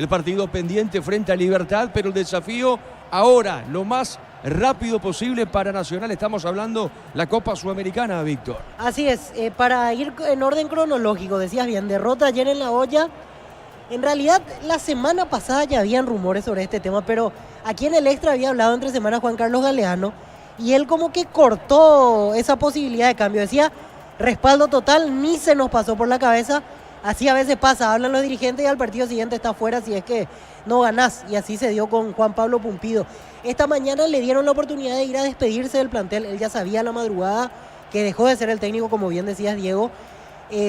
el partido pendiente frente a Libertad, pero el desafío ahora, lo más rápido posible para Nacional. Estamos hablando la Copa Sudamericana, Víctor. Así es, para ir en orden cronológico, decías bien, derrota ayer en La Hoya. En realidad, la semana pasada ya habían rumores sobre este tema, pero aquí en el Extra había hablado entre semanas Juan Carlos Galeano y él como que cortó esa posibilidad de cambio. Decía, respaldo total, ni se nos pasó por la cabeza. Así a veces pasa, hablan los dirigentes y al partido siguiente está fuera si es que no ganás. Y así se dio con Juan Pablo Pumpido. Esta mañana le dieron la oportunidad de ir a despedirse del plantel. Él ya sabía a la madrugada que dejó de ser el técnico, como bien decías, Diego.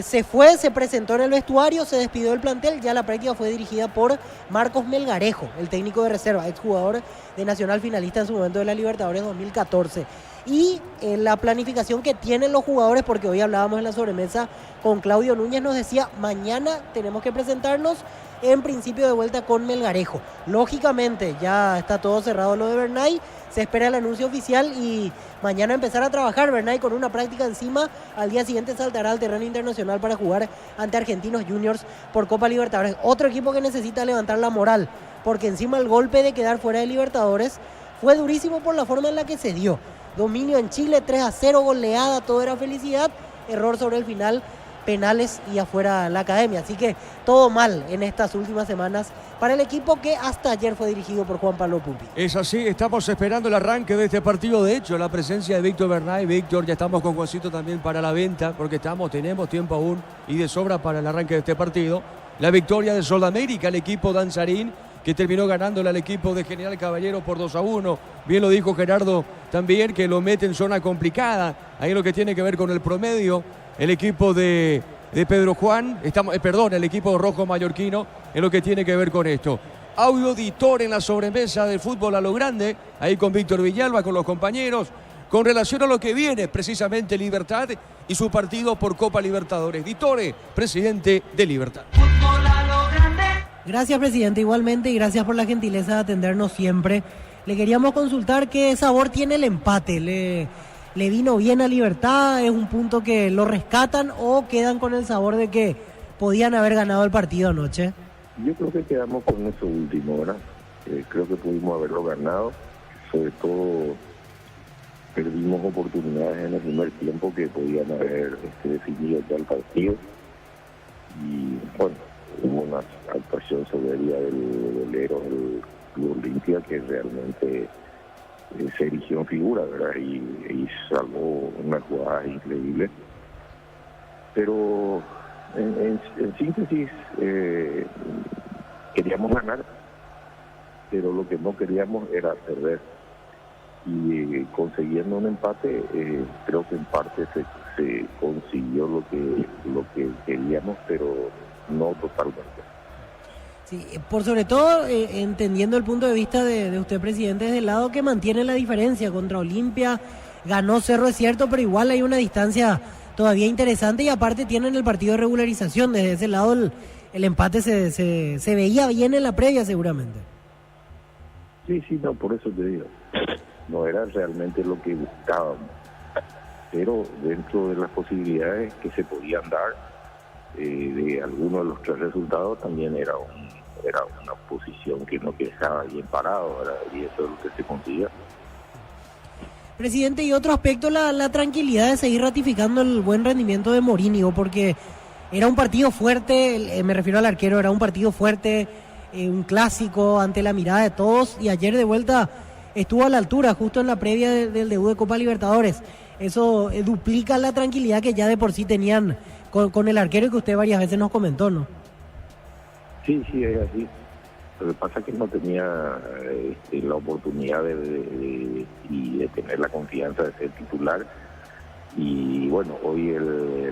Se fue, se presentó en el vestuario, se despidió del plantel. Ya la práctica fue dirigida por Marcos Melgarejo, el técnico de reserva, exjugador de Nacional, finalista en su momento de la Libertadores 2014. Y la planificación que tienen los jugadores, porque hoy hablábamos en la sobremesa con Claudio Núñez, nos decía, mañana tenemos que presentarnos en principio de vuelta con Melgarejo. Lógicamente ya está todo cerrado lo de Bernay, se espera el anuncio oficial y mañana empezar a trabajar. Bernay con una práctica encima, al día siguiente saltará al terreno internacional para jugar ante Argentinos Juniors por Copa Libertadores. Otro equipo que necesita levantar la moral, porque encima el golpe de quedar fuera de Libertadores fue durísimo por la forma en la que se dio. Dominio en Chile, 3-0, goleada, todo era felicidad, error sobre el final, penales y afuera la academia. Así que todo mal en estas últimas semanas para el equipo que hasta ayer fue dirigido por Juan Pablo Pumpi. Es así, estamos esperando el arranque de este partido. De hecho, la presencia de Víctor Bernay. Víctor, ya estamos con Juancito también para la venta, porque tenemos tiempo aún y de sobra para el arranque de este partido. La victoria de Sudamérica, el equipo danzarín, que terminó ganándole al equipo de General Caballero por 2-1. Bien lo dijo Gerardo también, que lo mete en zona complicada. Ahí lo que tiene que ver con el promedio. El equipo de Pedro Juan, el equipo rojo mallorquino, es lo que tiene que ver con esto. Audio editor en la sobremesa del fútbol a lo grande, ahí con Víctor Villalba, con los compañeros, con relación a lo que viene precisamente Libertad y su partido por Copa Libertadores. Ditore, presidente de Libertad. Gracias, presidente, igualmente, y gracias por la gentileza de atendernos siempre. Le queríamos consultar qué sabor tiene el empate. ¿Le vino bien a Libertad? ¿Es un punto que lo rescatan o quedan con el sabor de que podían haber ganado el partido anoche? Yo creo que quedamos con eso último, ¿verdad? Creo que pudimos haberlo ganado. Sobre todo perdimos oportunidades en el primer tiempo que podían haber definido ya el partido. Y bueno, hubo una actuación soberbia del golero del Club Olimpia que realmente se erigió en figura, ¿verdad? Y salvó una jugada increíble. Pero en síntesis, queríamos ganar, pero lo que no queríamos era perder. Y consiguiendo un empate, creo que en parte se consiguió lo que queríamos, pero no totalmente. Sí, por sobre todo entendiendo el punto de vista de usted, presidente, desde el lado que mantiene la diferencia contra Olimpia, ganó Cerro, es cierto, pero igual hay una distancia todavía interesante y aparte tienen el partido de regularización. Desde ese lado el empate se veía bien en la previa seguramente. Sí, no, por eso te digo, no era realmente lo que buscábamos, pero dentro de las posibilidades que se podían dar de algunos de los tres resultados también era una posición que no quedaba bien parado, ¿verdad? Y eso es lo que se consigue. Presidente, y otro aspecto, la tranquilidad de seguir ratificando el buen rendimiento de Morínigo, porque era un partido fuerte, me refiero al arquero, era un partido fuerte, un clásico ante la mirada de todos, y ayer de vuelta estuvo a la altura, justo en la previa del debut de Copa Libertadores. Eso duplica la tranquilidad que ya de por sí tenían con el arquero que usted varias veces nos comentó, ¿no? Sí, es así. Lo que pasa es que no tenía la oportunidad de tener la confianza de ser titular. Y bueno, hoy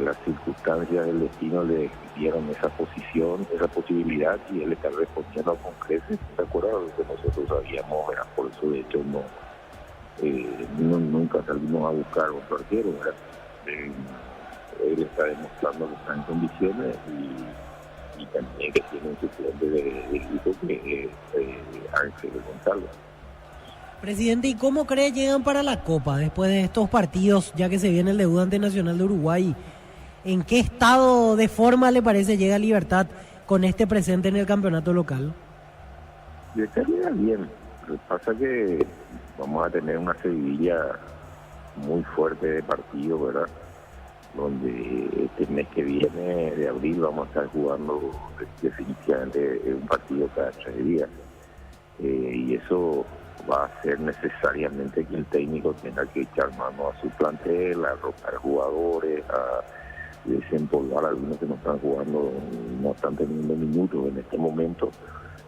las circunstancias del destino le dieron esa posición, esa posibilidad, y él está respondiendo con creces. ¿Se acuerdan de lo que nosotros sabíamos? Era por eso, de hecho, nunca salimos a buscar otro arquero, ¿verdad? Él está demostrando que está en condiciones y también que tiene un suplente de equipo que es Ángel González. Presidente, ¿y cómo cree llegan para la Copa después de estos partidos, ya que se viene el debut ante Nacional de Uruguay? ¿En qué estado de forma le parece llega Libertad con este presente en el campeonato local? De calidad bien. Lo que pasa que vamos a tener una Sevilla muy fuerte de partido, ¿verdad? Donde este mes que viene, de abril, vamos a estar jugando definitivamente un partido cada 3 días. Y eso va a hacer necesariamente que el técnico tenga que echar mano a su plantel, a rotar jugadores, a desempolvar a algunos que no están jugando, no están teniendo minutos en este momento.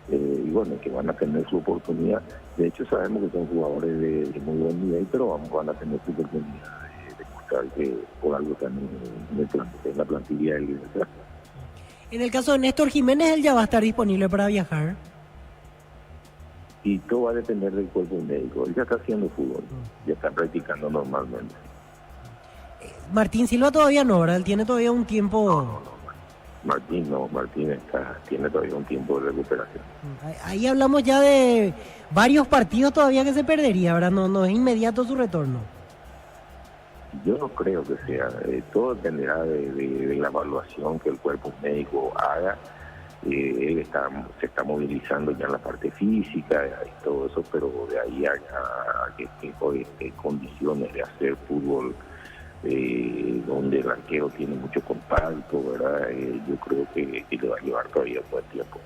Y bueno, que van a tener su oportunidad. De hecho, sabemos que son jugadores de muy buen nivel, pero van a tener su oportunidad de mostrar que por algo están en la plantilla del Libertad. En el caso de Néstor Jiménez, él ya va a estar disponible para viajar. Y todo va a depender del cuerpo médico. Él ya está haciendo fútbol, ya está practicando normalmente. Martín Silva todavía no, ¿verdad? Él tiene todavía un tiempo... Martín tiene todavía un tiempo de recuperación. Ahí hablamos ya de varios partidos todavía que se perdería, ¿verdad? No es inmediato su retorno. Yo no creo que sea. Todo dependerá de la evaluación que el cuerpo médico haga. Él se está movilizando ya en la parte física y todo eso, pero de ahí a que esté condiciones de hacer fútbol, donde el arquero tiene mucho contacto, ¿verdad? Yo creo que le va a llevar todavía todo el tiempo.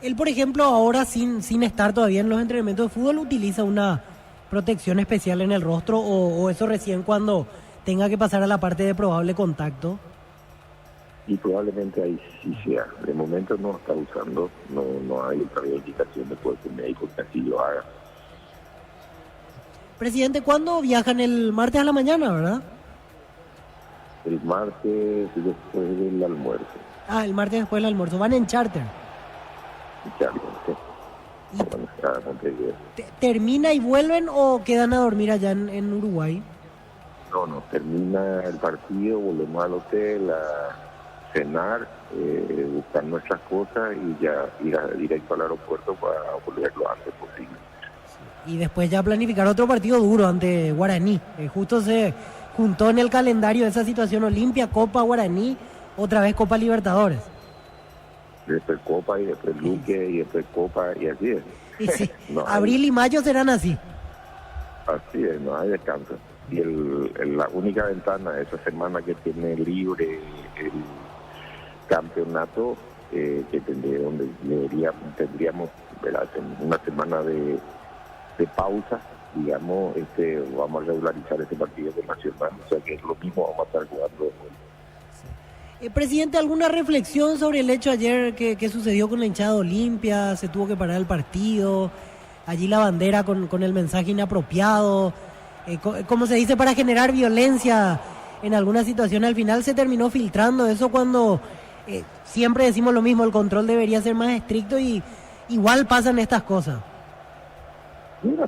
Él, por ejemplo, ahora sin estar todavía en los entrenamientos de fútbol, ¿utiliza una protección especial en el rostro o eso recién cuando tenga que pasar a la parte de probable contacto? Y probablemente ahí sí sea. De momento no está usando, no hay otra indicación de cuerpo médico que así lo haga. Presidente, ¿cuándo viajan? El martes a la mañana, ¿verdad? El martes después del almuerzo. El martes después del almuerzo. Van en charter. ¿Termina y vuelven o quedan a dormir allá en Uruguay? No, termina el partido, volvemos al hotel a cenar, buscar nuestras cosas y ya ir directo al aeropuerto para volver lo antes posible. Y después ya planificar otro partido duro ante Guaraní. Justo se juntó en el calendario esa situación: Olimpia, Copa Guaraní, otra vez Copa Libertadores. Después Copa y después Luque y después Copa y así es. Y sí, abril y mayo serán así. Así es, no hay descanso. Y la única ventana esa semana que tiene libre el campeonato, que tendríamos ¿verdad? Una semana de pausa, digamos, vamos a regularizar este partido de Nacional, o sea que es lo mismo, vamos a estar jugando. Presidente, ¿alguna reflexión sobre el hecho ayer que sucedió con la hinchada de Olimpia? Se tuvo que parar el partido, allí la bandera con el mensaje inapropiado, como se dice, para generar violencia en alguna situación. Al final se terminó filtrando eso cuando siempre decimos lo mismo, el control debería ser más estricto y igual pasan estas cosas. Es una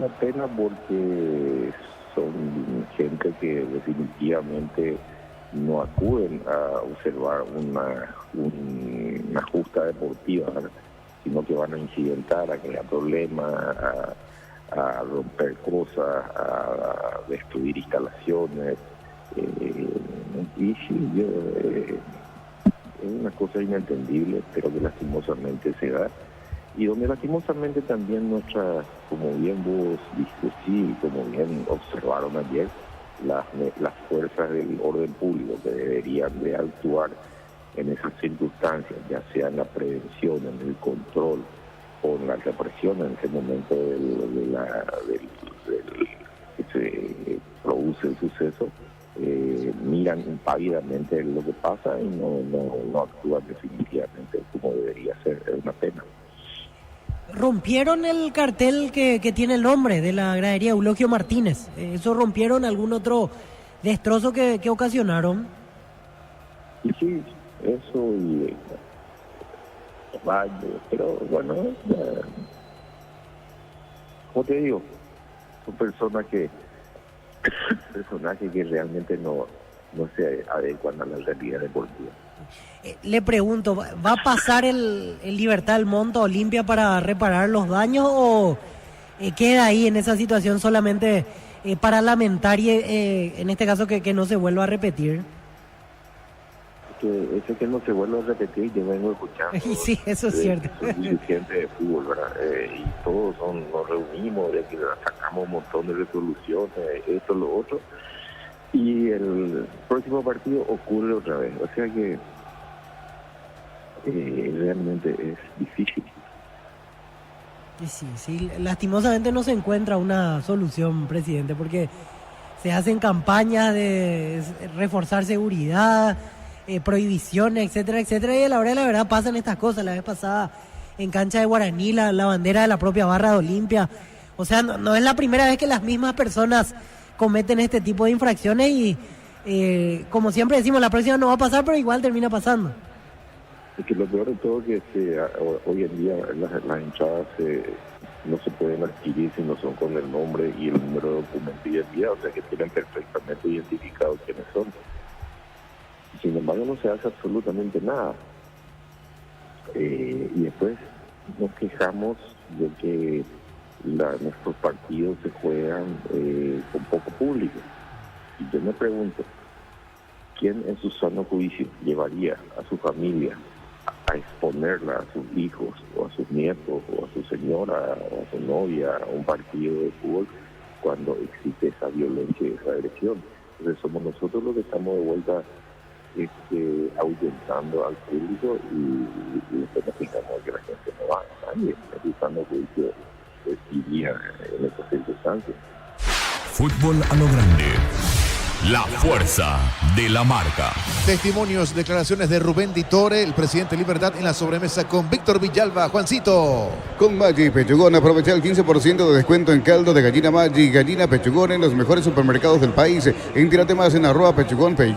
pena porque son gente que definitivamente no acuden a observar una justa deportiva, ¿verdad? Sino que van a incidentar, a crear problemas, a romper cosas, a destruir instalaciones. Y sí, es una cosa inentendible, pero que lastimosamente se da. Y donde lastimosamente también como bien vos viste, sí, como bien observaron ayer, las fuerzas del orden público que deberían de actuar en esas circunstancias, ya sea en la prevención, en el control o en la represión en ese momento que se produce el suceso, miran impávidamente lo que pasa y no actúan definitivamente como debería ser. Es una pena. ¿Rompieron el cartel que tiene el nombre de la gradería Eulogio Martínez? ¿Eso rompieron? ¿Algún otro destrozo que ocasionaron? Y sí, eso y pero bueno, como te digo, son personajes que realmente no se adecuan a la realidad deportiva. Le pregunto, ¿va a pasar el Libertad del Monto a Olimpia para reparar los daños o queda ahí en esa situación solamente para lamentar y en este caso que no se vuelva a repetir? ese que no se vuelve a repetir, yo vengo escuchando. Y sí, eso es cierto. Soy dirigente de fútbol, ¿verdad? Y todos nos reunimos, de que sacamos un montón de resoluciones, esto, lo otro. Y el próximo partido ocurre otra vez. O sea que realmente es difícil. Y sí, lastimosamente no se encuentra una solución, presidente, porque se hacen campañas de reforzar seguridad, prohibiciones, etcétera, etcétera, y a la hora de la verdad pasan estas cosas. La vez pasada en cancha de Guaraní, la bandera de la propia barra de Olimpia. O sea, no es la primera vez que las mismas personas cometen este tipo de infracciones y como siempre decimos, la próxima no va a pasar, pero igual termina pasando. Es que lo peor de todo es que hoy en día las hinchadas no se pueden adquirir si no son con el nombre y el número de documento y el día, o sea que tienen perfectamente identificados quiénes son. Sin embargo, no se hace absolutamente nada. Y después nos quejamos de que nuestros partidos se juegan con poco público. Y yo me pregunto, ¿quién en su sano juicio llevaría a su familia a exponerla a sus hijos o a sus nietos o a su señora o a su novia a un partido de fútbol cuando existe esa violencia y esa agresión? Entonces somos nosotros los que estamos de vuelta ahuyentando al público y después nos fijamos que la gente no va, nadie en su sano juicio iría en estas circunstancias. Fútbol a lo grande. La fuerza de la marca. Testimonios, declaraciones de Rubén Di Tore, el presidente Libertad, en la sobremesa con Víctor Villalba. Juancito. Con Maggi Pechugón, aprovecha el 15% de descuento en caldo de gallina Maggi, gallina Pechugón en los mejores supermercados del país. Entérate más en @pechugón.py.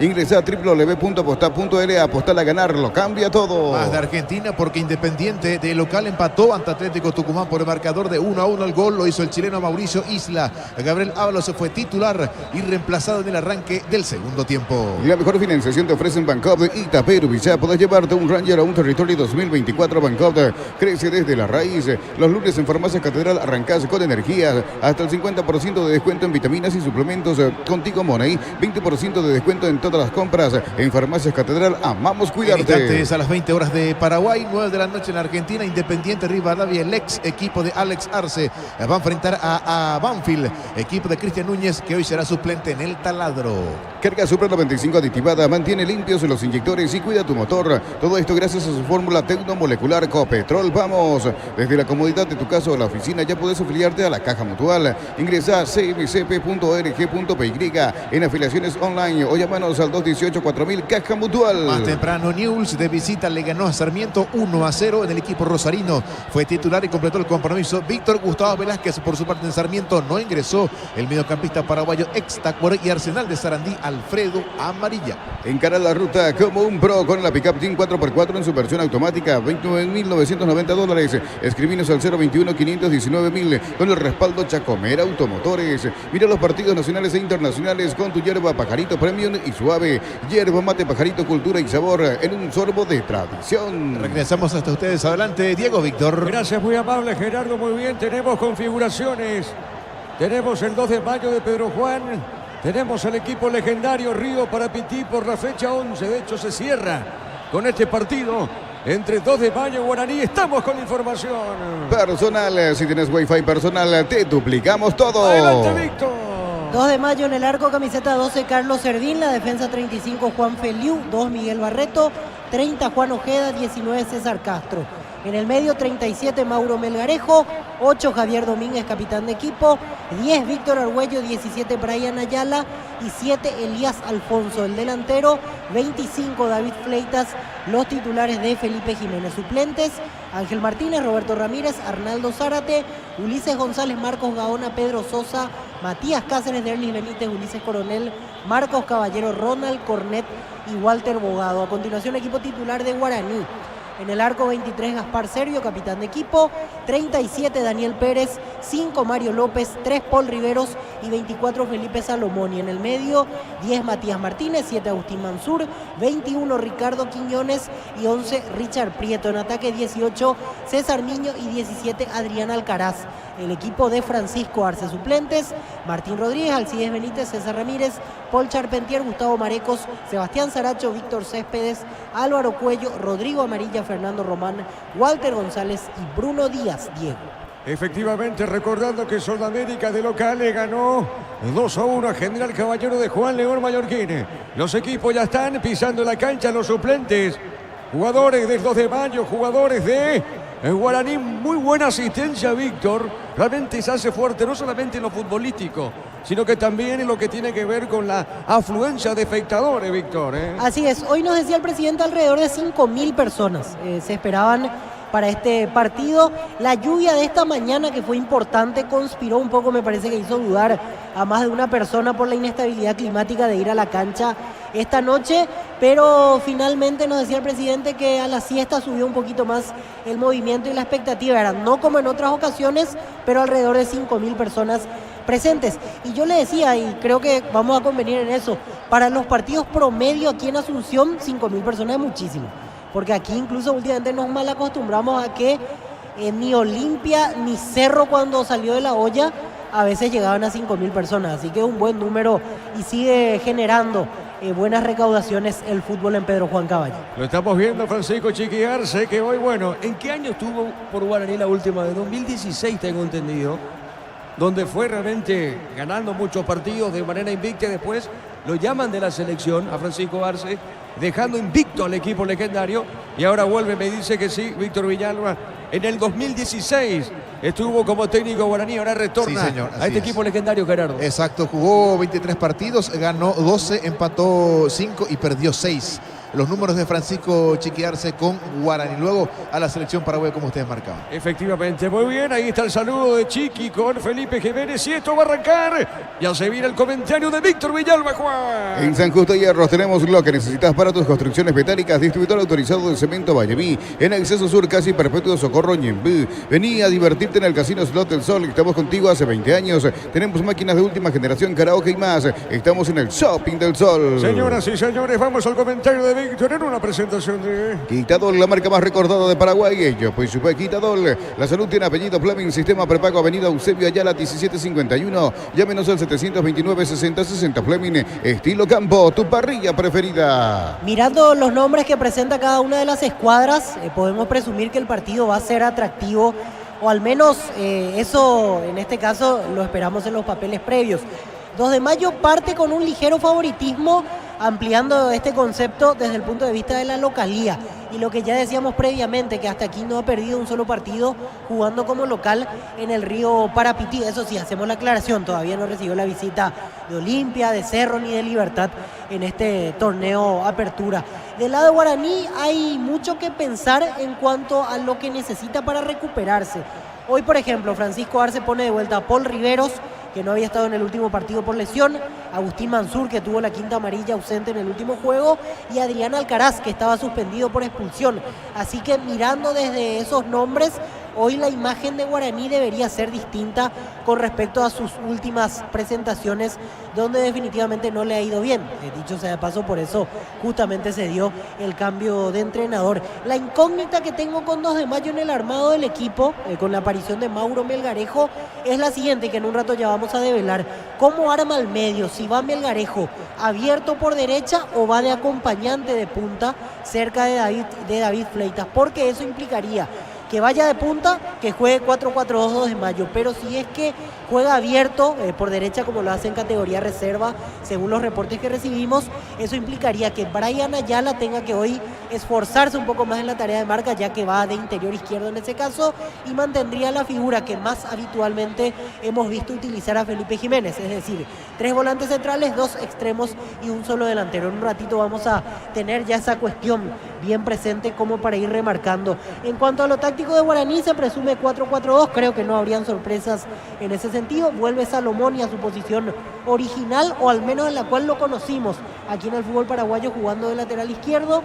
Ingresa a www.aposta.l, apostar a ganarlo, cambia todo. Más de Argentina, porque Independiente de local empató ante Atlético Tucumán por el marcador de 1-1. El gol lo hizo el chileno Mauricio Isla. Gabriel Ábalos fue titular y reemplazado en el arranque del segundo tiempo. La mejor financiación te ofrecen Bancopp de Itaperu. Ya podés llevarte un Ranger a un territorio 2024. Bancopp crece desde la raíz. Los lunes en Farmacias Catedral arrancás con energía. Hasta el 50% de descuento en vitaminas y suplementos. Contigo Money, 20% de descuento en todas las compras. En Farmacias Catedral, amamos cuidarte. Es a las 20 horas de Paraguay, 9 de la noche en Argentina. Independiente Rivadavia, el ex equipo de Alex Arce, va a enfrentar a Banfield, equipo de Cristian Núñez, que hoy será suplente en el taladro. Carga Super 95 aditivada, mantiene limpios los inyectores y cuida tu motor. Todo esto gracias a su fórmula tecnomolecular Copetrol. Vamos, desde la comodidad de tu casa o la oficina ya puedes afiliarte a la Caja Mutual. Ingresa a cmcp.org.py en afiliaciones online o llámanos al 218-4000 Caja Mutual. Más temprano, Newell's de visita le ganó a Sarmiento 1-0 en el equipo rosarino. Fue titular y completó el compromiso Víctor Gustavo Velázquez. Por su parte en Sarmiento no ingresó el mediocampista paraguayo ex Tacuaré y Arsenal de Sarandí, Alfredo Amarilla. Encara la ruta como un pro con la Pickup Jeep 4x4 en su versión automática, $29.990. Escribinos al 021-519.000 con el respaldo Chacomera Automotores. Mira los partidos nacionales e internacionales con tu yerba Pajarito Premium y suave. Yerba mate Pajarito, cultura y sabor en un sorbo de tradición. Regresamos hasta ustedes. Adelante, Diego Víctor. Gracias, muy amable, Gerardo. Muy bien, tenemos configuraciones. Tenemos el 2 de mayo de Pedro Juan. Tenemos el equipo legendario Río Parapití por la fecha 11. De hecho, se cierra con este partido entre 2 de mayo y Guaraní. Estamos con información. Personal, si tienes Wi-Fi personal, te duplicamos todo. Adelante, Víctor. 2 de mayo en el arco, camiseta 12, Carlos Servín. La defensa 35, Juan Feliu. 2, Miguel Barreto. 30, Juan Ojeda. 19, César Castro. En el medio, 37, Mauro Melgarejo. 8, Javier Domínguez, capitán de equipo. 10, Víctor Argüello. 17, Brian Ayala. Y 7, Elías Alfonso, el delantero. 25, David Fleitas. Los titulares de Felipe Jiménez. Suplentes, Ángel Martínez, Roberto Ramírez, Arnaldo Zárate, Ulises González, Marcos Gaona, Pedro Sosa, Matías Cáceres, Derlis Benítez, Ulises Coronel, Marcos Caballero, Ronald Cornet y Walter Bogado. A continuación, equipo titular de Guaraní. En el arco 23 Gaspar Servio, capitán de equipo, 37 Daniel Pérez, 5 Mario López, 3 Paul Riveros y 24 Felipe Salomón. Y en el medio 10 Matías Martínez, 7 Agustín Mansur, 21 Ricardo Quiñones y 11 Richard Prieto. En ataque 18 César Niño y 17 Adrián Alcaraz. El equipo de Francisco Arce. Suplentes: Martín Rodríguez, Alcides Benítez, César Ramírez, Paul Charpentier, Gustavo Marecos, Sebastián Saracho, Víctor Céspedes, Álvaro Cuello, Rodrigo Amarilla, Fernando Román, Walter González y Bruno Díaz Diego. Efectivamente, recordando que Sudamérica de local le ganó 2-1 a General Caballero de Juan León Mallorquín. Los equipos ya están pisando la cancha, los suplentes. Jugadores del 2 de mayo, jugadores de Guaraní. Muy buena asistencia, Víctor. Realmente se hace fuerte, no solamente en lo futbolístico, sino que también en lo que tiene que ver con la afluencia de espectadores, Víctor. Así es, hoy nos decía el presidente alrededor de 5.000 personas se esperaban para este partido. La lluvia de esta mañana, que fue importante, conspiró un poco, me parece que hizo dudar a más de una persona por la inestabilidad climática de ir a la cancha esta noche, pero finalmente nos decía el presidente que a la siesta subió un poquito más el movimiento y la expectativa. Era no como en otras ocasiones, pero alrededor de 5.000 personas presentes. Y yo le decía, y creo que vamos a convenir en eso, para los partidos promedio aquí en Asunción, 5.000 personas es muchísimo. Porque aquí incluso últimamente nos mal acostumbramos a que ni Olimpia ni Cerro, cuando salió de la olla, a veces llegaban a 5.000 personas. Así que es un buen número y sigue generando buenas recaudaciones el fútbol en Pedro Juan Caballo. Lo estamos viendo, Francisco Chiqui Arce, que hoy, bueno, ¿en qué año estuvo por Guaraní la última? De 2016, tengo entendido, donde fue realmente ganando muchos partidos de manera invicta. Después lo llaman de la selección a Francisco Arce, dejando invicto al equipo legendario, y ahora vuelve, me dice que sí, Víctor Villalba. En el 2016 estuvo como técnico guaraní, ahora retorna sí, señor, a este equipo legendario, Gerardo. Exacto, jugó 23 partidos, ganó 12, empató 5 y perdió 6. Los números de Francisco Chiqui Arce con Guaraní. Luego a la selección paraguaya, como ustedes marcaban. Efectivamente, muy bien, ahí está el saludo de Chiqui con Felipe Jiménez, y esto va a arrancar. Ya se viene el comentario de Víctor Villalba, Juan. En San Justo Hierros tenemos lo que necesitas para tus construcciones metálicas. Distribuidor autorizado de cemento Valleví. En Acceso Sur, casi Perpetuo Socorro Ñembú. Vení a divertirte en el Casino Slot del Sol. Estamos contigo hace 20 años. Tenemos máquinas de última generación, karaoke y más. Estamos en el Shopping del Sol. Señoras y señores, vamos al comentario de Víctor en una presentación de Quitadol, la marca más recordada de Paraguay. Ello, pues fue Quitadol. La salud tiene apellido Fleming. Sistema prepago Avenida Eusebio Ayala 1751. Llámenos al 729-6060. Fleming, estilo campo, tu parrilla preferida. Mirando los nombres que presenta cada una de las escuadras, podemos presumir que el partido va a ser atractivo, o al menos eso en este caso lo esperamos en los papeles previos. 2 de mayo parte con un ligero favoritismo, ampliando este concepto desde el punto de vista de la localía. Y lo que ya decíamos previamente, que hasta aquí no ha perdido un solo partido jugando como local en el río Parapití. Eso sí, hacemos la aclaración, todavía no recibió la visita de Olimpia, de Cerro ni de Libertad en este torneo Apertura. Del lado de Guaraní hay mucho que pensar en cuanto a lo que necesita para recuperarse. Hoy, por ejemplo, Francisco Arce pone de vuelta a Paul Riveros, que no había estado en el último partido por lesión, Agustín Mansur, que tuvo la quinta amarilla ausente en el último juego, y Adrián Alcaraz, que estaba suspendido por expulsión. Así que mirando desde esos nombres, hoy la imagen de Guaraní debería ser distinta con respecto a sus últimas presentaciones, donde definitivamente no le ha ido bien. Dicho sea de paso, por eso justamente se dio el cambio de entrenador. La incógnita que tengo con 2 de mayo en el armado del equipo, con la aparición de Mauro Melgarejo, es la siguiente, que en un rato ya vamos a develar. ¿Cómo arma al medio? Si va Melgarejo abierto por derecha o va de acompañante de punta cerca de David Fleitas, porque eso implicaría que vaya de punta, que juegue 4-4-2 2 de mayo, pero si es que juega abierto por derecha, como lo hace en categoría reserva, según los reportes que recibimos, eso implicaría que Brian Ayala tenga que hoy esforzarse un poco más en la tarea de marca, ya que va de interior izquierdo en ese caso, y mantendría la figura que más habitualmente hemos visto utilizar a Felipe Jiménez, es decir, 3 volantes centrales, 2 extremos y un solo delantero. En un ratito vamos a tener ya esa cuestión bien presente como para ir remarcando. En cuanto a lo táctico de Guaraní, se presume 4-4-2, creo que no habrían sorpresas en ese sentido. Vuelve Salomón y a su posición original, o al menos en la cual lo conocimos aquí en el fútbol paraguayo, jugando de lateral izquierdo.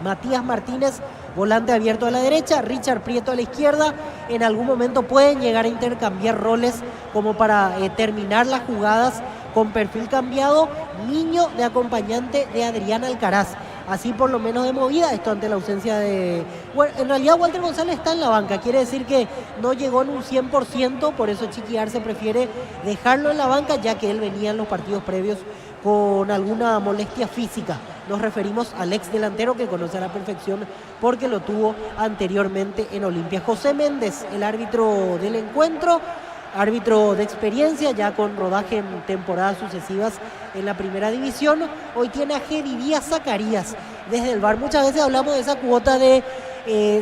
Matías Martínez volante abierto a la derecha, Richard Prieto a la izquierda. En algún momento pueden llegar a intercambiar roles como para terminar las jugadas con perfil cambiado. Niño de acompañante de Adrián Alcaraz. Así por lo menos de movida, esto ante la ausencia de... Bueno, en realidad Walter González está en la banca, quiere decir que no llegó en un 100%, por eso Chiqui Arce prefiere dejarlo en la banca, ya que él venía en los partidos previos con alguna molestia física. Nos referimos al ex delantero que conoce a la perfección porque lo tuvo anteriormente en Olimpia. José Méndez, el árbitro del encuentro, árbitro de experiencia, ya con rodaje en temporadas sucesivas en la primera división. Hoy tiene a Jedidía Zacarías desde el VAR. Muchas veces hablamos de esa cuota de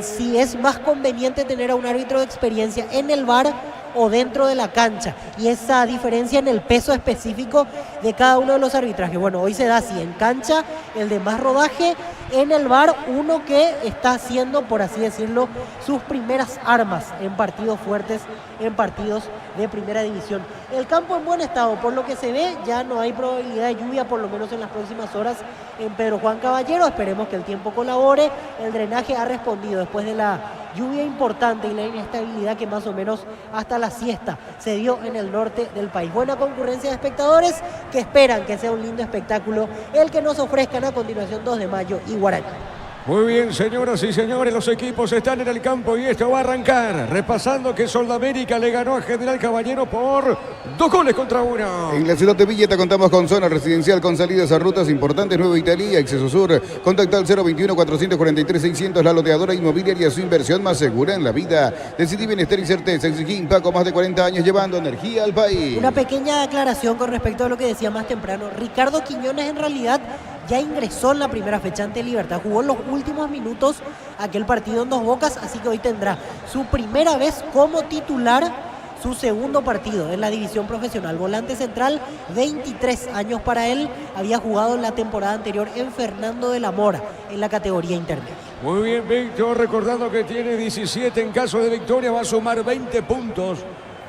si es más conveniente tener a un árbitro de experiencia en el VAR o dentro de la cancha, y esa diferencia en el peso específico de cada uno de los arbitrajes. Bueno, hoy se da así: en cancha el de más rodaje, en el VAR uno que está haciendo, por así decirlo, sus primeras armas en partidos fuertes, en partidos de primera división. El campo en buen estado, por lo que se ve, ya no hay probabilidad de lluvia, por lo menos en las próximas horas en Pedro Juan Caballero. Esperemos que el tiempo colabore. El drenaje ha respondido después de la lluvia importante y la inestabilidad que más o menos hasta la siesta se dio en el norte del país. Buena concurrencia de espectadores que esperan que sea un lindo espectáculo el que nos ofrezcan a continuación 2 de mayo y Guaraní. Muy bien, señoras y señores, los equipos están en el campo y esto va a arrancar. Repasando que Soldamérica le ganó a General Caballero por 2-1. En la ciudad de Villeta contamos con zona residencial con salidas a rutas importantes, Nueva Italia, Acceso Sur. Contacta al 021-443-600, la loteadora inmobiliaria, su inversión más segura en la vida. Decidí bienestar y certeza. Exigín Paco, más de 40 años llevando energía al país. Una pequeña aclaración con respecto a lo que decía más temprano. Ricardo Quiñones en realidad ya ingresó en la primera fecha ante Libertad, jugó en los últimos minutos aquel partido en Dos Bocas, así que hoy tendrá su primera vez como titular, su segundo partido en la división profesional. Volante central, 23 años para él, había jugado en la temporada anterior en Fernando de la Mora, en la categoría intermedia. Muy bien, Víctor, recordando que tiene 17 en caso de victoria, va a sumar 20 puntos.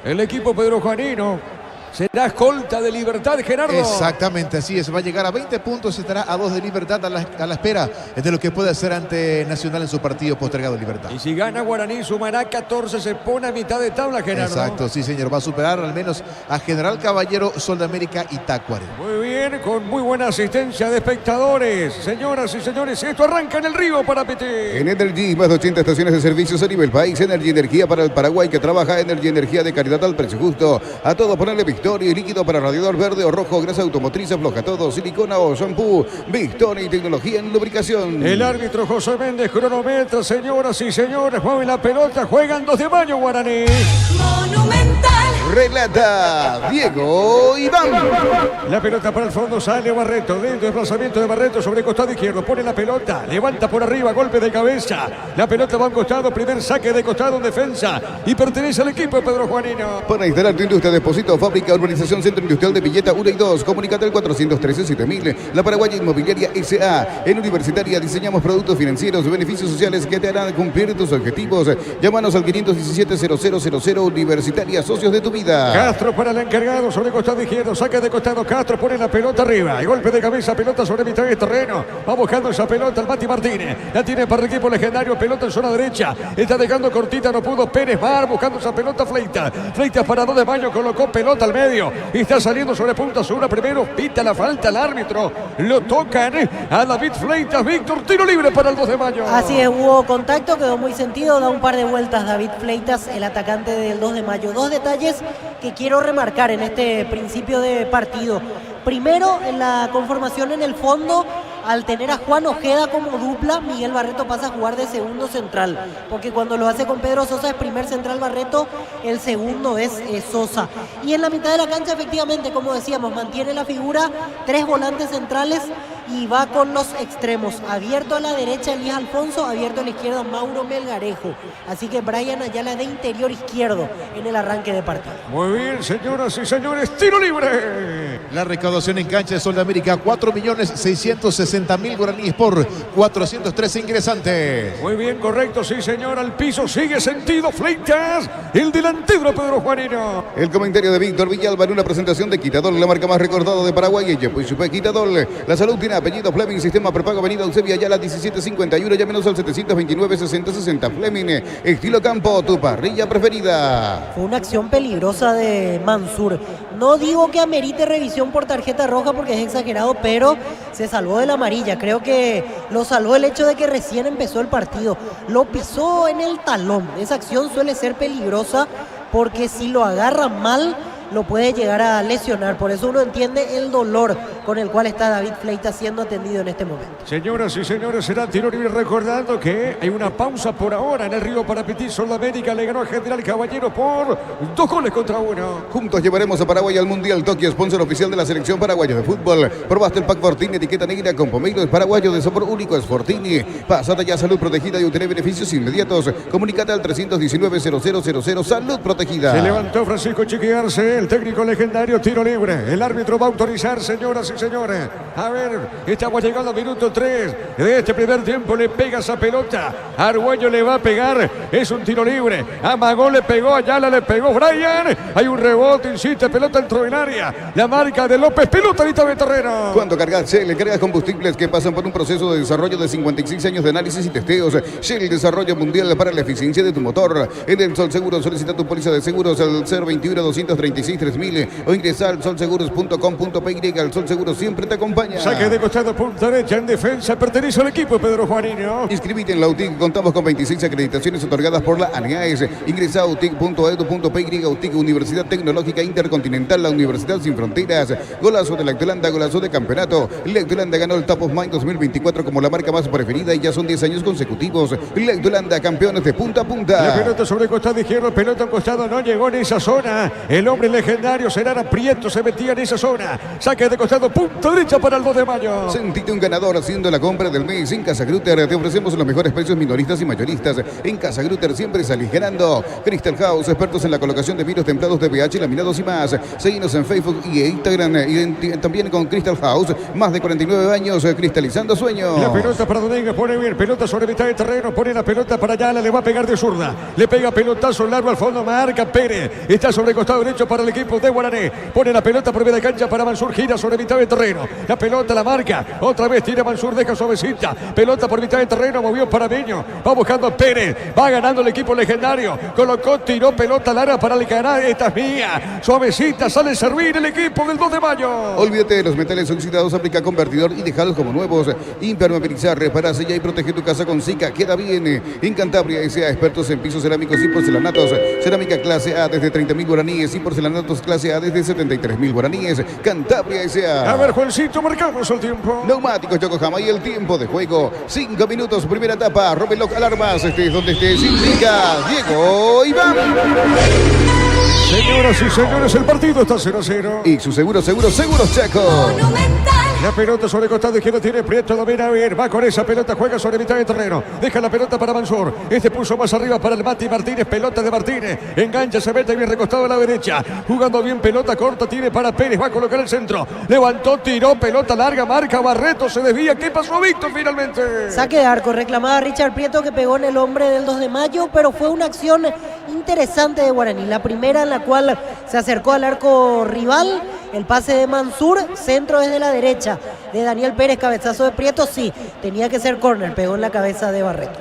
El equipo pedrojuanino será escolta de Libertad, Gerardo. Exactamente, así es. Va a llegar a 20 puntos, estará a 2 de Libertad, a la espera de lo que puede hacer ante Nacional en su partido postergado de Libertad. Y si gana Guaraní, sumará 14, se pone a mitad de tabla, Gerardo. Exacto, sí señor, va a superar al menos a General Caballero, Soldamérica y Tacuare. Muy bien, con muy buena asistencia de espectadores. Señoras y señores, esto arranca en el Río Parapete. En Energy, más de 80 estaciones de servicios a nivel país. Energy Energía para el Paraguay, que trabaja. Energy Energía de calidad al precio justo. A todo ponerle Victoria y líquido para radiador verde o rojo, grasa automotriz, afloja todo, silicona o shampoo. Victoria y tecnología en lubricación. El árbitro José Méndez cronometra, señoras y señores, mueven la pelota, juegan 2 de mayo Guaraní. Monumental. Relata Diego Iván. La pelota para el fondo, sale Barreto, dentro desplazamiento de Barreto sobre el costado izquierdo, pone la pelota, levanta por arriba, golpe de cabeza, la pelota va a un costado, primer saque de costado en defensa y pertenece al equipo de Pedro Juanino. Para instalar tu industria, depósito, fábrica, urbanización, centro industrial de Villeta 1 y 2, comunícate al 413-7000, la Paraguaya Inmobiliaria S.A. En Universitaria diseñamos productos financieros, beneficios sociales que te harán cumplir tus objetivos. Llámanos al 517-0000, Universitaria, socios de tu vida. Castro para el encargado sobre el costado izquierdo, saque de costado, Castro pone la pelota arriba, el golpe de cabeza, pelota sobre mitad de terreno, va buscando esa pelota el Mati Martínez, la tiene para el equipo legendario, pelota en zona derecha, está dejando cortita, no pudo Pérez Mar, buscando esa pelota Fleitas para 2 de mayo, colocó pelota al medio, y está saliendo sobre punta Zura primero, pita la falta al árbitro, lo tocan a David Fleitas, Víctor, tiro libre para el 2 de mayo. Así es, hubo contacto, quedó muy sentido, da un par de vueltas David Fleitas, el atacante del 2 de mayo. 2 detalles que quiero remarcar en este principio de partido. Primero, en la conformación en el fondo, al tener a Juan Ojeda como dupla, Miguel Barreto pasa a jugar de segundo central, porque cuando lo hace con Pedro Sosa es primer central Barreto, el segundo es Sosa. Y en la mitad de la cancha, efectivamente, como decíamos, mantiene la figura, 3 volantes centrales y va con los extremos. Abierto a la derecha Elías Alfonso, abierto a la izquierda Mauro Melgarejo. Así que Brian Ayala de interior izquierdo en el arranque de partido. Muy bien, señoras y señores, tiro libre. La recaudación en cancha de Soldamérica, 4.660.000 guaraníes por 413 ingresantes. Muy bien, correcto, sí señor, al piso sigue sentido Fleitas, el delantero Pedro Juanino. El comentario de Víctor Villalba en una presentación de Quitadol, la marca más recordada de Paraguay. Ella pues Quitadol, la salud tiene apellido Fleming, sistema prepago, avenida Eusebio Ayala 1751, llámenos al 729-6060. Fleming, estilo campo, tu parrilla preferida. Fue una acción peligrosa de Mansur. No digo que amerite revisión por tarjeta roja porque es exagerado, pero se salvó de la amarilla. Creo que lo salvó el hecho de que recién empezó el partido. Lo pisó en el talón. Esa acción suele ser peligrosa porque si lo agarra mal lo puede llegar a lesionar. Por eso uno entiende el dolor con el cual está David Fleita siendo atendido en este momento. Señoras y señores, será tiro libre, recordando que hay una pausa por ahora en el Río Parapetí. Sudamérica le ganó a General Caballero por 2-1. Juntos llevaremos a Paraguay al Mundial Tokio, sponsor oficial de la selección paraguaya de fútbol. Probaste el pack Fortini, etiqueta negra con pomelo paraguayo de sabor único, es Fortini. Pasada ya salud protegida y obtener beneficios inmediatos. Comunícate al 319-0000, salud protegida. Se levantó Francisco Chiquiarse, el técnico legendario, tiro libre. El árbitro va a autorizar, señoras y señores. A ver, estamos llegando al minuto 3 de este primer tiempo. Le pega esa pelota. Arguello le va a pegar. Es un tiro libre. Amagó, le pegó. Ayala le pegó. Brian. Hay un rebote, insiste. Pelota entró en área. La marca de López. Pelota ahorita de terreno. Cuando cargas Shell, cargas combustibles que pasan por un proceso de desarrollo de 56 años de análisis y testeos. Shell, desarrollo mundial para la eficiencia de tu motor. En el Sol Seguro solicita tu póliza de seguros al 021-236-3000 o ingresa al solseguros.com.py. El Sol Seguro siempre te acompaña. Saque de costado, punta derecha en defensa. Pertenece al equipo Pedro Juaniño. Inscribite en la UTIC. Contamos con 26 acreditaciones otorgadas por la ANEAES. Ingresa a utic.edu.py. UTIC, Universidad Tecnológica Intercontinental, la Universidad Sin Fronteras. Golazo de Lactolanda, golazo de campeonato. Lactolanda ganó el Top of Mind 2024 como la marca más preferida y ya son 10 años consecutivos. Lactolanda, campeones de punta a punta. La pelota sobre el costado izquierdo, pelota en costado, no llegó en esa zona. El hombre legendario Serara Prieto se metía en esa zona. Saque de costado, punta derecha para el 2 de mayo. Sentite un ganador haciendo la compra del mes en Casa Grutter. Te ofrecemos los mejores precios minoristas y mayoristas. En Casa Grutter siempre salís ganando. Crystal House, expertos en la colocación de vidrios templados de pH, laminados y más. Seguinos en Facebook y Instagram. Y también con Crystal House, más de 49 años cristalizando sueños. La pelota para Domínguez, pone bien, pelota sobre mitad de terreno, pone la pelota para Ayala, le va a pegar de zurda. Le pega pelotazo largo al fondo, marca Pérez. Está sobre el costado derecho para el equipo de Guaraní. Pone la pelota por media cancha para Mansur, gira sobre mitad de terreno. La pelota la marca, otra vez tira Mansur, deja suavecita. Pelota por mitad de terreno, movió para Meño. Va buscando Pérez, va ganando el equipo legendario. Colocó, tiró pelota larga para el ganar. Esta es mía. Suavecita, sale a servir el equipo del 2 de mayo. Olvídate de los metales oxidados, aplica convertidor y dejalos como nuevos. Impermeabilizar, repara, sella y protege tu casa con Zika. Queda bien. En Cantabria S.A., expertos en pisos cerámicos y porcelanatos. Cerámica clase A desde 30.000 guaraníes y porcelanatos clase A desde 73.000 guaraníes. Cantabria S.A. A ver, Juancito, marcamos el tiempo. Neumáticos Yokohama y el tiempo de juego. 5 minutos, primera etapa. Robeloc Alarmas, estés donde estés, indica Diego Iván. Señoras y señores, el partido está 0-0. Y su seguros Chaco. Monumental. La pelota sobre el costado izquierdo tiene Prieto, domina bien, va con esa pelota, juega sobre mitad de terreno, deja la pelota para Mansur, este puso más arriba para el Mati Martínez, pelota de Martínez, engancha, se mete bien recostado a la derecha, jugando bien, pelota corta, tiene para Pérez, va a colocar el centro, levantó, tiró, pelota larga, marca Barreto, se desvía, ¿qué pasó, Víctor, finalmente? Saque de arco, reclamaba Richard Prieto que pegó en el hombre del 2 de mayo, pero fue una acción interesante de Guaraní, la primera en la cual se acercó al arco rival. El pase de Mansur, centro desde la derecha de Daniel Pérez, cabezazo de Prieto, sí, tenía que ser córner, pegó en la cabeza de Barreto.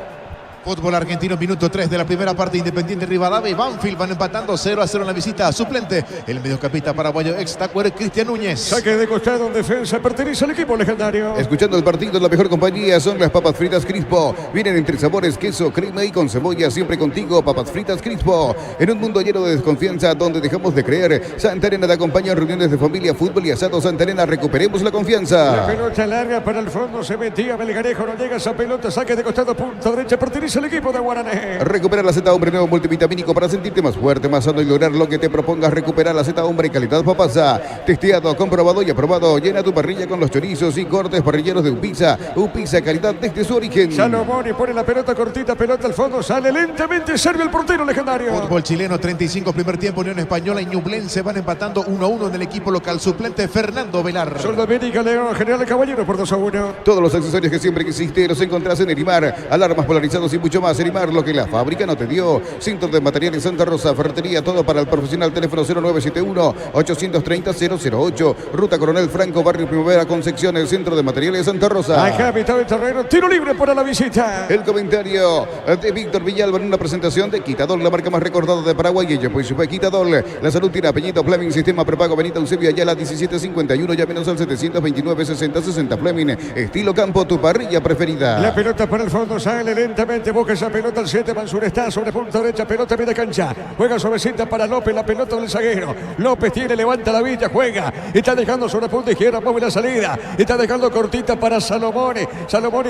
Fútbol argentino, minuto 3 de la primera parte. Independiente Rivadavia y Banfield van empatando 0-0 en la visita. Suplente, el mediocampista paraguayo ex Tacuer, Cristian Núñez. Saque de costado en defensa, pertenece al equipo legendario. Escuchando el partido, la mejor compañía son las papas fritas Crispo. Vienen entre sabores, queso, crema y con cebolla. Siempre contigo, papas fritas Crispo. En un mundo lleno de desconfianza donde dejamos de creer, Santa Elena te acompaña en reuniones de familia, fútbol y asado. Santa Elena, recuperemos la confianza. La pelota larga para el fondo, se metía Melgarejo, no llega esa pelota, saque de costado, punta derecha, pertenece al equipo de Guaraní. Recupera la Z Hombre nuevo multivitamínico para sentirte más fuerte, más sano y lograr lo que te propongas. Recuperar la Z Hombre calidad papasa. Testeado, comprobado y aprobado. Llena tu parrilla con los chorizos y cortes parrilleros de Upisa. Upisa, calidad desde su origen. Salomón y pone la pelota cortita, pelota al fondo, sale lentamente, serve el portero legendario. Fútbol chileno, 35 primer tiempo. Unión Española y Ñublense van empatando 1-1 en el equipo local. Suplente Fernando Velar. Sudamérica, León, General Caballero por 2-1. Todos los accesorios que siempre quisiste los encontrás en Erimar. Alarmas polarizados y mucho más. Erimar, lo que la fábrica no te dio. Centro de Materiales Santa Rosa, ferretería, todo para el profesional. Teléfono 0971-830-008. Ruta Coronel Franco, Barrio Primavera, Concepción, el Centro de Materiales Santa Rosa. Acá, mitad del terreno, tiro libre para la visita. El comentario de Víctor Villalba en una presentación de Quitadol, la marca más recordada de Paraguay. Ella pues fue Quitadol. La salud tiene apellido Fleming, sistema prepago Benita Eusebio Ayala 1751, ya menos al 729-60-60 Fleming. Estilo campo, tu parrilla preferida. La pelota para el fondo, sale lentamente, busca esa pelota al 7, Mansur está sobre punta derecha, pelota media cancha, juega suavecita para López, la pelota del zaguero, López tiene, levanta la villa, juega, está dejando sobre punta izquierda, mueve la salida, está dejando cortita para Salomone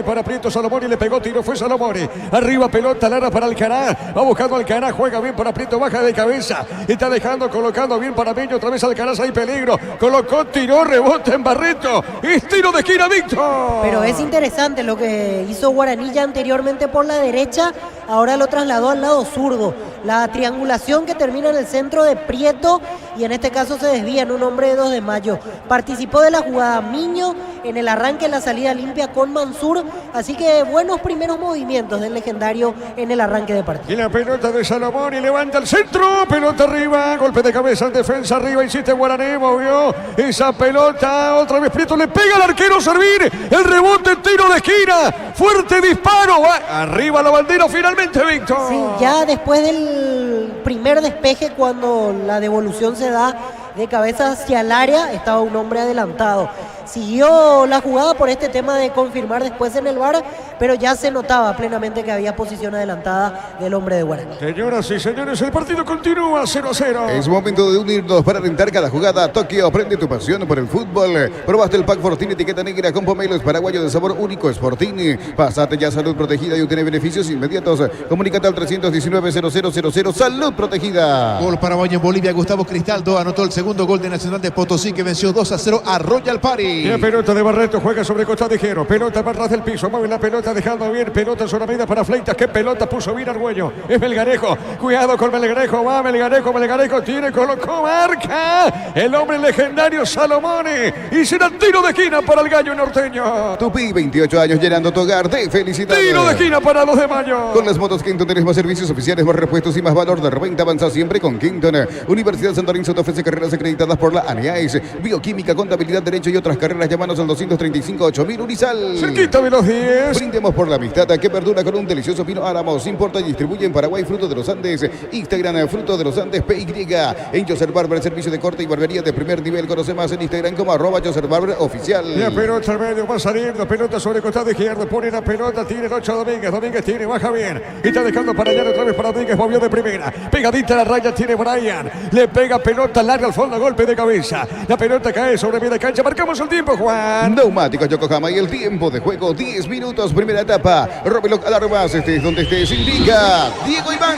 para Prieto, Salomone le pegó, tiro, fue Salomone, arriba pelota, Lara para Alcaraz, va buscando Alcaraz, juega bien para Prieto, baja de cabeza, está dejando, colocando bien para Peña, otra vez Alcaraz, hay peligro, colocó, tiró, rebota en Barreto, es tiro de esquina, Víctor. Pero es interesante lo que hizo Guaraní ya anteriormente por la derecha, ahora lo trasladó al lado zurdo. La triangulación que termina en el centro de Prieto y en este caso se desvía en un hombre de 2 de mayo. Participó de la jugada Miño en el arranque, en la salida limpia con Mansur, así que buenos primeros movimientos del legendario en el arranque de partido. Y la pelota de Salomón y levanta el centro, pelota arriba, golpe de cabeza en defensa, arriba, insiste Guaraní, movió esa pelota, otra vez Prieto le pega al arquero servir, el rebote, tiro de esquina, fuerte disparo, arriba la bandera finalmente, Víctor. Sí, ya después del primer despeje, cuando la devolución se da de cabeza hacia el área, estaba un hombre adelantado. Siguió la jugada por este tema de confirmar después en el VAR, pero ya se notaba plenamente que había posición adelantada del hombre de Guaraní. Señoras y señores, el partido continúa 0-0. Es momento de unirnos para alentar cada jugada. Tokio, prende tu pasión por el fútbol. Probaste el pack Fortini etiqueta negra con pomelos paraguayo de sabor único Sportini. Pásate ya Salud Protegida y obtiene beneficios inmediatos. Comunícate al 319-0000. Salud Protegida. Gol paraguayo en Bolivia. Gustavo Cristaldo anotó el segundo gol de Nacional de Potosí, que venció 2-0 a Royal Party. La pelota de Barreto juega sobre costado ligero. Pelota para atrás del piso. Mueve la pelota dejando bien. Pelota sobre la medida para Fleitas. Qué pelota puso bien Argüello. Es Melgarejo. Cuidado con Melgarejo. Va Melgarejo. Melgarejo tiene, colocó, marca. El hombre legendario Salomone. Y será tiro de esquina para el gallo norteño. Tupi, 28 años llenando tu hogar de felicidad. Tiro de esquina para los de Mayo. Con las motos Quinton tenés más servicios oficiales, más repuestos y más valor de reventa. Avanza siempre con Quinton. Universidad Santo Lorenzo te ofrece carreras acreditadas por la ANEAES. Bioquímica, contabilidad, derecho y otras carreras. Llámanos al 235-8000 Urizal. Cerquita de los 10. Brindemos por la amistad que perdura con un delicioso vino Álamos. Importa y distribuye en Paraguay Fruto de los Andes. Instagram Fruto de los Andes PY. En Joseph Barber, servicio de corte y barbería de primer nivel. Conoce más en Instagram como @JosephBarberOficial. La pelota al medio va saliendo. Pelota sobre costado izquierdo. Pone la pelota. Tiene el 8 Domínguez. Domínguez tiene, baja bien. Y está dejando para allá otra vez para Domínguez. Movió de primera. Pegadita a la raya tiene Brian. Le pega pelota larga al fondo. Golpe de cabeza. La pelota cae sobre media cancha. Marcamos el tiempo, Juan. Neumáticos Yokohama y el tiempo de juego 10 minutos, primera etapa. Robelo alarmas, estés donde estés, indica Diego Iván.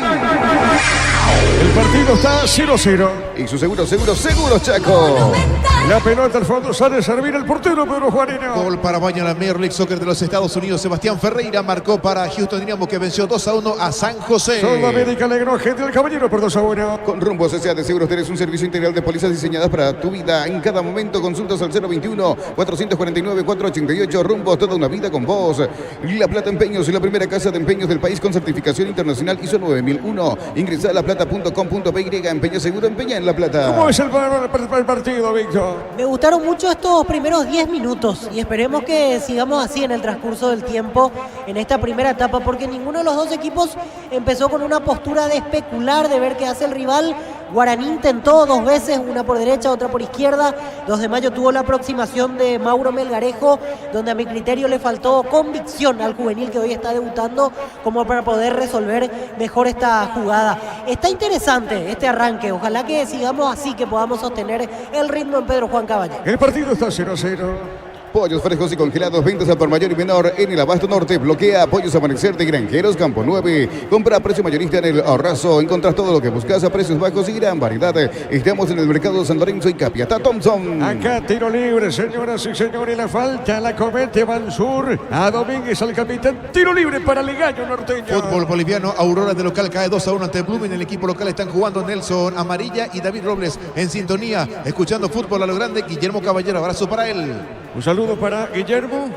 El partido está 0-0. Y su seguro, Chaco. La pelota al fondo sale a servir el portero Pedro Juanino. Gol paraguayo en la Major League Soccer de los Estados Unidos. Sebastián Ferreira marcó para Houston Dynamo, que venció 2-1 a San José. Sonda Médica alegró a gente del Caballero por 2-1. Con Rumbo CCA de Seguros tenés un servicio integral de pólizas diseñadas para tu vida. En cada momento consultas al 021-449-488. Rumbo, toda una vida con vos. La Plata Empeños, la primera casa de empeños del país con certificación internacional ISO 9001. Ingresa a laplata.com.py. Empeña seguro, empeña en La Plata. ¿Cómo es el partido, Víctor? Me gustaron mucho estos primeros 10 minutos y esperemos que sigamos así en el transcurso del tiempo en esta primera etapa, porque ninguno de los dos equipos empezó con una postura de especular, de ver qué hace el rival. Guaraní intentó 2 veces, una por derecha, otra por izquierda. 2 de mayo tuvo la aproximación de Mauro Melgarejo, donde a mi criterio le faltó convicción al juvenil que hoy está debutando como para poder resolver mejor esta jugada. Está interesante este arranque, ojalá que sigamos así, que podamos sostener el ritmo en Pedro Juan Caballero. El partido está 0-0. Pollos frescos y congelados, ventas al por mayor y menor en el Abasto Norte. Bloquea Pollos Amanecer de Granjeros, Campo 9. Compra a precio mayorista en el Ahorrazo. Encontrás todo lo que buscas a precios bajos y gran variedad. Estamos en el mercado de San Lorenzo y Capiatá Thompson. Acá tiro libre, señoras y señores. La falta la comete Mansur. A Domínguez, al capitán. Tiro libre para el gallo norteño. Fútbol boliviano. Aurora de local cae 2-1 ante Blooming. El equipo local están jugando Nelson Amarilla y David Robles en sintonía. Escuchando fútbol a lo grande. Guillermo Caballero, abrazo para él. Un saludo para Guillermo.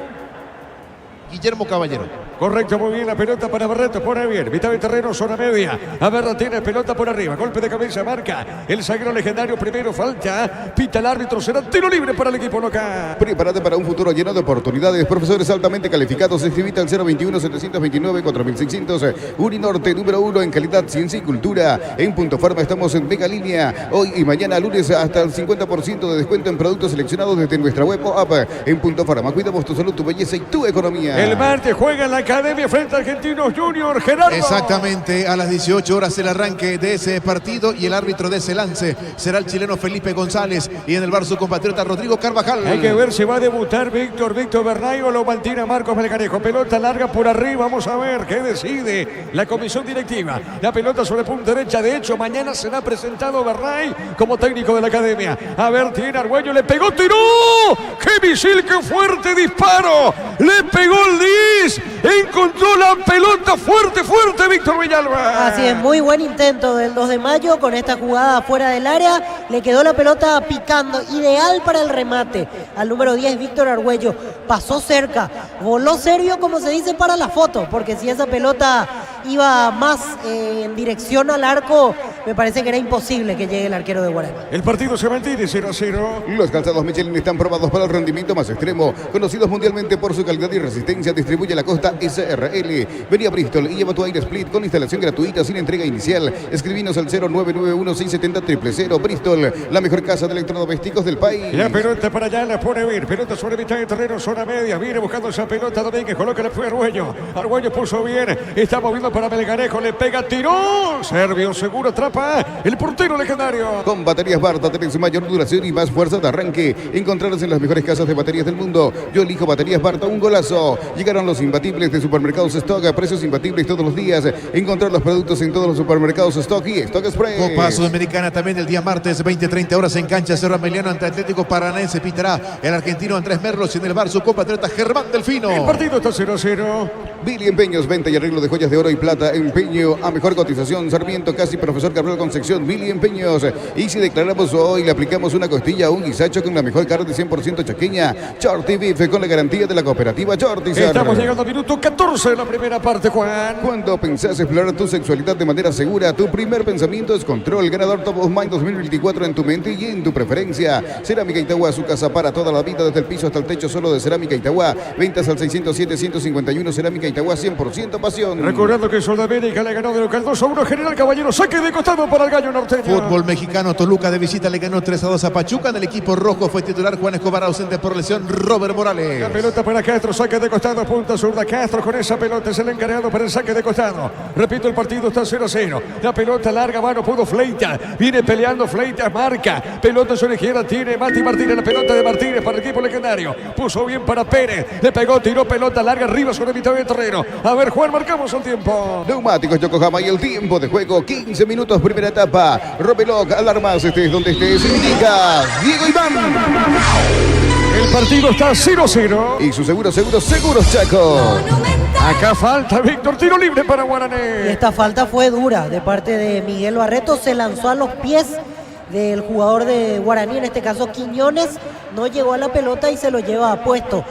Guillermo Caballero. Correcto, muy bien, la pelota para Barreto, pone bien, mitad de terreno, zona media. A ver, tiene pelota por arriba, golpe de cabeza, marca el zaguero legendario, primero falta, pita el árbitro, será tiro libre para el equipo local. Prepárate para un futuro lleno de oportunidades. Profesores altamente calificados. Escribite al 021-729-4600. Uninorte, número 1 en calidad, ciencia y cultura. En Punto Farma estamos en Mega Línea. Hoy y mañana lunes hasta el 50% de descuento en productos seleccionados desde nuestra web o app. En Punto Farma, cuidamos tu salud, tu belleza y tu economía. El martes juega en la Academia frente a Argentinos Junior, Gerardo. Exactamente, a las 18 horas el arranque de ese partido y el árbitro de ese lance será el chileno Felipe González y en el bar su compatriota Rodrigo Carvajal. Hay que ver si va a debutar Víctor Bernay o lo mantiene Marcos Melgarejo. Pelota larga por arriba, vamos a ver qué decide la comisión directiva. La pelota sobre punta derecha, de hecho mañana será presentado Bernay como técnico de la Academia. A ver, tiene Argüello, le pegó, tiró. ¡Qué misil, qué fuerte disparo! Le pegó el 10, encontró la pelota fuerte, fuerte Víctor Villalba. Así es, muy buen intento del 2 de mayo con esta jugada fuera del área. Le quedó la pelota picando, ideal para el remate. Al número 10, Víctor Argüello, pasó cerca, voló serio como se dice para la foto, porque si esa pelota iba más en dirección al arco, me parece que era imposible que llegue el arquero de Guaraní. El partido se mantiene 0-0. Los calzados Michelin están probados para el rendimiento más extremo, conocidos mundialmente por su calidad y resistencia. Distribuye la Costa SRL. Vení a Bristol y lleva tu aire split con instalación gratuita sin entrega inicial. Escribinos al 0991-670-000. Bristol, la mejor casa de electrodomésticos del país. La pelota para allá, la pone bien. Pelota sobre mitad de terreno, zona media. Viene buscando esa pelota Domínguez, coloca la fue Argüello. Argüello puso bien, está moviendo para Melgarejo, le pega, tiró. Servio seguro, atrapa el portero legendario. Con baterías Barta tenés mayor duración y más fuerza de arranque. Encontrarlos en las mejores casas de baterías del mundo. Yo elijo baterías Barta, un golazo. Llegaron los imbatibles de Supermercados Stock a precios imbatibles todos los días. Encontrar los productos en todos los supermercados Stock y Stock Express. Copa Sudamericana también el día martes, 20-30 horas en cancha Cerro Ameliano ante Atlético Paranaense. Pitará el argentino Andrés Merlos y en el bar su compatriota Germán Delfino. El partido está 0-0. Billy Empeños, venta y arreglo de joyas de oro y plata. Empeño a mejor cotización. Sarmiento, casi Profesor Gabriel Concepción. Billy Empeños. Y si declaramos hoy, le aplicamos una costilla a un guisacho con la mejor carne 100% chaqueña. Shorty Beef con la garantía de la cooperativa Shorty. Estamos llegando al minuto 14 de la primera parte, Juan. Cuando pensás explorar tu sexualidad de manera segura, tu primer pensamiento es Control. Ganador Top of Mind 2024 en tu mente y en tu preferencia. Cerámica Itagua, su casa para toda la vida, desde el piso hasta el techo, solo de Cerámica Itagua. Ventas al 607-151. Cerámica Itagua, 100% pasión. Recordando que Sudamérica le ganó de local 2-1. General Caballero, saque de costado para el gallo norteño. Fútbol mexicano, Toluca de visita le ganó 3-2 a Pachuca. En el equipo rojo fue titular Juan Escobar, ausente por lesión Robert Morales. La pelota para Castro, saque de costado, punta zurda. Castro con esa pelota es el encargado para el saque de costado. Repito, el partido está 0-0. La pelota larga, mano pudo Fleita. Viene peleando Fleita, marca. Pelota sobre izquierda, tiene Mati Martínez. La pelota de Martínez para el equipo legendario. Puso bien para Pérez. Le pegó, tiró pelota larga arriba sobre mitad de terreno. A ver, Juan, marcamos el tiempo. Neumáticos Yokohama y el tiempo de juego, 15 minutos, primera etapa. Robeloc, alarmas, estés donde estés, indica Diego Iván. El partido está 0-0. Y su seguros Chaco. Acá falta Víctor, tiro libre para Guaraní. Esta falta fue dura de parte de Miguel Barreto, se lanzó a los pies del jugador de Guaraní, en este caso Quiñones, no llegó a la pelota y se lo lleva a puesto.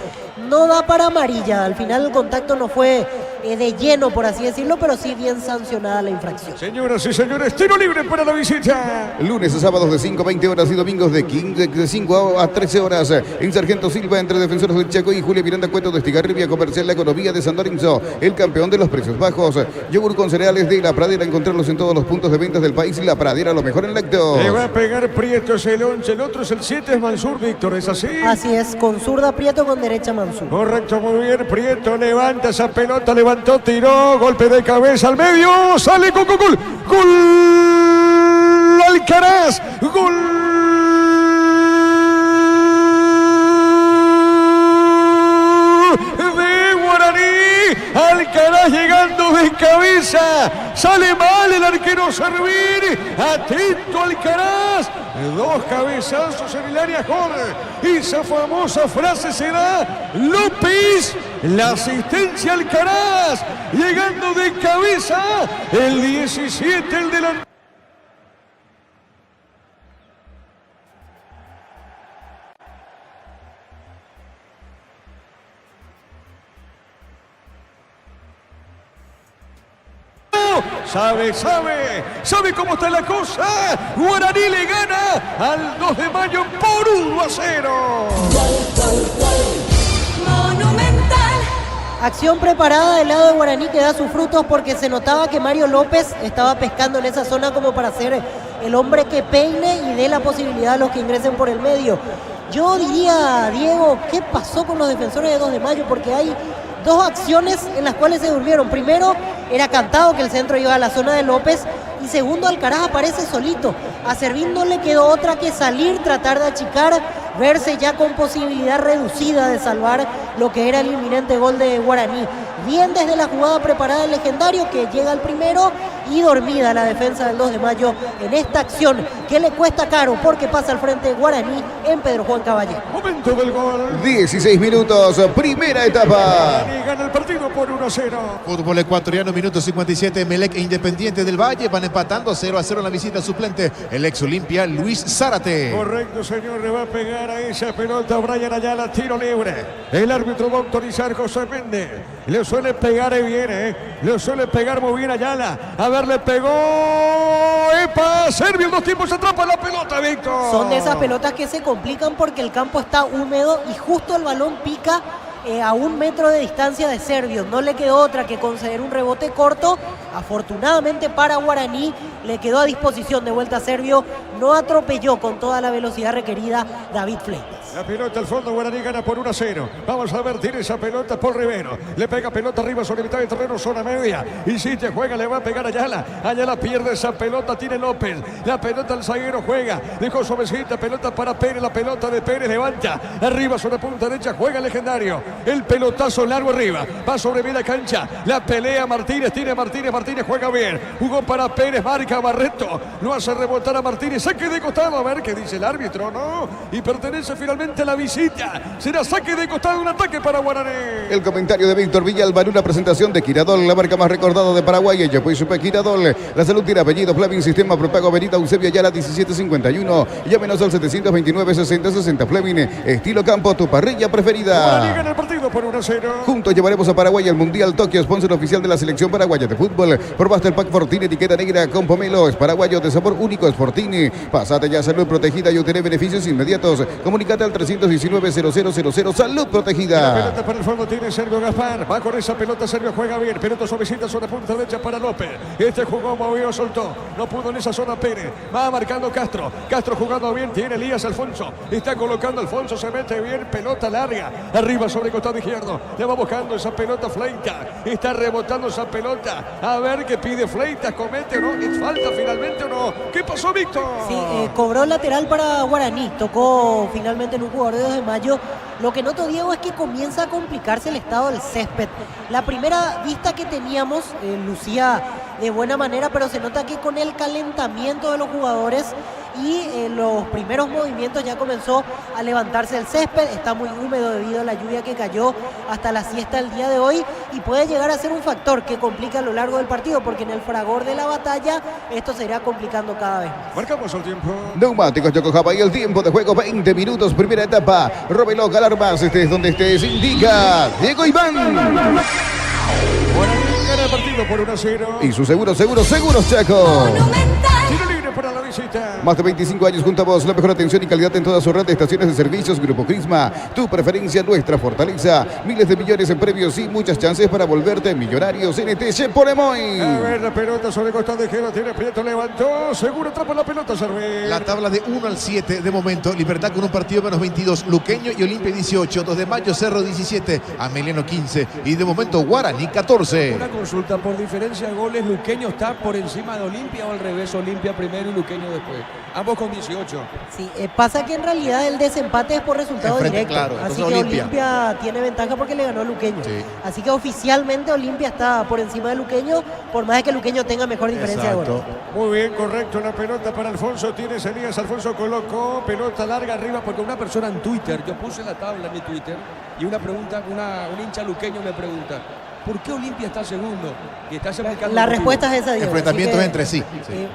No da para amarilla, al final el contacto no fue de lleno, por así decirlo, pero sí bien sancionada la infracción. Señoras y señores, tiro libre para la visita. Lunes a sábados de 5 a 20 horas y domingos de 5 a 13 horas en Sargento Silva, entre Defensores del Chaco y Julia Miranda Cueto de Estigarribia, Comercial La Economía de San Lorenzo, el campeón de los precios bajos. Yogur con cereales de La Pradera, encontrarlos en todos los puntos de ventas del país. La Pradera, lo mejor en lácteos. Le va a pegar Prieto, es el 11, el otro es el 7, es Mansur, Víctor, ¿es así? Así es, con zurda Prieto, con derecha Mansur. Correcto, muy bien, Prieto levanta esa pelota, levantó, tiró, golpe de cabeza al medio, sale con gol, gol, Alcaraz, gol de Guaraní, Alcaraz llegando de cabeza, sale mal el arquero Servir, atento Alcaraz, dos cabezazos en el área gol, esa famosa frase se da López, la asistencia Alcaraz, llegando de cabeza, el 17, el delantero. ¿Sabe cómo está la cosa? Guaraní le gana al 2 de mayo por 1-0. Monumental. Acción preparada del lado de Guaraní que da sus frutos porque se notaba que Mario López estaba pescando en esa zona como para ser el hombre que peine y dé la posibilidad a los que ingresen por el medio. Yo diría, Diego, ¿qué pasó con los defensores de 2 de mayo? Porque hay dos acciones en las cuales se durmieron. Primero, era cantado que el centro iba a la zona de López. Y segundo, Alcaraz aparece solito. A Servín no le quedó otra que salir, tratar de achicar, verse ya con posibilidad reducida de salvar lo que era el inminente gol de Guaraní. Bien desde la jugada preparada del legendario que llega al primero y dormida la defensa del 2 de mayo en esta acción que le cuesta caro porque pasa al frente Guaraní en Pedro Juan Caballero. Momento del gol. 16 minutos, primera etapa. Guaraní gana el partido por 1-0. Fútbol ecuatoriano, minuto 57. Emelec e Independiente del Valle van empatando 0-0 en la visita suplente. El ex Olimpia, Luis Zárate. Correcto, señor, le va a pegar a esa pelota Brian Ayala, tiro libre. El árbitro va a autorizar José Méndez. Le suele pegar bien, le suele pegar muy bien Ayala. A ver, le pegó. ¡Epa! Servio, 2 tiempos, atrapa la pelota, Víctor. Son de esas pelotas que se complican porque el campo está húmedo y justo el balón pica a 1 metro de distancia de Servio. No le quedó otra que conceder un rebote corto. Afortunadamente para Guaraní le quedó a disposición de vuelta a Servio. No atropelló con toda la velocidad requerida David Fleitas. La pelota al fondo, Guaraní gana por 1-0. Vamos a ver, tiene esa pelota por Rivero. Le pega pelota arriba sobre mitad de terreno, zona media. Y si te juega, le va a pegar a Ayala. Ayala pierde esa pelota, tiene López. La pelota al zaguero juega. Dejó suavecita, pelota para Pérez. La pelota de Pérez levanta. Arriba sobre punta derecha, juega el legendario. El pelotazo largo arriba. Va sobre media cancha. La pelea Martínez, tiene Martínez. Martínez juega bien. Jugó para Pérez, marca Barreto. Lo hace rebotar a Martínez. Saque de costado, a ver qué dice el árbitro, ¿no? Y pertenece finalmente a la visita. Será saque de costado, un ataque para Guaraní. El comentario de Víctor Villalba en una presentación de Quiradol, la marca más recordada de Paraguay. Ella pues supe Quiradol. La salud tiene apellido Fleming, sistema prepago Avenida Eusebio Ayala 1751. Llámenos al 729-6060 Fleming. Estilo campo, tu parrilla preferida. Guaraní gana el partido por 1-0. Juntos llevaremos a Paraguay al Mundial Tokio, sponsor oficial de la selección paraguaya de fútbol. Probaste el pack Fortini, etiqueta negra con pomelo. Es paraguayo de sabor único, es Fortini. Pasate ya salud protegida y obtener beneficios inmediatos. Comunicate al 319-0000. Salud protegida. La pelota para el fondo tiene Sergio Gaspar. Va con esa pelota, Sergio juega bien. Pelota suavecita sobre punta derecha para López. Este jugó, movió, soltó. No pudo en esa zona Pérez. Va marcando Castro. Castro jugando bien. Tiene Elías Alfonso. Está colocando Alfonso. Se mete bien. Pelota larga. Arriba sobre costado izquierdo. Le va buscando esa pelota Fleita. Está rebotando esa pelota. A ver qué pide Fleita. ¿Comete o no? ¿Es falta finalmente o no? ¿Qué pasó, Víctor? Sí, cobró lateral para Guaraní. Tocó finalmente en un jugador de 2 de mayo. Lo que noto, Diego, es que comienza a complicarse el estado del césped. La primera vista que teníamos lucía de buena manera, pero se nota que con el calentamiento de los jugadores y los primeros movimientos ya comenzó a levantarse el césped. Está muy húmedo debido a la lluvia que cayó hasta la siesta el día de hoy y puede llegar a ser un factor que complica a lo largo del partido, porque en el fragor de la batalla esto se irá complicando cada vez más. Marcamos el tiempo. Neumáticos Yokohama y el tiempo de juego 20 minutos, primera etapa. Róbelo, alarmas, estés donde estés, indica Diego Iván. Guaraní gana el partido por 1-0. Y su seguros, Chaco. Monumental. Tiro libre para la visita. Más de 25 años junto a vos, la mejor atención y calidad en toda su red de estaciones de servicios. Grupo Crisma, tu preferencia, nuestra fortaleza. Miles de millones en premios y muchas chances para volverte millonarios. NTC Polemoy. A ver, la pelota sobre costado izquierdo. Tiene Prieto, levantó. Seguro atrapa la pelota, Servín. La tabla de 1 al 7 de momento. Libertad con un partido menos 22. Luqueño y Olimpia 18. 2 de mayo, Cerro 17. Ameliano 15. Y de momento Guaraní 14. Una consulta, por diferencia de goles, ¿Luqueño está por encima de Olimpia o al revés? Olimpia primero y Luqueño después. Ambos con 18. Sí, pasa que en realidad el desempate es por resultado Enfrente, directo. claro, Así entonces que Olimpia. Olimpia tiene ventaja porque le ganó a Luqueño. Sí. Así que oficialmente Olimpia está por encima de Luqueño, por más de que Luqueño tenga mejor diferencia de goles. Muy bien, correcto. La pelota para Alfonso. Tiene Elías Alfonso, colocó pelota larga arriba porque una persona en Twitter, yo puse la tabla en mi Twitter y una pregunta, un hincha luqueño me pregunta: ¿Por qué Olimpia está segundo? Y estás explicando La el motivo. respuesta es esa, Diego. Enfrentamientos Así que, entre sí.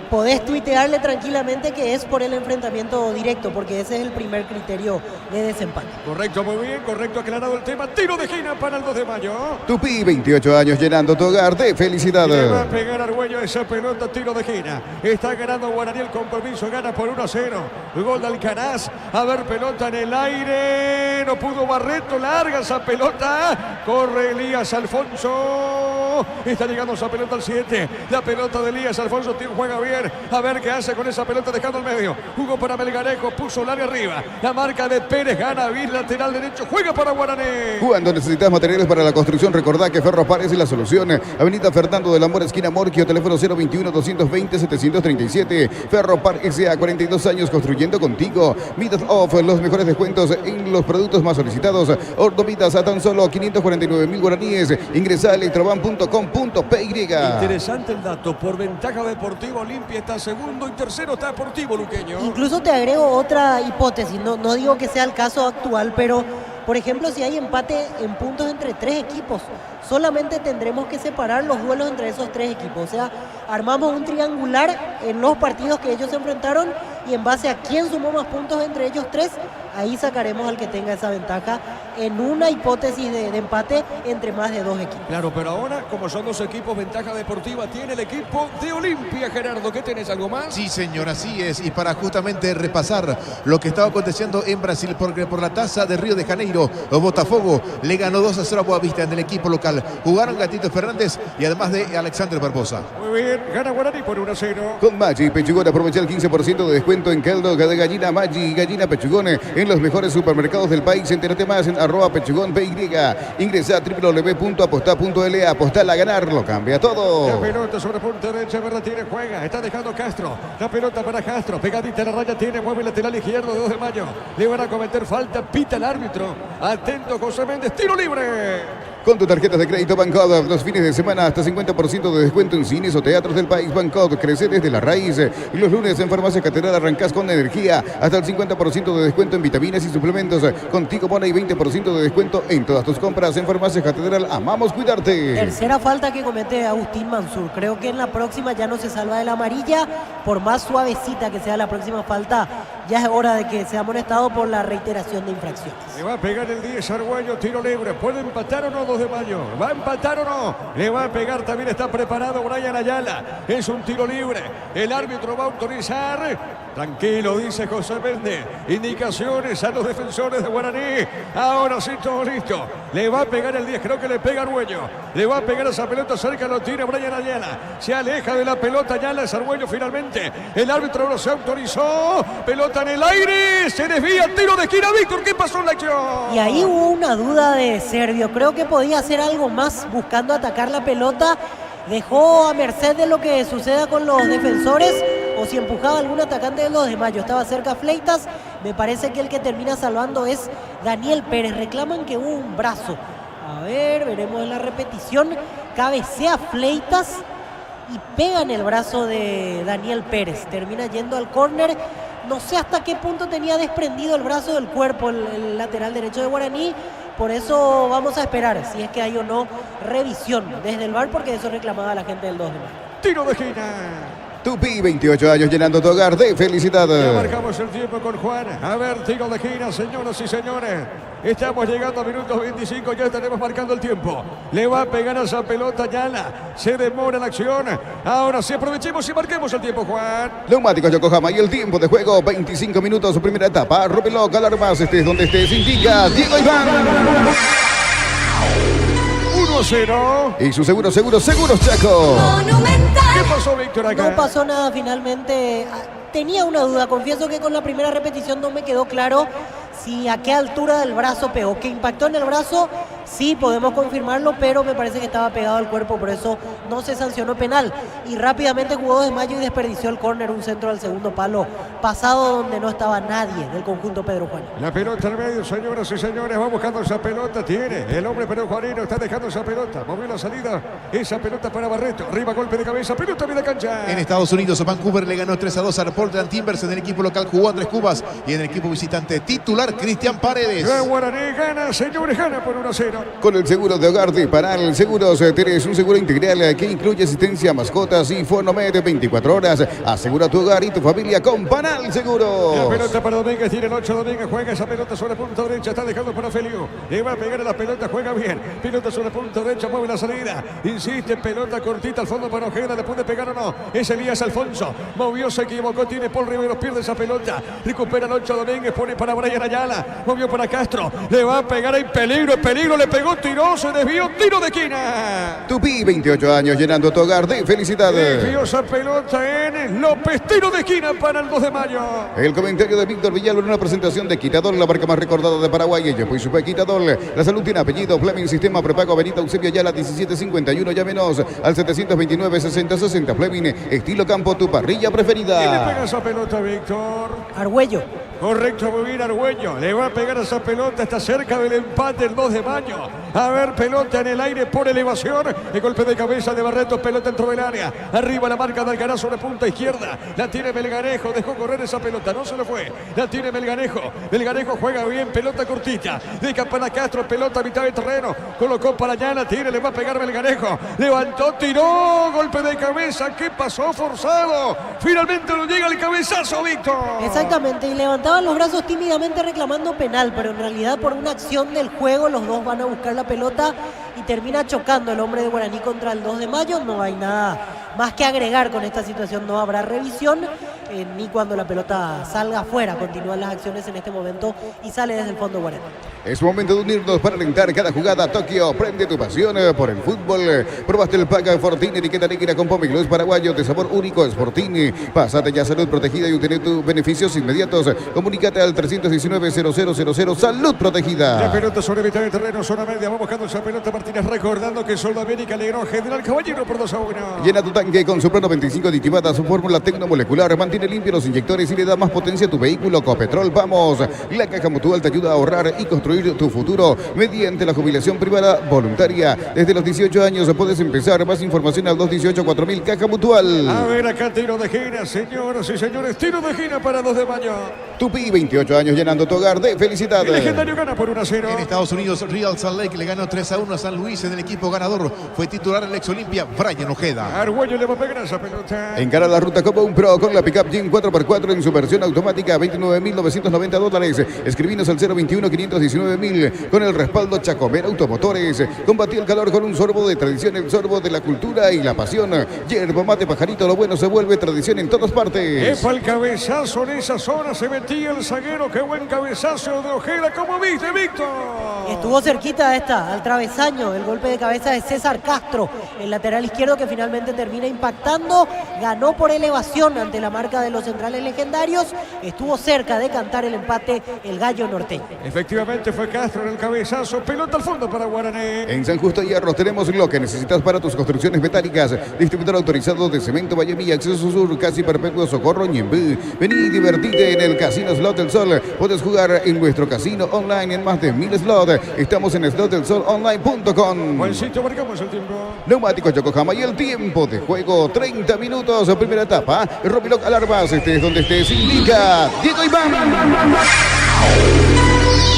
podés tuitearle tranquilamente que es por el enfrentamiento directo, porque ese es el primer criterio de desempate. Correcto, muy bien, correcto, aclarado el tema. Tiro de esquina para el 2 de mayo. Tupí, 28 años llenando tu hogar de felicidad. Le va a pegar Argüello esa pelota, tiro de esquina. Está ganando Guaraní el compromiso, gana por 1-0. Gol de Alcaraz. A ver, pelota en el aire. No pudo Barreto, larga esa pelota. Corre Elías Alfonso. Está llegando esa pelota al 7. La pelota de Elías Alfonso juega bien. A ver qué hace con esa pelota dejando el medio. Jugó para Melgarejo, puso larga arriba. La marca de Pérez, gana bien, lateral derecho. Juega para Guaraní. Cuando necesitas materiales para la construcción, recordá que Ferropar es la solución. Avenida Fernando del Amor, esquina Morquio, teléfono 021-220-737. Ferropar S.A., 42 años construyendo contigo. Midas Off, los mejores descuentos en los productos más solicitados. Ordovitas a tan solo 549.000 guaraníes. Ingresa a electroban.com.py. Interesante el dato. Por ventaja deportiva, Olimpia está segundo y tercero está Deportivo Luqueño. Incluso te agrego otra hipótesis, no digo que sea el caso actual, pero por ejemplo si hay empate en puntos entre tres equipos, solamente tendremos que separar los duelos entre esos tres equipos. O sea, armamos un triangular en los partidos que ellos se enfrentaron y en base a quién sumó más puntos entre ellos tres, ahí sacaremos al que tenga esa ventaja en una hipótesis de empate entre más de dos equipos. Claro, pero ahora, como son dos equipos, ventaja deportiva tiene el equipo de Olimpia. Gerardo, ¿qué tenés? ¿Algo más? Sí, señor, así es. Y para justamente repasar lo que estaba aconteciendo en Brasil, porque por la taza de Río de Janeiro, Botafogo le ganó 2-0 a Boavista en el equipo local. Jugaron Gatito Fernández y además de Alexander Barbosa. Muy bien, gana Guaraní por 1-0. Con Maggi Pechugón aprovecha el 15% de descuento en caldo de gallina Maggi, gallina Pechugón en los mejores supermercados del país. Entérate más en @pechugón.py. Ingresa a www.apostá.l. Apostá a ganar, lo cambia todo. La pelota sobre punta derecha, verdad tiene, juega. Está dejando Castro. La pelota para Castro. Pegadita a la raya tiene, mueve el lateral izquierdo, 2 de mayo. Le van a cometer falta, pita el árbitro. Atento José Méndez, tiro libre. Con tu tarjeta de crédito Bancod, los fines de semana hasta 50% de descuento en cines o teatros del país. Bancod crece desde la raíz. Y los lunes en Farmacia Catedral arrancás con energía. Hasta el 50% de descuento en vitaminas y suplementos. Contigo Money 20% de descuento en todas tus compras. En Farmacia Catedral amamos cuidarte. Tercera falta que comete Agustín Mansur. Creo que en la próxima ya no se salva de la amarilla. Por más suavecita que sea la próxima falta, ya es hora de que sea amonestado por la reiteración de infracciones. Le va a pegar el 10 Argüello, tiro libre. ¿Puede empatar o no 2 de mayo? ¿Va a empatar o no? Le va a pegar, también está preparado Brian Ayala. Es un tiro libre. El árbitro va a autorizar. Tranquilo, dice José Méndez. Indicaciones a los defensores de Guaraní. Ahora sí, todo listo. Le va a pegar el 10, creo que le pega Argüello. Le va a pegar esa pelota cerca, lo tira Brian Ayala. Se aleja de la pelota Ayala, es Argüello finalmente. El árbitro no se autorizó. Pelota en el aire. Se desvía, tiro de esquina. Víctor, ¿qué pasó en la acción? Y ahí hubo una duda de Servio. Creo que podía hacer algo más buscando atacar la pelota. Dejó a merced de lo que suceda con los defensores o si empujaba algún atacante de los de mayo. Estaba cerca Fleitas. Me parece que el que termina salvando es Daniel Pérez. Reclaman que hubo un brazo. A ver, veremos en la repetición. Cabecea Fleitas y pega en el brazo de Daniel Pérez. Termina yendo al córner. No sé hasta qué punto tenía desprendido el brazo del cuerpo el lateral derecho de Guaraní. Por eso vamos a esperar si es que hay o no revisión desde el VAR, porque eso reclamaba la gente del 2 de mayo. Tiro de esquina. Tupí, 28 años llenando tu hogar de felicidad. Ya marcamos el tiempo con Juan. A ver, tiro de esquina, señoras y señores. Estamos llegando a minutos 25, ya estaremos marcando el tiempo. Le va a pegar a esa pelota Ayala. Se demora la acción. Ahora sí, aprovechemos y marquemos el tiempo, Juan. Neumáticos Yokohama y el tiempo de juego, 25 minutos, su primera etapa. Rómpelo, alarmas, estés donde estés, indica Diego Iván. 1-0. Y su seguros Chaco. Monumental. ¿Qué pasó, Víctor, acá? No pasó nada finalmente. Tenía una duda, confieso que con la primera repetición no me quedó claro si a qué altura del brazo pegó. Que impactó en el brazo, sí podemos confirmarlo, pero me parece que estaba pegado al cuerpo, por eso no se sancionó penal. Y rápidamente jugó 2 de mayo y desperdició el córner, un centro al segundo palo pasado donde no estaba nadie del conjunto Pedro Juan. La pelota al medio, señoras y señores, va buscando esa pelota, tiene el hombre Pedro Juanino, está dejando esa pelota, movió la salida, esa pelota para Barreto, arriba golpe de cabeza, pelota en la cancha. En Estados Unidos, Vancouver le ganó 3-2 a Portland Timbers. En el equipo local jugó Andrés Cubas y en el equipo visitante titular Cristian Paredes. La Guaraní gana, señores, gana por 1-0. 0. Con el seguro de hogar de Panal Seguros, tenés un seguro integral que incluye asistencia a mascotas y Fonomed 24 horas. Asegura tu hogar y tu familia con Panal Seguros. La pelota para Domínguez, tiene el 8. Domínguez juega esa pelota sobre punta derecha. Está dejando para Feliu. Le va a pegar a la pelota, juega bien. Pelota sobre punta derecha, mueve la salida. Insiste, pelota cortita al fondo para Ojeda. ¿Le puede pegar o no? Es Elías Alfonso. Movió, se equivocó. Tiene Paul Rivero, pierde esa pelota. Recupera el 8 Domínguez, pone para Brian Ayala. Movió para Castro. Le va a pegar, hay peligro, peligro. Le pegó, tiró, se desvió, tiro de esquina. Tupi, 28 años, llenando tu hogar de felicidad. Desvió esa pelota en López, tiro de esquina para el 2 de mayo. El comentario de Víctor Villalba en una presentación de Quitador, la marca más recordada de Paraguay. Ella fue Super Quitador. La salud tiene apellido. Fleming, sistema prepago Benito Eusebio Ayala, 1751. Llámenos al 729-6060. Fleming, estilo campo, tu parrilla preferida. ¿Quién le pega esa pelota, Víctor? Argüello. Correcto, muy bien Argüello. Le va a pegar esa pelota, está cerca del empate el 2 de mayo. A ver, pelota en el aire por elevación. El golpe de cabeza de Barreto, pelota dentro del área. Arriba la marca de Alcaraz sobre punta izquierda. La tiene Melgarejo, dejó correr esa pelota, no se lo fue. La tiene Melgarejo. Melgarejo juega bien, pelota cortita. Deja para Castro, pelota a mitad de terreno. Colocó para allá, la tiene, le va a pegar Melgarejo. Levantó, tiró, golpe de cabeza. ¿Qué pasó? Forzado. Finalmente no llega el cabezazo, Víctor. Exactamente, y levantaban los brazos tímidamente reclamando penal, pero en realidad por una acción del juego los dos van a buscar la pelota y termina chocando el hombre de Guaraní contra el 2 de mayo. No hay nada más que agregar con esta situación, no habrá revisión ni cuando la pelota salga afuera. Continúan las acciones en este momento y sale desde el fondo Guaraní. Es momento de unirnos para alentar cada jugada. Tokio, prende tu pasión por el fútbol. Probaste el Paga Fortín, etiqueta negra con Pomegloss paraguayo de sabor único. Sportini, pásate ya salud protegida y obtener tus beneficios inmediatos. Comunícate al 319-0000. Salud protegida. La pelota sobre mitad de terreno, zona media. Va buscando esa pelota Martínez, recordando que Sol de América alegró General Caballero por 2-1. Llena tu tanque con Soprano 25 aditivada, su fórmula tecnomolecular. Mantiene limpio los inyectores y le da más potencia a tu vehículo. Copetrol, vamos. La Caja Mutual te ayuda a ahorrar y construir tu futuro mediante la jubilación privada voluntaria. Desde los 18 años puedes empezar. Más información al 218-4000 Caja Mutual. A ver acá, tiro de esquina, señoras y señores. Tiro de esquina para 2 de mayo. Tupi, 28 años, llenando tu hogar de felicidad. El legendario gana por 1-0. En Estados Unidos, Real Salt Lake le ganó 3-1 a San Luis en el equipo ganador. Fue titular el ex Olimpia, Brian Ojeda. Argüello le va a pegar esa pelota. Encara la ruta como un pro con la pickup Jeep 4x4 en su versión automática, $29,990. Escribinos al 021-519,000 con el respaldo Chacomer Automotores. Combatí el calor con un sorbo de tradición, el sorbo de la cultura y la pasión. Yerba mate pajarito, lo bueno se vuelve tradición en todas partes. Epa, el cabezazo en esa zona, se metía el zaguero. Qué buen cabezazo de Ojeda, como viste, Víctor. Estuvo cerquita esta, al travesaño, el golpe de cabeza de César Castro, el lateral izquierdo que finalmente termina impactando. Ganó por elevación ante la marca de los centrales legendarios. Estuvo cerca de cantar el empate el gallo norteño. Efectivamente fue Castro en el cabezazo, pelota al fondo para Guaraní. En San Justo Hierro tenemos lo que necesitas para tus construcciones metálicas. Distribuidor autorizado de cemento Vallemilla, acceso sur, casi perpetuo Socorro, Ñembú. Vení y divertite en el Casino Slot del Sol. Puedes jugar en nuestro casino online en más de 1000 slots. Estamos en slotdelsolonline.com. Buen sitio, marcamos el tiempo. Neumáticos Yokohama y el tiempo de juego 30 minutos. Primera etapa. Robiloc Alarmas, estés donde estés, indica Diego Iván.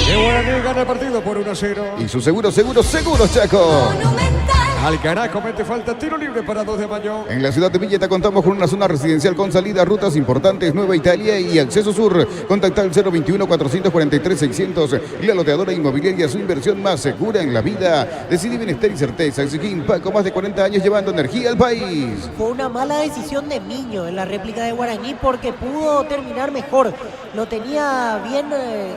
Que Guaraní gana el partido por 1-0. Y su seguro, Chaco. Monumental. Al carajo, mete falta, tiro libre para 2 de mayo. En la ciudad de Villeta contamos con una zona residencial con salida a rutas importantes, Nueva Italia y acceso sur. Contacta al 021-443-600. La loteadora inmobiliaria, su inversión más segura en la vida. Decide bienestar y certeza. Exigín Paco, más de 40 años llevando energía al país. Fue una mala decisión de Miño en la réplica de Guaraní porque pudo terminar mejor. Lo tenía bien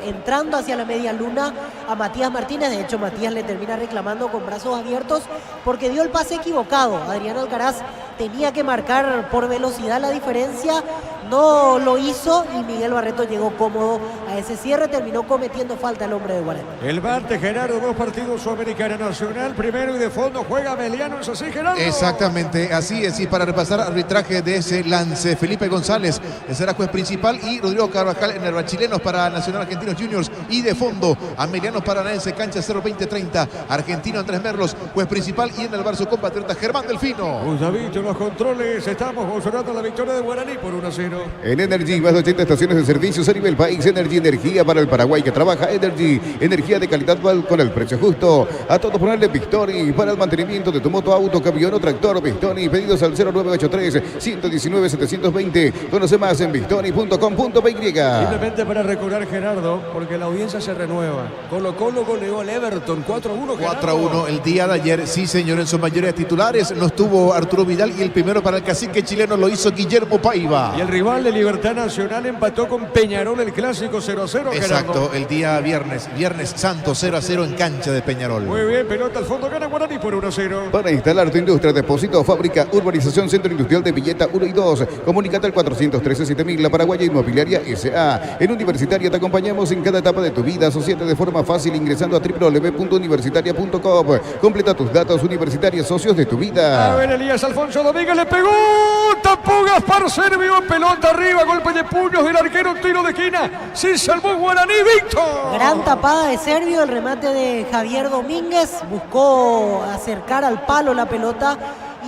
entrando hacia la media luna a Matías Martínez. De hecho, Matías le termina reclamando con brazos abiertos porque dio el pase equivocado. Adrián Alcaraz tenía que marcar por velocidad la diferencia, no lo hizo y Miguel Barreto llegó cómodo a ese cierre, terminó cometiendo falta el hombre de Guaraní. El Bante Gerardo, 2 partidos Sudamericana Nacional, primero y de fondo juega Meliano, ¿es así, Gerardo? Exactamente, así es. Y para repasar arbitraje de ese lance, Felipe González será juez principal y Rodrigo Carvajal en el chilenos para Nacional Argentinos Juniors. Y de fondo, Ameliano Paranaense, cancha 0-20-30. Argentino Andrés Merlos, juez principal. Y en el bar su compatriota Germán Delfino. Gustavito, los controles, estamos observando la victoria de Guaraní por 1-0. En Energy, más de 80 estaciones de servicios a nivel país. Energy energía para el Paraguay que trabaja. Energy, energía de calidad con el precio justo. A todos ponerle Pistoni para el mantenimiento de tu moto, auto, camión o tractor. Pistoni, pedidos al 0983-119-720. Conoce más en pistoni.com.py. Simplemente para recordar, Gerardo, porque la audiencia se renueva. Colo-Colo goleó al Everton 4-1. 4-1 el día de ayer, sí señor, en su mayoría titulares. No estuvo Arturo Vidal y el primero para el cacique chileno lo hizo Guillermo Paiva. Y el rival de Libertad Nacional empató con Peñarol el clásico 0-0. Exacto, el día viernes santo 0-0 en cancha de Peñarol. Muy bien, pelota al fondo, gana Guaraní por 1-0. Para instalar tu industria, depósito, fábrica, urbanización, centro industrial de Villeta 1 y 2. Comunícate al 413-7000, La Paraguaya Inmobiliaria S.A. En Universitaria te acompañamos en cada etapa de tu vida. Asociate de forma fácil ingresando a www.universitaria.com. Completa tus datos universitarios, socios de tu vida. A ver, Elías Alfonso Domínguez le pegó. Tapó Gaspar Servio, pelota arriba, golpe de puños del arquero, tiro de esquina. Se salvó Guaraní, Víctor. Gran tapada de Servio, el remate de Javier Domínguez. Buscó acercar al palo la pelota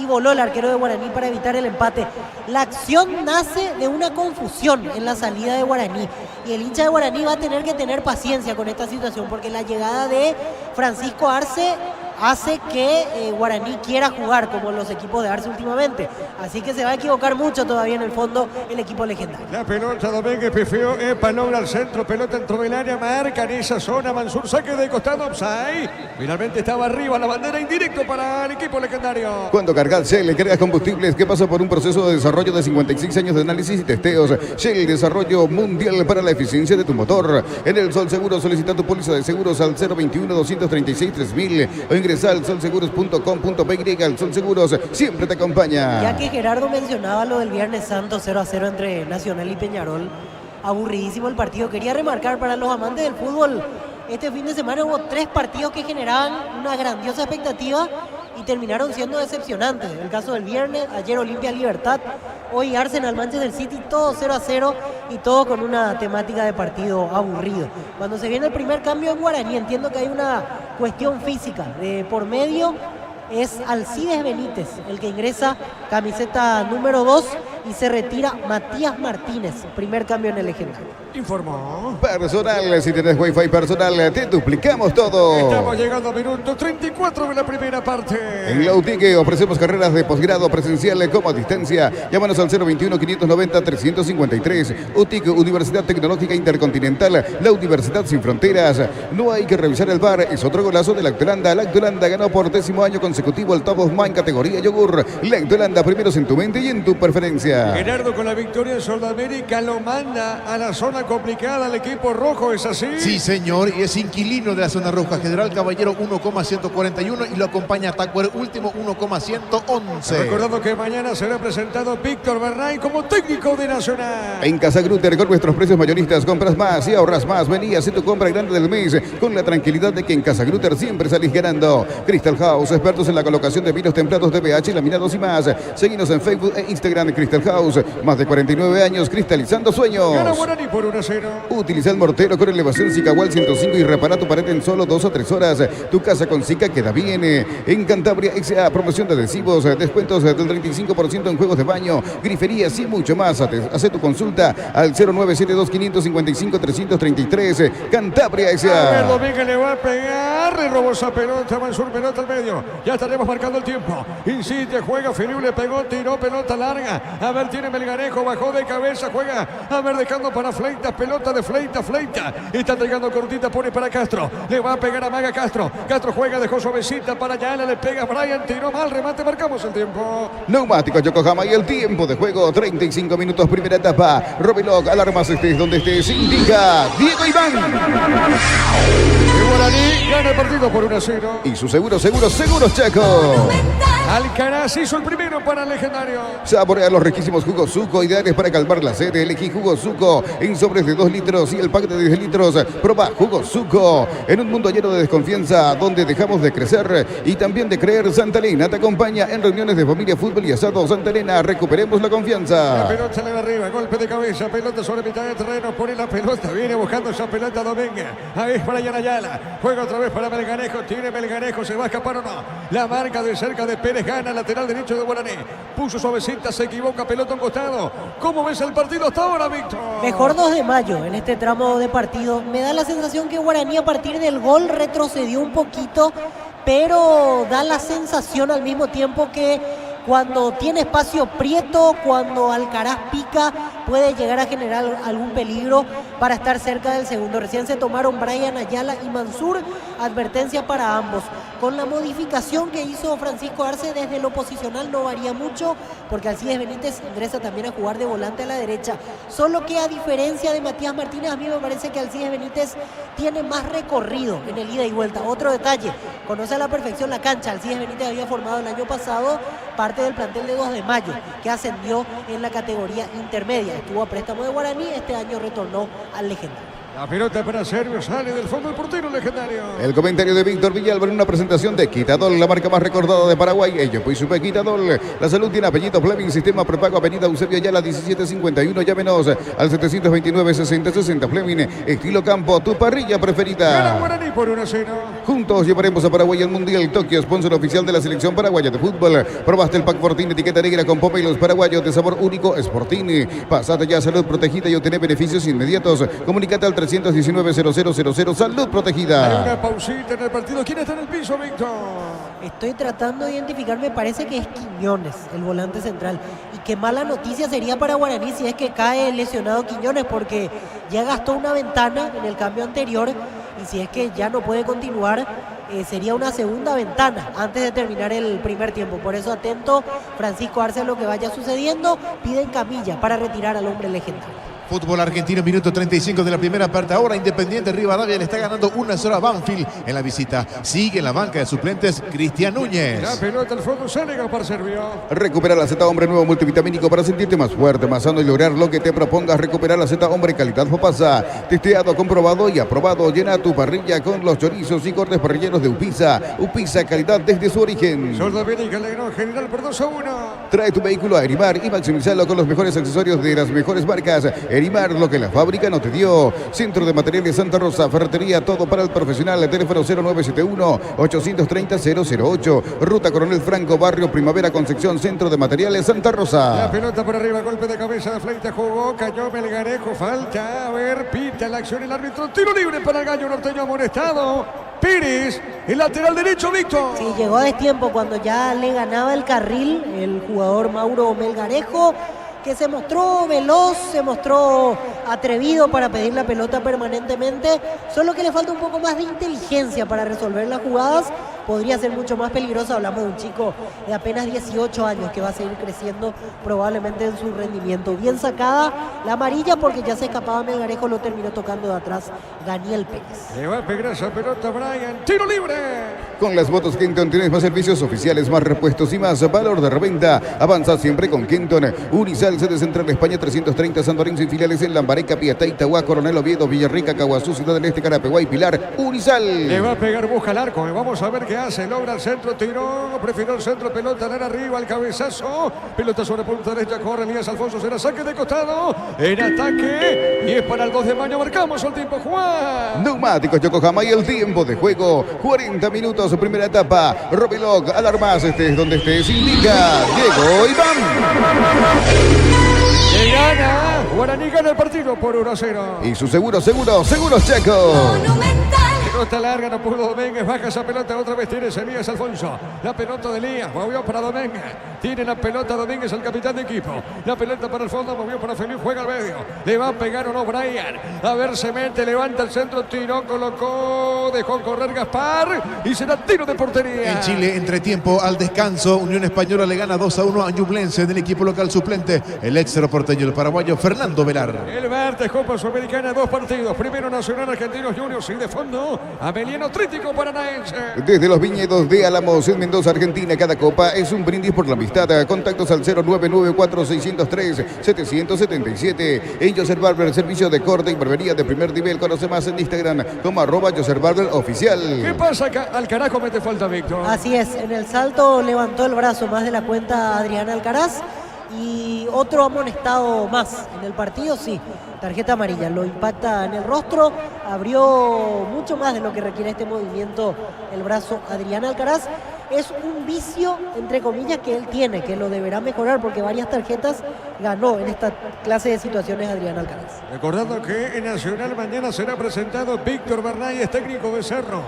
y voló el arquero de Guaraní para evitar el empate. La acción nace de una confusión en la salida de Guaraní. Y el hincha de Guaraní va a tener que tener paciencia con esta situación porque la llegada de Francisco Arce hace que Guaraní quiera jugar como los equipos de Arce últimamente. Así que se va a equivocar mucho todavía en el fondo el equipo legendario. La pelota Domínguez pifió, logra al centro, pelota dentro del área, marca en esa zona, Mansur saque de costado, offside. Finalmente estaba arriba la bandera, indirecto para el equipo legendario. Cuando cargas Shell, cargas combustibles que pasa por un proceso de desarrollo de 56 años de análisis y testeos. Shell, desarrollo mundial para la eficiencia de tu motor. En el Sol Seguro solicita tu póliza de seguros al 021-236-3000 o ingresa al solseguros.com.py. El Sol Seguros siempre te acompaña. Ya que Gerardo mencionaba lo del Viernes Santo 0-0 entre Nacional y Peñarol, aburridísimo el partido. Quería remarcar para los amantes del fútbol, este fin de semana hubo 3 partidos que generaban una grandiosa expectativa y terminaron siendo decepcionantes. El caso del viernes, ayer Olimpia Libertad, hoy Arsenal Manchester City, todo 0-0 y todo con una temática de partido aburrido. Cuando se viene el primer cambio en Guaraní, entiendo que hay una cuestión física de por medio. Es Alcides Benítez el que ingresa, camiseta número 2, y se retira Matías Martínez, primer cambio en el legendario. Informó. Personal, si tienes wifi personal, te duplicamos todo. Estamos llegando a minuto 34 de la primera parte. En la UTIC ofrecemos carreras de posgrado presencial como a distancia. Llámanos al 021-590-353. UTIC, Universidad Tecnológica Intercontinental, la Universidad Sin Fronteras. No hay que revisar el VAR, es otro golazo de Lactolanda. Lactolanda ganó por 10º año consecutivo el Top of Mind categoría yogur. Lactolanda, primeros en tu mente y en tu preferencia. Gerardo, con la victoria en Sudamérica lo manda a la zona complicada al equipo rojo, ¿es así? Sí, señor, y es inquilino de la zona roja. General Caballero 1,141 y lo acompaña Tacuer último 1,111. Recordando que mañana será presentado Víctor Bernay como técnico de Nacional. En Casa Grutter, con nuestros precios mayoristas, compras más y ahorras más. Vení a hacer tu compra grande del mes con la tranquilidad de que en Casa Grutter siempre salís ganando. Crystal House, expertos en la colocación de vinos templados de pH, laminados y más. Seguinos en Facebook e Instagram, Crystal House. Más de 49 años cristalizando sueños. Gana Guaraní por 1-0. Utiliza el mortero con elevación Sicahual 105 y repara tu pared en solo 2 o 3 horas. Tu casa con Sica queda bien. En Cantabria XA, promoción de adhesivos, descuentos del 35% en juegos de baño, griferías y mucho más. Haz tu consulta al 0972-555-333. Cantabria A ver, XA. Domínguez le va a pegar, le robó esa pelota, Mansur, pelota al medio. Ya estaremos marcando el tiempo. Insiste, juega, Feliu le pegó, tiró, pelota larga. A ver, tiene Melgarejo, bajó de cabeza, juega. A ver, dejando para Fleitas, pelota de Fleitas. Está entregando cortita, pone para Castro. Le va a pegar a Maga Castro. Castro juega, dejó suavecita para Yala, le pega a Brian, tiró mal, remate, marcamos el tiempo. Neumáticos Yokohama y el tiempo de juego, 35 minutos, primera etapa. Robelog, alarmas estés donde estés, indica Diego Iván. Y Guaraní gana el partido por 1-0. Y su seguros Chaco. Alcaraz hizo el primero para el legendario. Saborea los riquísimos jugos Zuco, ideales para calmar la sed. Elegí jugos Zuco en sobres de 2 litros y el pack de 10 litros. Proba jugos Zuco. En un mundo lleno de desconfianza, donde dejamos de crecer y también de creer, Santa Elena te acompaña en reuniones de familia, fútbol y asado. Santa Elena, recuperemos la confianza. La pelota le da arriba, golpe de cabeza, pelota sobre mitad de terreno, pone la pelota, viene buscando esa pelota Domínguez. Ahí es para Yanayala, juega otra vez para Melgarejo, tiene Melgarejo, se va a escapar o no. La marca de cerca de Pérez gana, lateral derecho de Guaraní. Puso suavecita, se equivoca, pelota a un costado. ¿Cómo ves el partido hasta ahora, Víctor? Mejor 2 de mayo en este tramo de partido. Me da la sensación que Guaraní a partir del gol retrocedió un poquito, pero da la sensación al mismo tiempo que cuando tiene espacio Prieto, cuando Alcaraz pica, puede llegar a generar algún peligro para estar cerca del segundo. Recién se tomaron Brian Ayala y Mansur, advertencia para ambos. Con la modificación que hizo Francisco Arce desde lo posicional no varía mucho, porque Alcides Benítez ingresa también a jugar de volante a la derecha. Solo que a diferencia de Matías Martínez, a mí me parece que Alcides Benítez tiene más recorrido en el ida y vuelta. Otro detalle, conoce a la perfección la cancha. Alcides Benítez había formado el año pasado parte del plantel de 2 de mayo, que ascendió en la categoría intermedia. Estuvo a préstamo de Guaraní, este año retornó al legendario. La pelota para Servio, sale del fondo del portero legendario. El comentario de Víctor Villalba en una presentación de Quitadol, la marca más recordada de Paraguay. Ellos pues supe Quitadol. La salud tiene apellido Fleming, sistema prepago Avenida Eusebio Ayala 1751. Llámenos al 729-6060 Fleming. Estilo campo, tu parrilla preferida. Gana Guaraní por 1-0. Juntos llevaremos a Paraguay al Mundial. Tokio, sponsor oficial de la selección paraguaya de fútbol. Probaste el pack Fortín, etiqueta negra con popa y los paraguayos de sabor único Sportini. Pasate ya a Salud Protegida y obtener beneficios inmediatos. Comunicate al 319-0000. Salud Protegida. Hay una pausita en el partido. ¿Quién está en el piso, Víctor? Estoy tratando de identificar, me parece que es Quiñones, el volante central. Y qué mala noticia sería para Guaraní si es que cae lesionado Quiñones, porque ya gastó una ventana en el cambio anterior y si es que ya no puede continuar, sería una segunda ventana antes de terminar el primer tiempo. Por eso atento Francisco Arce a lo que vaya sucediendo. Piden camilla para retirar al hombre legendario. Fútbol argentino, minuto 35 de la primera parte. Ahora Independiente Rivadavia le está ganando 1-0 a Banfield en la visita. Sigue en la banca de suplentes Cristian Núñez. La pelota al fondo sale para Servio. Recupera la Z Hombre nuevo multivitamínico para sentirte más fuerte, más sano y lograr lo que te propongas. Recuperar la Z Hombre calidad Fopasa. Testeado, comprobado y aprobado. Llena tu parrilla con los chorizos y cortes parrilleros de Upisa. Upisa, calidad desde su origen. Sordo Bénica le ganó general por 2-1. Trae tu vehículo a Erimar y maximizalo con los mejores accesorios de las mejores marcas. Erimar, lo que la fábrica no te dio. Centro de Materiales Santa Rosa, ferretería, todo para el profesional. Teléfono 0971-830-008. Ruta Coronel Franco, Barrio Primavera, Concepción, Centro de Materiales Santa Rosa. La pelota por arriba, golpe de cabeza de Fleita, jugó, cayó Melgarejo, falta, a ver, pita la acción el árbitro, tiro libre para el gallo norteño amonestado. Pérez, el lateral derecho, Víctor. Sí, llegó a destiempo cuando ya le ganaba el carril el jugador Mauro Melgarejo, que se mostró veloz, se mostró atrevido para pedir la pelota permanentemente, solo que le falta un poco más de inteligencia para resolver las jugadas. Podría ser mucho más peligroso. Hablamos de un chico de apenas 18 años que va a seguir creciendo probablemente en su rendimiento. Bien sacada la amarilla porque ya se escapaba Melgarejo, lo terminó tocando de atrás Daniel Pérez. Le va a pegar esa pelota Brian, tiro libre. Con las motos Kenton tienes más servicios oficiales, más repuestos y más valor de reventa. Avanza siempre con Kenton. Unisal, sede central de España 330, Santorín, sin filiales en Lambareca, Piatá, Itagua, Coronel Oviedo, Villarrica, Caguazú, Ciudad del Este, Carapeguá y Pilar. Unisal. Le va a pegar, busca el arco. Vamos a ver qué hace. Logra el centro, tiró. Prefirió el centro, pelota en arriba, el cabezazo. Pelota sobre punta derecha, corre Elías Alfonso. Será saque de costado. En ataque. Y es para el 2 de mayo. Marcamos el tiempo, Juan. Neumáticos Yokohama y el tiempo de juego. 40 minutos, primera etapa. Robilog, alarmas, estés donde estés, indica. Llegó Iván. Le gana. Guaraní gana el partido por 1-0. Y su seguros Chaco. Monumental. Pelota larga, no pudo Domínguez, baja esa pelota, otra vez tiene Elías Alfonso. La pelota de Elías, movió para Domínguez. Tiene la pelota Domínguez, el capitán de equipo. La pelota para el fondo, movió para Felipe, juega al medio. Le va a pegar o no Brian. A ver, se mete, levanta el centro, tiró, colocó, dejó correr Gaspar y será tiro de portería. En Chile, entretiempo al descanso, Unión Española le gana 2-1 a Ñublense del equipo local suplente. El extra porteño, el paraguayo Fernando Velar. El martes, Copa Sudamericana, 2 partidos. Primero Nacional Argentinos Juniors y de fondo Ameliano Trítico Paranaense. Desde los viñedos de Álamos en Mendoza, Argentina, cada copa es un brindis por la amistad. Contactos al 0994-603-777. En Joser Barber, servicio de corte y barbería de primer nivel. Conoce más en Instagram como @JoserBarberOficial. ¿Qué pasa acá? Al carajo mete falta, Víctor. Así es, en el salto levantó el brazo más de la cuenta Adrián Alcaraz y otro amonestado más en el partido, sí, tarjeta amarilla, lo impacta en el rostro, abrió mucho más de lo que requiere este movimiento el brazo Adrián Alcaraz. es un vicio, entre comillas, que él tiene, que lo deberá mejorar porque varias tarjetas ganó en esta clase de situaciones Adrián Alcaraz. Recordando que en Nacional mañana será presentado Víctor Bernay, técnico de Cerro.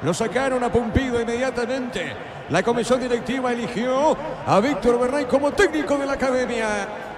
Lo sacaron a Pumpido inmediatamente. La comisión directiva eligió a Víctor Bernay como técnico de la academia.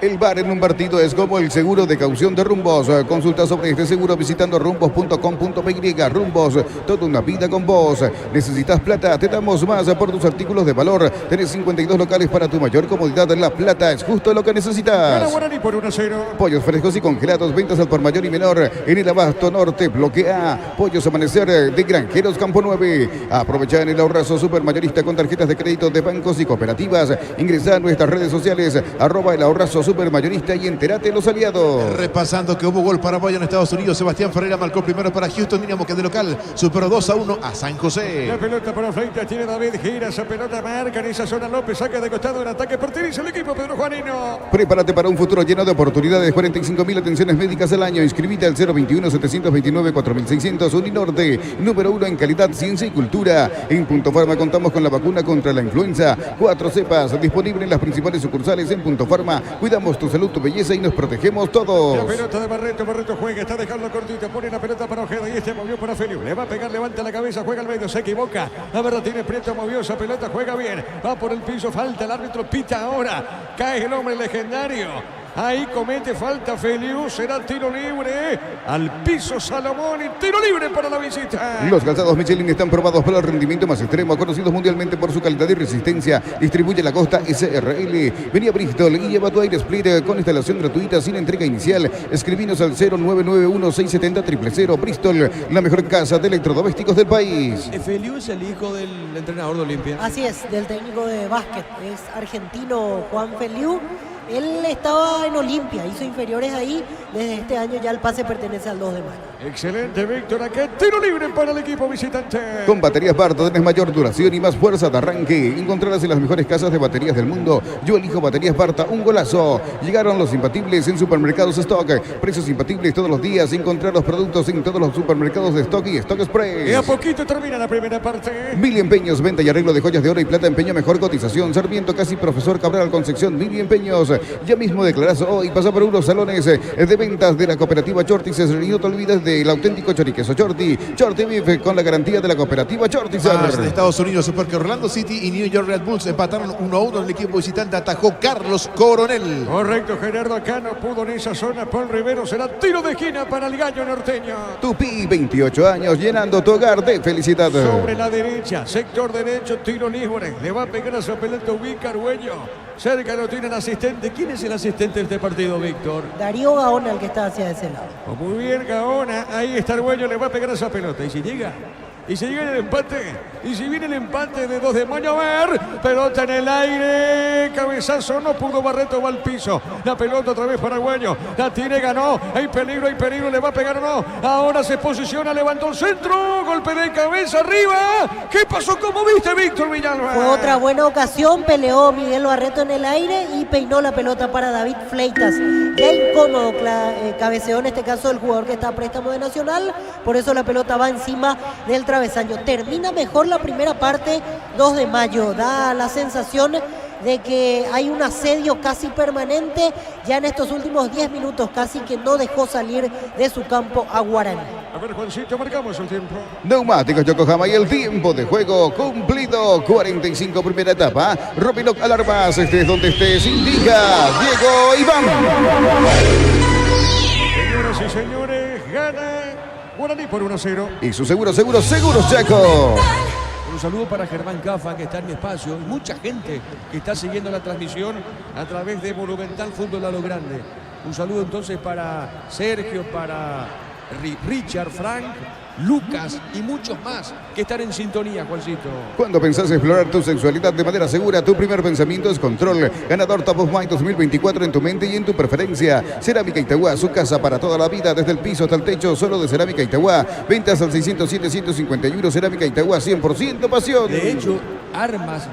El VAR en un partido es como el seguro de caución de Rumbos. Consulta sobre este seguro visitando rumbos.com.py. Rumbos, toda una vida con vos. ¿Necesitas plata? Te damos más por tus artículos de valor. Tenés 52 locales para tu mayor comodidad. La plata es justo lo que necesitas. Gana Guaraní por 1-0. Pollos frescos y congelados, ventas al por mayor y menor en el Abasto Norte, bloque A. Pollos Amanecer de Granjeros Campo 9. Aprovecha en el ahorrazo supermayorista con tarjetas de crédito de bancos y cooperativas. Ingresa a nuestras redes sociales, @el ahorrazo supermayorista y entérate los aliados. Repasando que hubo gol paraguayo en Estados Unidos. Sebastián Ferreira marcó primero para Houston Dynamo, que de local superó 2-1 a San José. La pelota para Freitas, tiene David, gira esa pelota, marca en esa zona López, saca de costado un ataque, pertenece al equipo Pedro Juanino. Prepárate para un futuro lleno de oportunidades. 45.000 atenciones médicas al año. Inscribite al 021-729-4600. Uninorte, número 1 en calidad, ciencia y cultura. En Punto Farma contamos con la vacuna contra la influenza. 4 cepas, disponible en las principales sucursales. En Punto Farma, cuidamos tu salud, tu belleza y nos protegemos todos. La pelota de Barreto, Barreto juega, está dejando cortito, pone la pelota para Ojeda y movió para Feliu. Le va a pegar, levanta la cabeza, juega al medio, se equivoca. La verdad tiene Prieto, movió esa pelota, juega bien. Va por el piso, falta, el árbitro pita ahora. Cae el hombre legendario. Ahí comete falta Feliu, será tiro libre. Al piso Salomón y tiro libre para la visita. Los calzados Michelin están probados para el rendimiento más extremo, conocidos mundialmente por su calidad y resistencia. Distribuye la Costa SRL. Vení a Bristol y lleva tu aire split con instalación gratuita sin entrega inicial. Escribinos al 0991-670-000. Bristol, la mejor casa de electrodomésticos del país. Feliu es el hijo del entrenador de Olimpia. Así es, del técnico de básquet, es argentino Juan Feliu. Él estaba en Olimpia, hizo inferiores ahí. Desde este año ya el pase pertenece al 2 de mayo. Excelente, Víctor. Aquí tiro libre para el equipo visitante. Con baterías Barta tenés mayor duración y más fuerza de arranque. Encontrarás en las mejores casas de baterías del mundo. Yo elijo baterías Barta, un golazo. Llegaron los impatibles en Supermercados Stock. Precios impatibles todos los días. Encontrar los productos en todos los supermercados de Stock y Stock Express. Y a poquito termina la primera parte. Mili Empeños, venta y arreglo de joyas de oro y plata, empeño, mejor cotización. Sarmiento, casi Profesor Cabral, Concepción. Mili Empeños. Ya mismo declarás hoy, pasa por unos salones de ventas de la cooperativa Chortis y no te olvides del auténtico choriqueso Chorti Beef con la garantía de la cooperativa Chortis. En Estados Unidos, porque Orlando City y New York Red Bulls empataron 1-1 en el equipo visitante. Atajó Carlos Coronel. Correcto, Gerardo, acá no pudo en esa zona. Paul Rivero, será tiro de esquina para el gallo norteño. Tupi, 28 años, llenando tu hogar de felicidad. Sobre la derecha, sector derecho, tiro libre. Le va a pegar a su pelota Ubica Argüello. Cerca lo tiene el asistente. ¿Quién es el asistente de este partido, Víctor? Darío Gaona, el que está hacia ese lado. Oh, muy bien, Gaona. Ahí está Argüello, le va a pegar a esa pelota. ¿Y si llega? Y si llega el empate, y si viene el empate de 2 de mayo, a ver, pelota en el aire, cabezazo, no pudo, Barreto va al piso, la pelota otra vez para Argüello, la tiene, ganó, hay peligro, le va a pegar o no, ahora se posiciona, levantó el centro, golpe de cabeza, arriba, ¿qué pasó? ¿Cómo viste, Víctor Villalba? Fue otra buena ocasión, peleó Miguel Barreto en el aire y peinó la pelota para David Fleitas. Ya incómodo cabeceó en este caso el jugador que está a préstamo de Nacional, por eso la pelota va encima del travesaño. Termina mejor la primera parte, 2 de mayo. Da la sensación de que hay un asedio casi permanente. Ya en estos últimos 10 minutos casi que no dejó salir de su campo a Guaraní. A ver, Juancito, marcamos el tiempo. Neumáticos Yokohama y el tiempo de juego cumplido. 45 primera etapa. Robiloc Alarmas, estés donde estés, indica Diego Iván. Señoras y señores, gana Guaraní por 1-0. Y su seguros Chaco. Un saludo para Germán Cafa, que está en mi espacio, y mucha gente que está siguiendo la transmisión a través de Monumental Fútbol a lo Grande. Un saludo entonces para Sergio, para Richard, Frank, Lucas y muchos más que están en sintonía, Juancito. Cuando pensás explorar tu sexualidad de manera segura, tu primer pensamiento es Control. Ganador Top of Mind 2024 en tu mente y en tu preferencia. Cerámica Itagua, su casa para toda la vida, desde el piso hasta el techo, solo de Cerámica Itagua. Ventas al 607-151. Cerámica Itagua, 100% pasión. De hecho, Armas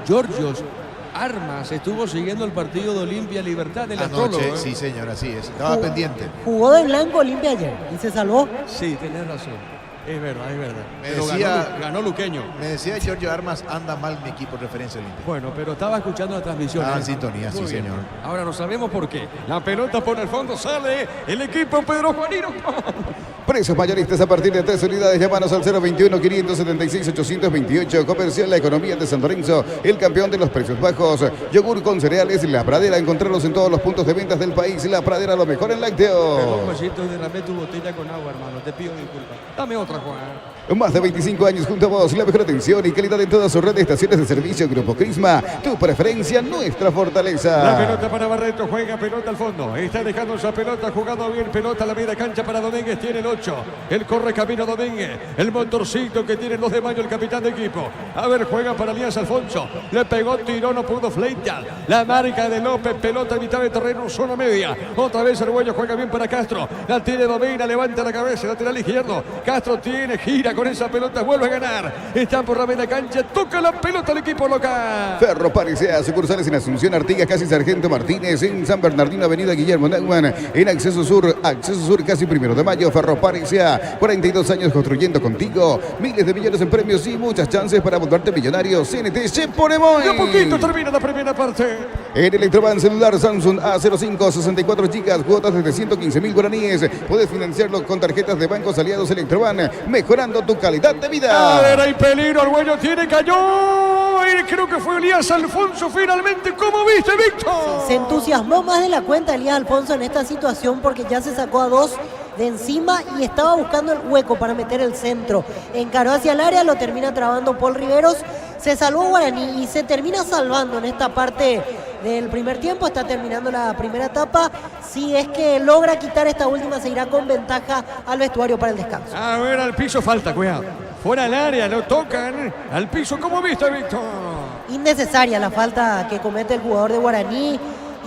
estuvo siguiendo el partido de Olimpia Libertad del Astrólogo. Sí, señor, así es. Estaba pendiente. Jugó de blanco Olimpia ayer y se salvó. Sí, tenés razón. Es verdad, es verdad. Me Pero decía- ganó Luqueño. Me decía Giorgio Armas, anda mal mi equipo en referencia al Inter. Bueno, pero estaba escuchando la transmisión. Estaba en sintonía, Muy sí, bien. señor. Ahora no sabemos por qué. La pelota por el fondo sale el equipo Pedro Juanino. Precios mayoristas a partir de 3 unidades. Llámanos al 021-576-828. Comercial La Economía de San Lorenzo, el campeón de los precios bajos. Yogur con cereales La Pradera. Encontrarlos en todos los puntos de ventas del país. La Pradera, lo mejor en Perdón, lácteos. Juancito, derramé tu botella con agua, hermano. Te pido disculpas. Dame otra, Juan. Más de 25 años junto a vos. La mejor atención y calidad en toda su red de estaciones de servicio. Grupo Crisma. Tu preferencia, nuestra fortaleza. La pelota para Barreto, juega pelota al fondo. Está dejando esa pelota, jugando bien pelota a la media cancha para Domínguez. Tiene el 8. El corre camino Domínguez. El motorcito que tiene el 2 de mayo el capitán de equipo. A ver, juega para Elías Alfonso. Le pegó, tiró, no pudo Fleitas. La marca de López, pelota en mitad de terreno, zona media. Otra vez Arguello juega bien para Castro. La tiene Domínguez, levanta la cabeza, lateral izquierdo. Castro tiene, gira con esa pelota, vuelve a ganar. Está por la media cancha, toca la pelota al equipo local. Ferro Parisea, sucursales en Asunción, Artigas, casi Sargento Martínez, en San Bernardino, Avenida Guillermo Neumann, en Acceso Sur, casi 1 de mayo. Ferro Parisea, 42 años construyendo contigo, miles de millones en premios y muchas chances para volverte millonario. CNT se pone muy. De a poquito termina la primera parte. En Electroban celular Samsung A05, 64 GB, cuotas desde 115.000 guaraníes. Puedes financiarlo con tarjetas de bancos aliados Electroban, mejorando tu calidad de A vida. ver, hay peligro, Arguello tiene, cayó. Y creo que fue Elías Alfonso finalmente. ¿Cómo viste, Víctor? Se entusiasmó más de la cuenta Elías Alfonso en esta situación porque ya se sacó a 2 de encima y estaba buscando el hueco para meter el centro. Encaró hacia el área, lo termina trabando Paul Riveros. Se salvó Guaraní y se termina salvando en esta parte del primer tiempo. Está terminando la primera etapa. Si es que logra quitar esta última, se irá con ventaja al vestuario para el descanso. A ver, al piso falta, cuidado. Fuera del área, lo tocan. Al piso, ¿cómo viste, Víctor? Innecesaria la falta que comete el jugador de Guaraní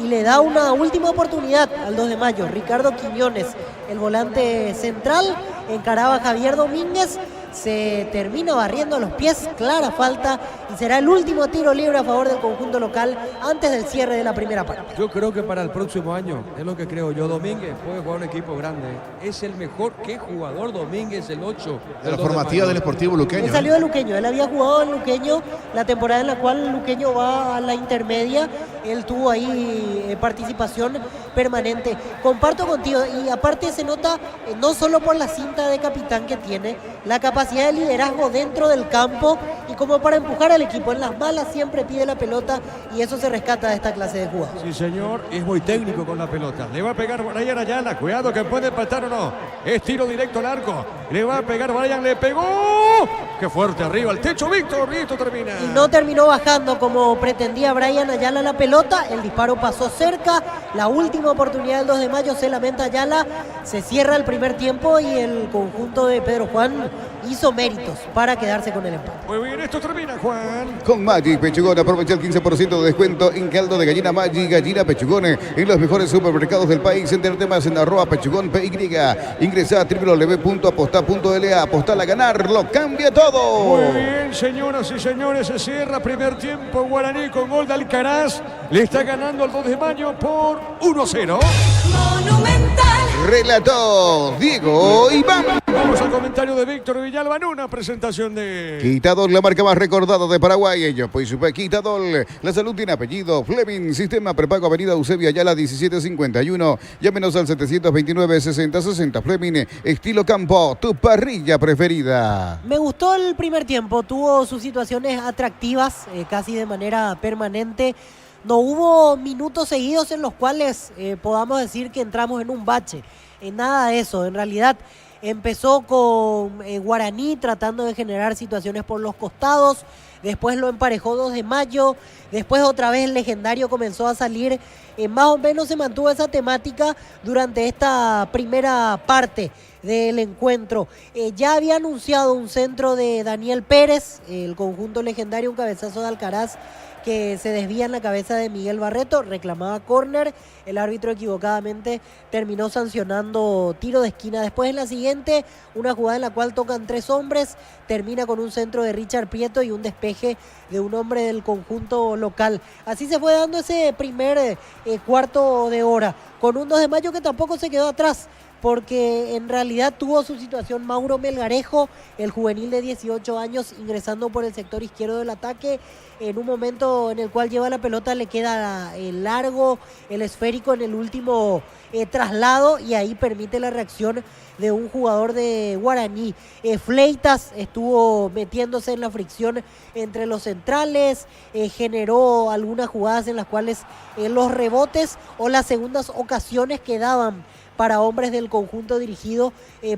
y le da una última oportunidad al 2 de mayo. Ricardo Quiñones, el volante central, encaraba a Javier Domínguez, se termina barriendo a los pies, clara falta, y será el último tiro libre a favor del conjunto local antes del cierre de la primera parte. Yo creo que para el próximo año, es lo que creo yo, Domínguez puede jugar un equipo grande. Es el mejor que jugador Domínguez, el 8. De la formativa del Sportivo Luqueño. Él salió de Luqueño, él había jugado en Luqueño la temporada en la cual Luqueño va a la intermedia, él tuvo ahí participación permanente. Comparto contigo, y aparte se nota no solo por la cinta de capitán que tiene, la capacidad de liderazgo dentro del campo y como para empujar al equipo. En las malas siempre pide la pelota y eso se rescata de esta clase de jugadores. Sí, señor, es muy técnico con la pelota. Le va a pegar Brian Ayala, cuidado que puede empatar o no. Es tiro directo al arco. Le va a pegar Brian, le pegó. Qué fuerte arriba, al techo, Víctor, y esto termina. Y no terminó bajando como pretendía Brian Ayala la pelota. El disparo pasó cerca. La última oportunidad del 2 de mayo se lamenta Ayala. Se cierra el primer tiempo y el conjunto de Pedro Juan hizo méritos para quedarse con el empate. Muy bien, esto termina, Juan. Con Magic Pechugón, aprovecha el 15% de descuento en caldo de gallina Magic, gallina Pechugón, en los mejores supermercados del país. Entérate más en @Pechugón PY. Ingresa a www.aposta.la. Apostar a ganar, lo cambia todo. Muy bien, señoras y señores, se cierra primer tiempo. Guaraní con gol de Alcaraz. Le está ganando al 2 de mayo por 1-0. Monumental. Relató Diego Iván. Vamos al comentario de Víctor Villalba en una presentación de... Quitadol, la marca más recordada de Paraguay. Ellos, pues supe Quitadol. La salud tiene apellido. Fleming, sistema prepago, avenida Eusebio Ayala 1751. Llámenos al 729-6060. Fleming, estilo campo, tu parrilla preferida. Me gustó el primer tiempo, tuvo sus situaciones atractivas, casi de manera permanente. No hubo minutos seguidos en los cuales podamos decir que entramos en un bache. Nada de eso, en realidad empezó con Guaraní tratando de generar situaciones por los costados, después lo emparejó 2 de mayo, después otra vez el legendario comenzó a salir, más o menos se mantuvo esa temática durante esta primera parte del encuentro. Ya había anunciado un centro de Daniel Pérez, el conjunto legendario, un cabezazo de Alcaraz que se desvía en la cabeza de Miguel Barreto, reclamaba córner, el árbitro equivocadamente terminó sancionando tiro de esquina. Después en la siguiente, una jugada en la cual tocan 3 hombres, termina con un centro de Richard Prieto y un despeje de un hombre del conjunto local. Así se fue dando ese primer cuarto de hora, con un 2 de mayo que tampoco se quedó atrás, porque en realidad tuvo su situación Mauro Melgarejo, el juvenil de 18 años, ingresando por el sector izquierdo del ataque, en un momento en el cual lleva la pelota, le queda el largo, el esférico en el último traslado, y ahí permite la reacción de un jugador de Guaraní. Fleitas estuvo metiéndose en la fricción entre los centrales, generó algunas jugadas en las cuales los rebotes o las segundas ocasiones quedaban para hombres del conjunto dirigido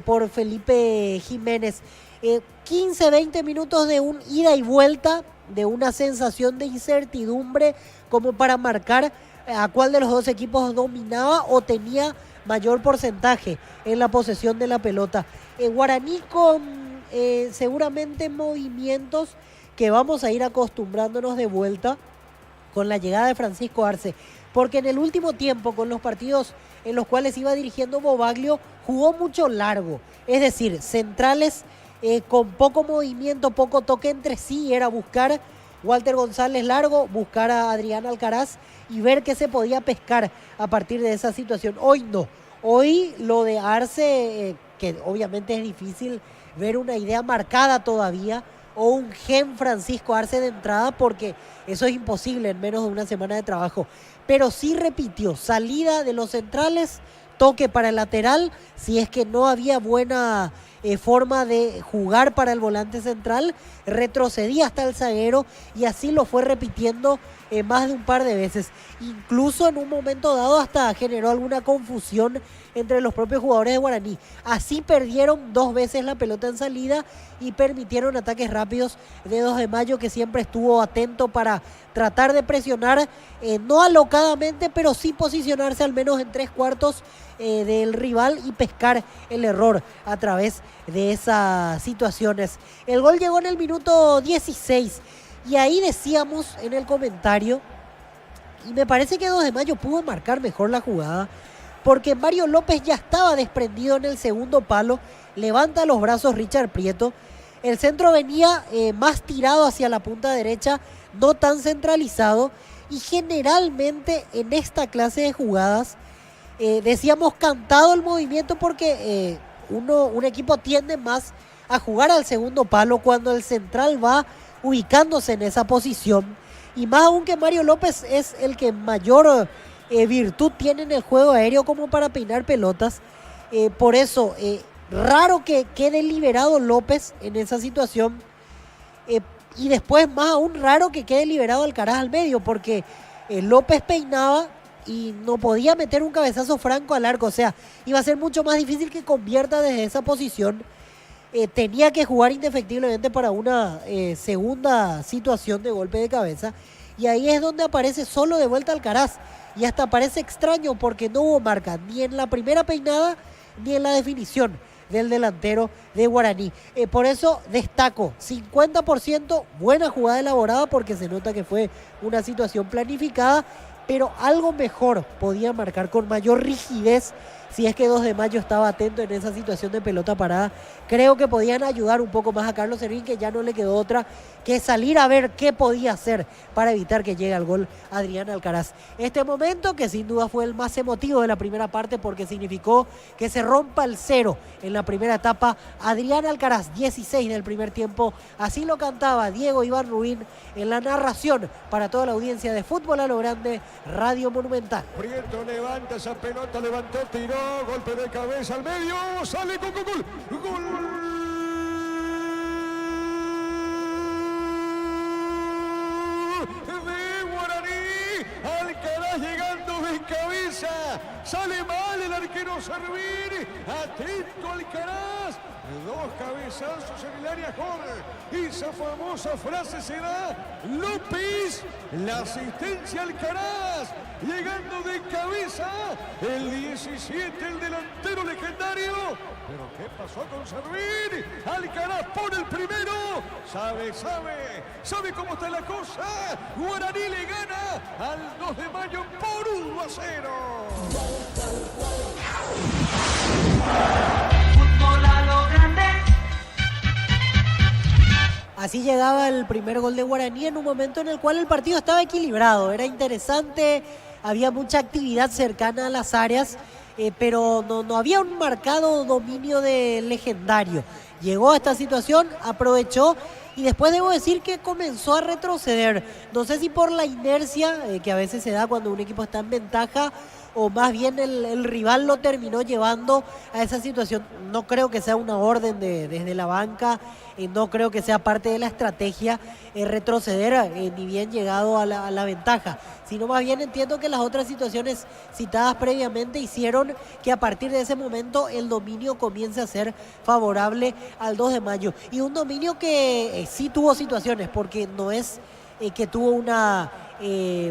por Felipe Jiménez. 15-20 minutos de un ida y vuelta, de una sensación de incertidumbre como para marcar a cuál de los dos equipos dominaba o tenía mayor porcentaje en la posesión de la pelota. Guaraní con seguramente movimientos que vamos a ir acostumbrándonos de vuelta con la llegada de Francisco Arce, porque en el último tiempo, con los partidos en los cuales iba dirigiendo Bobaglio, jugó mucho largo, es decir, centrales con poco movimiento, poco toque entre sí, era buscar Walter González largo, buscar a Adrián Alcaraz y ver qué se podía pescar a partir de esa situación. Hoy no, hoy lo de Arce, que obviamente es difícil ver una idea marcada todavía, o un gen Francisco Arce de entrada, porque eso es imposible en menos de una semana de trabajo, pero sí repitió salida de los centrales, toque para el lateral, si es que no había buena forma de jugar para el volante central, retrocedía hasta el zaguero, y así lo fue repitiendo más de un par de veces. Incluso en un momento dado hasta generó alguna confusión entre los propios jugadores de Guaraní. Así perdieron 2 veces la pelota en salida y permitieron ataques rápidos de 2 de Mayo, que siempre estuvo atento para tratar de presionar, no alocadamente, pero sí posicionarse al menos en 3/4 del rival y pescar el error a través de esas situaciones. El gol llegó en el minuto 16 y ahí decíamos en el comentario, y me parece que 2 de Mayo pudo marcar mejor la jugada, porque Mario López ya estaba desprendido en el segundo palo, levanta los brazos Richard Prieto, el centro venía más tirado hacia la punta derecha, no tan centralizado, y generalmente en esta clase de jugadas decíamos cantado el movimiento, porque un equipo tiende más a jugar al segundo palo cuando el central va ubicándose en esa posición, y más aún que Mario López es el que mayor virtud tiene en el juego aéreo como para peinar pelotas. Por eso raro que quede liberado López en esa situación, y después más aún raro que quede liberado Alcaraz al medio, porque López peinaba y no podía meter un cabezazo franco al arco, o sea, iba a ser mucho más difícil que convierta desde esa posición. Tenía que jugar indefectiblemente para una segunda situación de golpe de cabeza, y ahí es donde aparece solo de vuelta Alcaraz, y hasta parece extraño porque no hubo marca ni en la primera peinada ni en la definición del delantero de Guaraní. Por eso destaco 50%, buena jugada elaborada, porque se nota que fue una situación planificada, pero algo mejor podía marcar con mayor rigidez. Si es que 2 de Mayo estaba atento en esa situación de pelota parada, creo que podían ayudar un poco más a Carlos Servín, que ya no le quedó otra que salir a ver qué podía hacer para evitar que llegue al gol Adrián Alcaraz. Este momento, que sin duda fue el más emotivo de la primera parte, porque significó que se rompa el 0 en la primera etapa. Adrián Alcaraz, 16 del primer tiempo, así lo cantaba Diego Iván Rubín en la narración para toda la audiencia de Fútbol a lo Grande, Radio Monumental. Prieto levanta esa pelota, levantó, tiró, golpe de cabeza al medio, sale con gol. De Guaraní, Alcaraz llegando de cabeza, sale mal el arquero Servín, atento Alcaraz, 2 cabezazos en el área gol, esa famosa frase se da López, la asistencia Alcaraz, llegando de cabeza, el 17, el delantero legendario. Pero ¿qué pasó con Servín? Alcaraz pone el primero, sabe cómo está la cosa. Guaraní le gana al 2 de Mayo por 1-0. Fútbol a lo grande. Así llegaba el primer gol de Guaraní en un momento en el cual el partido estaba equilibrado, era interesante, había mucha actividad cercana a las áreas, pero no había un marcado dominio de Legendario. Llegó a esta situación, aprovechó y después debo decir que comenzó a retroceder. No sé si por la inercia que a veces se da cuando un equipo está en ventaja o más bien el rival lo terminó llevando a esa situación. No creo que sea una orden desde la banca, no creo que sea parte de la estrategia retroceder ni bien llegado a la ventaja, sino más bien entiendo que las otras situaciones citadas previamente hicieron que a partir de ese momento el dominio comience a ser favorable al 2 de mayo. Y un dominio que sí tuvo situaciones, porque no es que tuvo una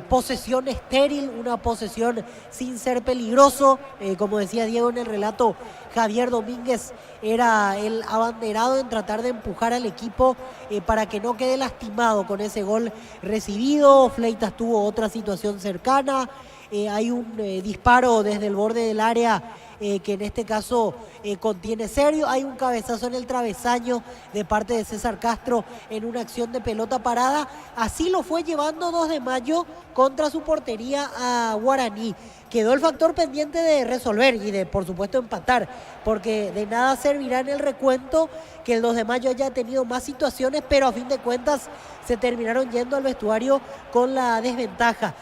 posesión estéril, una posesión sin ser peligroso. Como decía Diego en el relato, Javier Domínguez era el abanderado en tratar de empujar al equipo para que no quede lastimado con ese gol recibido. Fleitas tuvo otra situación cercana, hay un disparo desde el borde del área que en este caso contiene Serio. Hay un cabezazo en el travesaño de parte de César Castro en una acción de pelota parada. Así lo fue llevando 2 de mayo contra su portería a Guaraní. Quedó el factor pendiente de resolver y de, por supuesto, empatar, porque de nada servirá en el recuento que el 2 de mayo haya tenido más situaciones, pero a fin de cuentas se terminaron yendo al vestuario con la desventaja.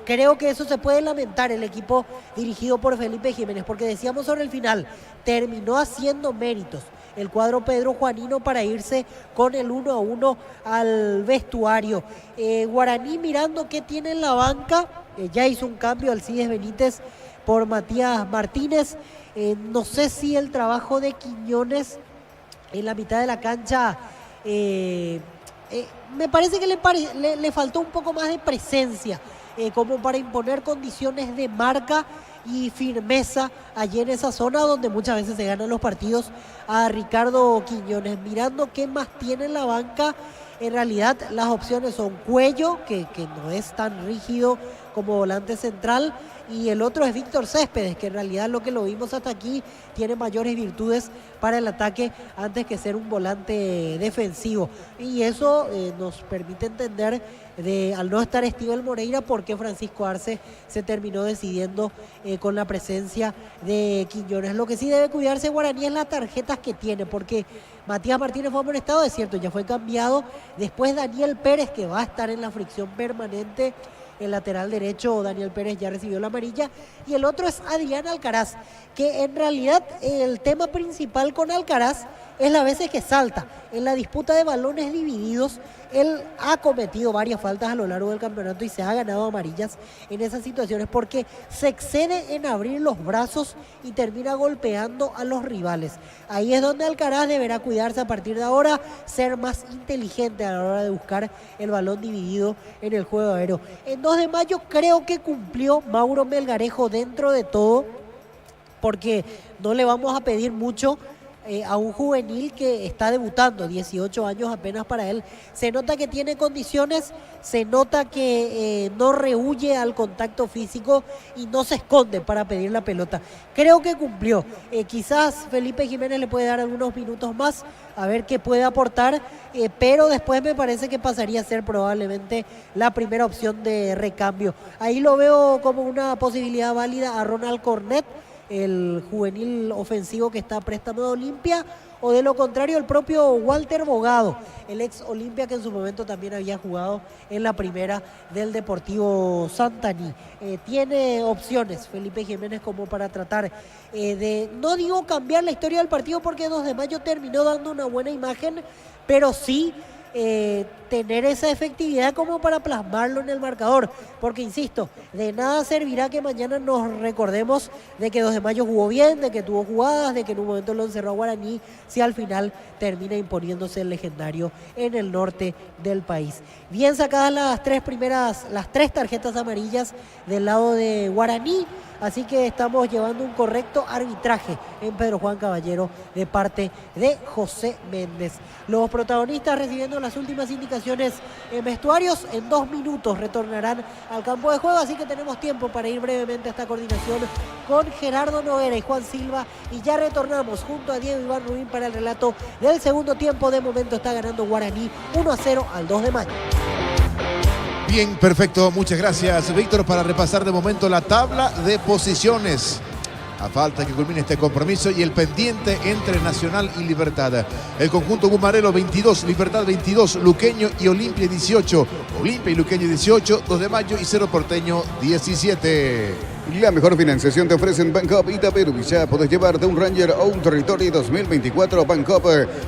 Creo que eso se puede lamentar el equipo dirigido por Felipe Jiménez, porque decíamos sobre el final, terminó haciendo méritos el cuadro Pedro Juanino para irse con el 1-1 al vestuario. Guaraní mirando qué tiene en la banca, ya hizo un cambio Alcides Benítez por Matías Martínez. No sé si el trabajo de Quiñones en la mitad de la cancha, me parece que le faltó un poco más de presencia, como para imponer condiciones de marca y firmeza allí en esa zona donde muchas veces se ganan los partidos a Ricardo Quiñones. Mirando qué más tiene en la banca, en realidad las opciones son Cuello, que no es tan rígido como volante central, y el otro es Víctor Céspedes, que en realidad lo que lo vimos hasta aquí tiene mayores virtudes para el ataque antes que ser un volante defensivo. Y eso nos permite entender, al no estar Estíbal Moreira, por qué Francisco Arce se terminó decidiendo con la presencia de Quiñones. Lo que sí debe cuidarse Guaraní es las tarjetas que tiene, porque Matías Martínez fue amonestado, es cierto, ya fue cambiado. Después Daniel Pérez, que va a estar en la fricción permanente. El lateral derecho, Daniel Pérez, ya recibió la amarilla. Y el otro es Adrián Alcaraz, que en realidad el tema principal con Alcaraz es las veces que salta. En la disputa de balones divididos, él ha cometido varias faltas a lo largo del campeonato y se ha ganado amarillas en esas situaciones porque se excede en abrir los brazos y termina golpeando a los rivales. Ahí es donde Alcaraz deberá cuidarse a partir de ahora, ser más inteligente a la hora de buscar el balón dividido en el juego aéreo. En 2 de mayo creo que cumplió Mauro Melgarejo dentro de todo, porque no le vamos a pedir mucho a un juvenil que está debutando, 18 años apenas para él. Se nota que tiene condiciones, se nota que no rehúye al contacto físico y no se esconde para pedir la pelota. Creo que cumplió. Quizás Felipe Jiménez le puede dar algunos minutos más a ver qué puede aportar, pero después me parece que pasaría a ser probablemente la primera opción de recambio. Ahí lo veo como una posibilidad válida a Ronald Cornet, el juvenil ofensivo que está a préstamo de Olimpia, o de lo contrario el propio Walter Bogado, el ex Olimpia, que en su momento también había jugado en la primera del Deportivo Santaní. Tiene opciones Felipe Jiménez como para tratar de, no digo cambiar la historia del partido, porque 2 de mayo terminó dando una buena imagen, pero sí tener esa efectividad como para plasmarlo en el marcador, porque insisto, de nada servirá que mañana nos recordemos de que 2 de mayo jugó bien, de que tuvo jugadas, de que en un momento lo encerró a Guaraní, si al final termina imponiéndose el Legendario en el norte del país. Bien sacadas las 3 tarjetas amarillas del lado de Guaraní, así que estamos llevando un correcto arbitraje en Pedro Juan Caballero de parte de José Méndez. Los protagonistas recibiendo las últimas indicaciones en vestuarios. En 2 minutos retornarán al campo de juego, así que tenemos tiempo para ir brevemente a esta coordinación con Gerardo Noguera y Juan Silva, y ya retornamos junto a Diego Iván Rubín para el relato del segundo tiempo. De momento está ganando Guaraní 1-0 al 2 de mayo. Bien, perfecto. Muchas gracias, Víctor, para repasar de momento la tabla de posiciones. a falta que culmine este compromiso y el pendiente entre Nacional y Libertad. El conjunto Gumarelo 22, Libertad 22, Luqueño y Olimpia 18. Olimpia y Luqueño 18, 2 de mayo y Cerro Porteño 17. La mejor financiación te ofrecen Bancoop Itaperú. Ya podés llevarte un Ranger o un Territory 2024. Bancoop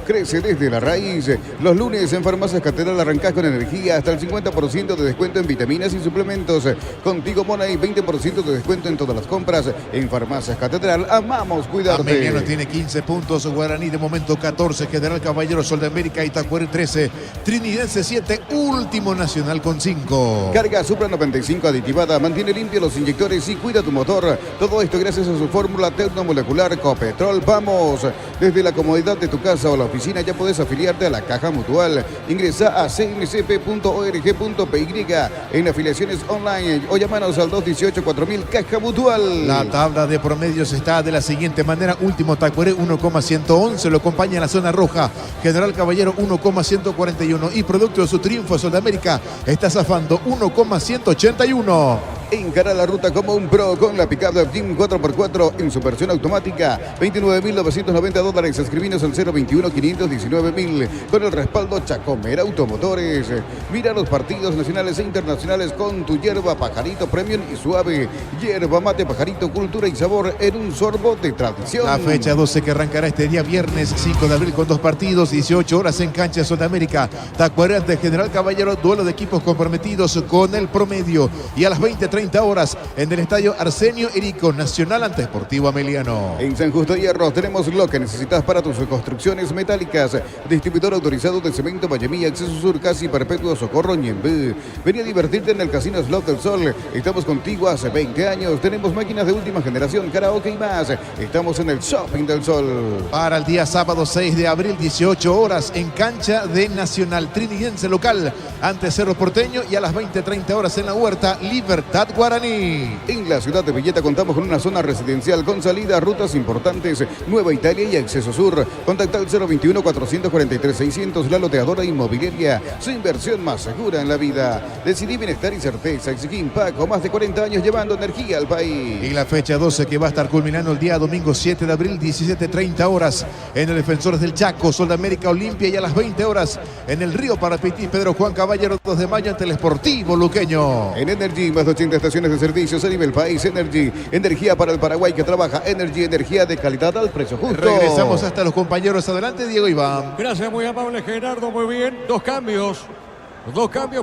crece desde la raíz. Los lunes en Farmacias Catedral arrancás con energía hasta el 50% de descuento en vitaminas y suplementos. Contigo Mona y 20% de descuento en todas las compras. En Farmacias Catedral amamos cuidarte. Ameliano tiene 15 puntos, Guaraní de momento 14, General Caballero, Sol de América, Itacuerí 13, Trinidense 7, último Nacional con 5. Carga Supra 95 aditivada, mantiene limpios los inyectores y cuida tu motor. Todo esto gracias a su fórmula termomolecular Copetrol. Vamos, desde la comodidad de tu casa o la oficina ya puedes afiliarte a la Caja Mutual. Ingresa a cmcp.org.py en afiliaciones online o llámanos al 218-4000 Caja Mutual. La tabla de promedios está de la siguiente manera. Último Tacuaré 1,111, lo acompaña en la zona roja General Caballero 1,141 y producto de su triunfo Sol de América está zafando 1,181. Encara la ruta como un pro con la pickup de Jeep 4x4 en su versión automática. $29.990. Escribinos al 021-519.000 con el respaldo Chacomera Automotores. Mira los partidos nacionales e internacionales con tu yerba Pajarito Premium y Suave. Yerba Mate Pajarito, cultura y sabor en un sorbo de tradición. La fecha 12 que arrancará este día viernes 5 de abril con 2 partidos, 18 horas en cancha Sol de América. Tacuaré ante General Caballero, duelo de equipos comprometidos con el promedio. Y a las 20:30 horas en el estadio Arsenio Erico, Nacional ante Sportivo Ameliano. En San Justo Hierro tenemos lo que necesitas para tus construcciones metálicas. Distribuidor autorizado de cemento Vallemilla, Acceso Sur, Casi Perpetuo, Socorro, Ñembé. Vení a divertirte en el Casino Slot del Sol. Estamos contigo hace 20 años. Tenemos máquinas de última generación, karaoke y más. Estamos en el Shopping del Sol. Para el día sábado 6 de abril, 18 horas en cancha de Nacional, Trinidense local ante Cerro Porteño y a las 20:30 horas en la Huerta, Libertad Guaraní. En la ciudad de Villeta contamos con una zona residencial con salida a rutas importantes, Nueva Italia y Acceso Sur. Contacta al 021-443-600, la loteadora inmobiliaria, su inversión más segura en la vida. Decidí bienestar y certeza. Exigí Impaco, más de 40 años llevando energía al país. Y la fecha 12 que va a estar culminando el día domingo 7 de abril, 17:30 horas en el Defensores del Chaco, Sol de América, Olimpia y a las 20 horas en el Río Parapití, Pedro Juan Caballero, 2 de mayo ante el Sportivo Luqueño. En Energy, más de 80 estaciones de servicios a nivel país. Energy, energía para el Paraguay que trabaja. Energy, energía de calidad al precio justo. Regresamos hasta los compañeros. Adelante, Diego Iván. Gracias, muy amable Gerardo, muy bien. Dos cambios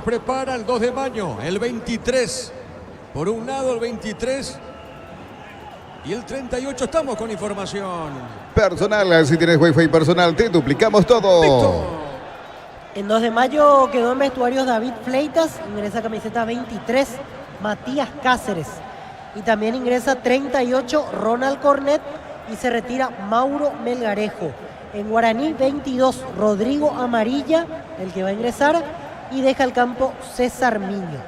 prepara el 2 de mayo, el 23. Por un lado el 23 y el 38. Estamos con información. Personal, si tienes Wi-Fi personal, te duplicamos todo. Víctor. En 2 de mayo quedó en vestuarios David Fleitas, ingresa camiseta 23, Matías Cáceres. Y también ingresa 38, Ronald Cornet, y se retira Mauro Melgarejo. En Guaraní 22, Rodrigo Amarilla, el que va a ingresar, y deja el campo César Miño.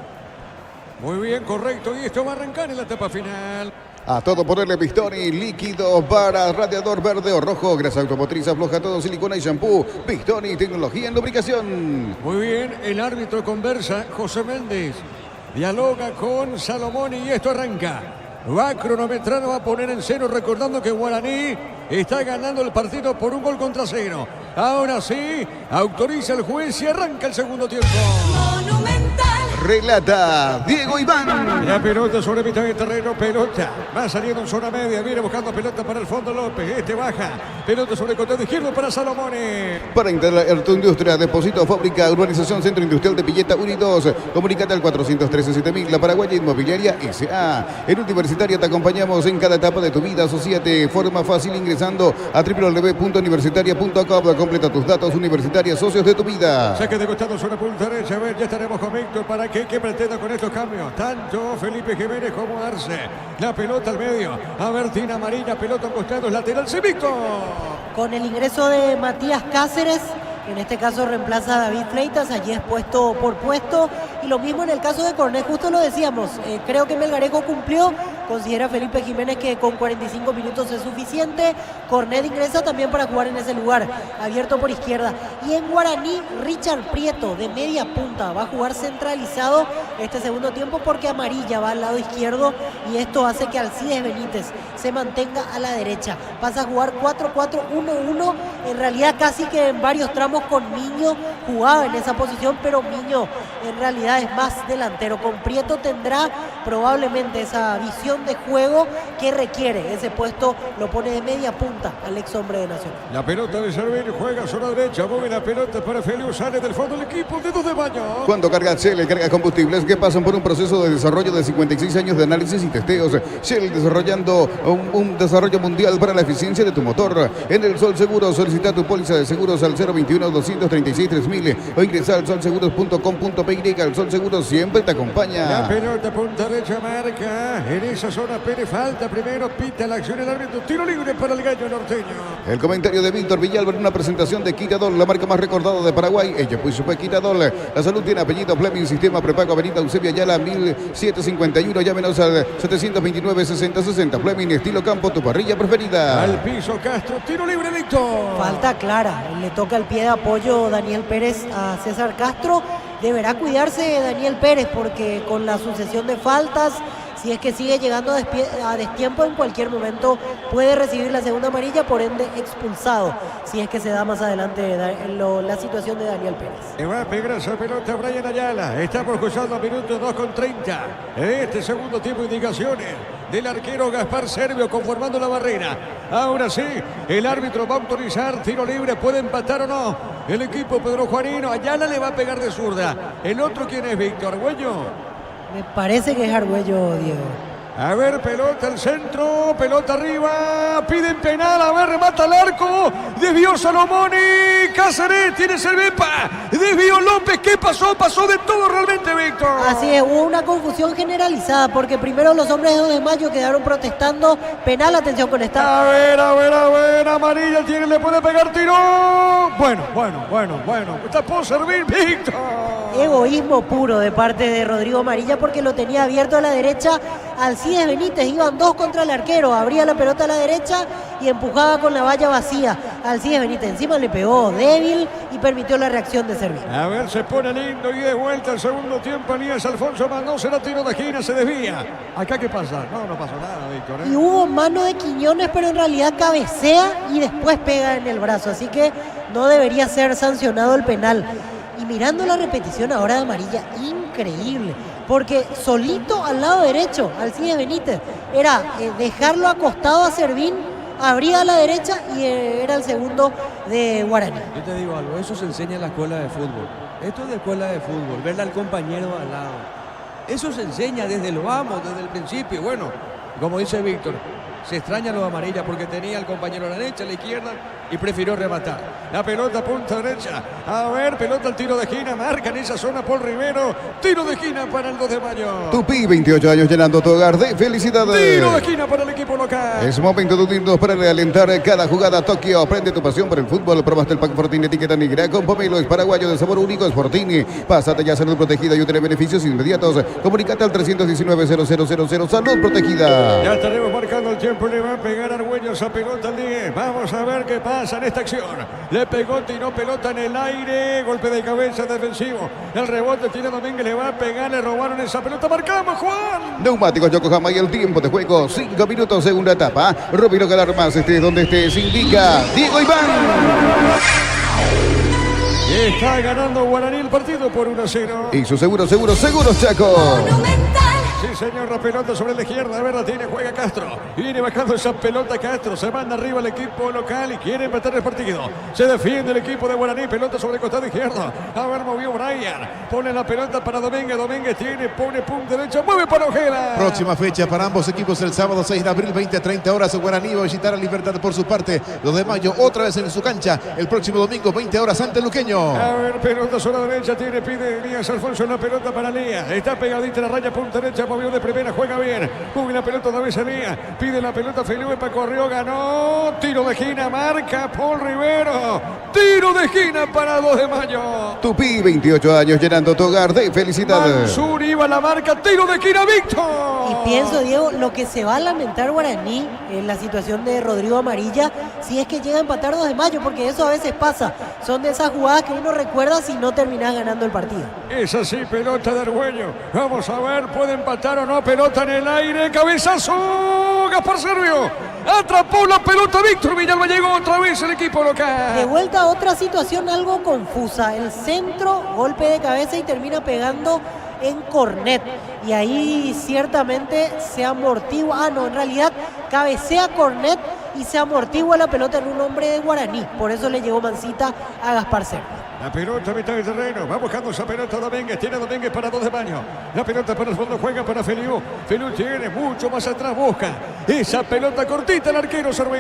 Muy bien, correcto. Y esto va a arrancar en la etapa final. A todo ponerle Victory, líquido para radiador verde o rojo, grasa automotriz, afloja todo, silicona y shampoo. Victory, tecnología en lubricación. Muy bien, el árbitro conversa, José Méndez. Dialoga con Salomón y esto arranca. Va a cronometrar, va a poner en cero, recordando que Guaraní está ganando el partido por 1-0. Ahora sí, autoriza el juez y arranca el segundo tiempo. Relata Diego Iván. La pelota sobre mitad de terreno, pelota. Va saliendo en zona media, viene buscando pelota para el fondo López. Este baja, pelota sobre el costado izquierdo para Salomone. Para instalar tu industria, depósito, fábrica, urbanización, centro industrial de Villeta Unidos. Comunicate al 413-7000, la Paraguaya Inmobiliaria S.A. En Universitaria te acompañamos en cada etapa de tu vida. Asociate, forma fácil ingresando a www.universitaria.com. Completa tus datos. Universitaria, socios de tu vida. Saque de costado sobre punta derecha. A ver, ya estaremos con Víctor para que pretenda con estos cambios. Tanto Felipe Jiménez como Arce. La pelota al medio. A ver, Tina Marina, pelota a costados, lateral. ¡Sí, Víctor! Con el ingreso de Matías Cáceres, en este caso reemplaza a David Fleitas, allí es puesto por puesto. Y lo mismo en el caso de Cornet, justo lo decíamos. Creo que Melgarejo cumplió Considera Felipe Jiménez que con 45 minutos es suficiente. Cornet ingresa también para jugar en ese lugar, abierto por izquierda. Y en Guaraní, Richard Prieto de media punta va a jugar centralizado este segundo tiempo porque amarilla va al lado izquierdo y esto hace que Alcides Benítez se mantenga a la derecha. Pasa a jugar 4-4-1-1, en realidad casi que en varios tramos con Miño jugaba en esa posición, pero Miño en realidad es más delantero. Con Prieto tendrá probablemente esa visión de juego que requiere. Ese puesto lo pone de media punta al ex hombre de Nacional. La pelota de Servín juega zona derecha, mueve la pelota para Feliu, sale del fondo del equipo de 2 de Mayo. Cuando carga Shell, carga combustibles que pasan por un proceso de desarrollo de 56 años de análisis y testeos. Shell desarrollando un desarrollo mundial para la eficiencia de tu motor. En el Sol Seguro solicita tu póliza de seguros al 021-236-3000 o ingresa al solseguros.com.py. El Sol Seguro siempre te acompaña. La pelota punta derecha marca en esa zona. Pérez falta primero, pita la acción el árbitro. Tiro libre para el gallo norteño. El comentario de Víctor Villalba en una presentación de Quitadol, la marca más recordada de Paraguay. Ella pues fue Quitadol. La salud tiene apellido Fleming, sistema prepago Avenida Eusebio Ayala 1751. Llámenos al 729-6060. Fleming, estilo campo, tu parrilla preferida. Al piso Castro, tiro libre Víctor. Falta clara, le toca el pie de apoyo Daniel Pérez a César Castro. Deberá cuidarse Daniel Pérez porque con la sucesión de faltas, si es que sigue llegando a destiempo, en cualquier momento puede recibir la segunda amarilla, por ende expulsado, si es que se da más adelante la situación de Daniel Pérez. Le va a pegar esa pelota Brian Ayala. Estamos cruzando a minutos 2:30. En este segundo tiempo, indicaciones del arquero Gaspar Servio conformando la barrera. Ahora sí, el árbitro va a autorizar tiro libre. ¿Puede empatar o no? El equipo Pedro Juanino. Ayala le va a pegar de zurda. ¿El otro quién es, Víctor Argüello? Me parece que es Argüello, Diego. A ver, pelota al centro, pelota arriba, piden penal, a ver, remata al arco, desvió Salomoni, Cáceres, tiene Cervepa, desvió López, ¿qué pasó? Pasó de todo realmente, Víctor. Así es, hubo una confusión generalizada, porque primero los hombres de 2 de Mayo quedaron protestando, penal, atención con esta. A ver, amarilla, tiene, le puede pegar tiro. Bueno, tapó Servín, Víctor. Egoísmo puro de parte de Rodrigo Amarilla porque lo tenía abierto a la derecha. Alcides Benítez, iban 2 contra el arquero, abría la pelota a la derecha y empujaba con la valla vacía. Alcides Benítez encima le pegó débil y permitió la reacción de Servín. A ver, se pone lindo y de vuelta el segundo tiempo. Anías Alfonso mandó, será tiro de esquina, se desvía. ¿Acá qué pasa? No pasó nada, Víctor. Y hubo mano de Quiñones, pero en realidad cabecea y después pega en el brazo, así que no debería ser sancionado el penal. Y mirando la repetición ahora de Amarilla, increíble, porque solito al lado derecho, Alcides Benítez, era dejarlo acostado a Servín, abría a la derecha y era el segundo de Guaraní. Yo te digo algo, eso se enseña en la escuela de fútbol. Esto es de escuela de fútbol, verle al compañero al lado. Eso se enseña desde el vamos, desde el principio. Bueno, como dice Víctor, se extraña lo de Amarilla porque tenía al compañero a la derecha, a la izquierda y prefirió rematar. La pelota punta derecha. A ver, pelota al tiro de esquina. Marca en esa zona Paul Rivero. Tiro de esquina para el 2 de Mayo. Tupi, 28 años llenando tu hogar de felicidades. Tiro de esquina para el equipo local. Es momento de unirnos para realentar cada jugada. Tokio, aprende tu pasión por el fútbol. Probaste el pack Fortini etiqueta negra con pomelo. Es paraguayo de sabor único. Es Fortini. Pásate ya a salud protegida y obtener beneficios inmediatos. Comunicate al 319-0000. Salud protegida. Ya estaremos marcando el tiempo. Le va a pegar Argüello esa pelota al 10. Vamos a ver qué pasa en esta acción. Le pegó, tiró pelota en el aire. Golpe de cabeza defensivo. El rebote tiene Domínguez. Le va a pegar. Le robaron esa pelota. Marcamos, Juan. Neumáticos Yokohama y el tiempo de juego. 5 minutos, segunda etapa. Rubino Galarmas, estés donde estés, indica Diego Iván. Está ganando Guaraní el partido por 1-0. Y su seguros Chaco. Sí, señor, la pelota sobre la izquierda. A ver, la tiene, juega Castro. Viene bajando esa pelota Castro. Se manda arriba el equipo local y quiere empatar el partido. Se defiende el equipo de Guaraní. Pelota sobre el costado izquierdo. A ver, movió Brian. Pone la pelota para Domínguez. Domínguez tiene, pone punto derecho. Mueve para Ojeda. Próxima fecha para ambos equipos el sábado 6 de abril, 20-30 horas. Guaraní va a visitar a Libertad por su parte. 2 de Mayo, otra vez en su cancha. El próximo domingo, 20 horas, ante Luqueño. A ver, pelota sobre la derecha. Pide Elías Alfonso la pelota para Lía. Está pegadita la raya punta derecha. movió de primera, juega bien. Mueve la pelota David Sevilla. Pide la pelota Felipe, corrió, ganó. Tiro de esquina, marca Paul Rivero. Tiro de esquina para 2 de mayo. Tupí, 28 años, llenando tu hogar de felicidad. Mansur iba a la marca, tiro de esquina, Víctor. Y pienso, Diego, lo que se va a lamentar Guaraní en la situación de Rodrigo Amarilla, si es que llega a empatar 2 de mayo, porque eso a veces pasa. Son de esas jugadas que uno recuerda si no terminás ganando el partido. Es así, pelota de Argüello. Vamos a ver, puede empatar o no. Pelota en el aire, cabezazo. Gaspar Servio. Atrapó la pelota Víctor Villalba. Llegó otra vez el equipo De local. vuelta a otra situación algo confusa. El centro, golpe de cabeza y termina pegando en cornet. Y ahí ciertamente se amortigua. Ah, no, en realidad cabecea cornet y se amortigua la pelota en un hombre de Guaraní. Por eso le llegó mansita a Gaspar Serra. La pelota a mitad del terreno. Va buscando esa pelota Domínguez. Tiene Domínguez para 2 de mayo. La pelota para el fondo. Juega para Feliu. Feliu tiene mucho más atrás. Busca esa pelota cortita. El arquero Serví.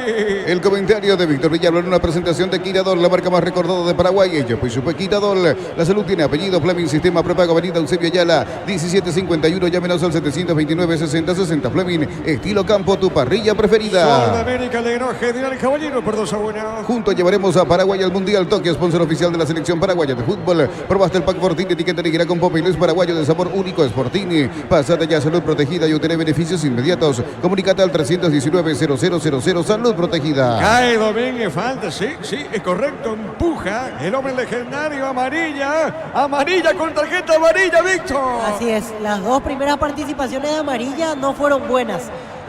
El comentario de Víctor Villalba en una presentación de Quiradol, la marca más recordada de Paraguay. Ella pues supe Quiradol. La salud tiene apellido. Fleming, sistema prepago. Avenida Eusebio Ayala, 1751. Llámenos al 729-6060. Fleming, estilo campo, tu parrilla preferida. Sudamérica le ganó General Caballero por 2-1. Juntos llevaremos a Paraguay al Mundial. Tokio, sponsor oficial de la selección paraguaya de fútbol. Probaste el pack Fortini, etiqueta negra con Popeyes paraguayo de sabor único. Es Fortini. Pasate ya, salud protegida y obtener beneficios inmediatos. Comunicate al 319-0000. Salud protegida. Cae Domínguez, falta, sí, es correcto. Empuja el hombre legendario, amarilla. Amarilla con tarjeta amarilla, Víctor. Así es, las 2 primeras participaciones de amarilla no fueron buenas.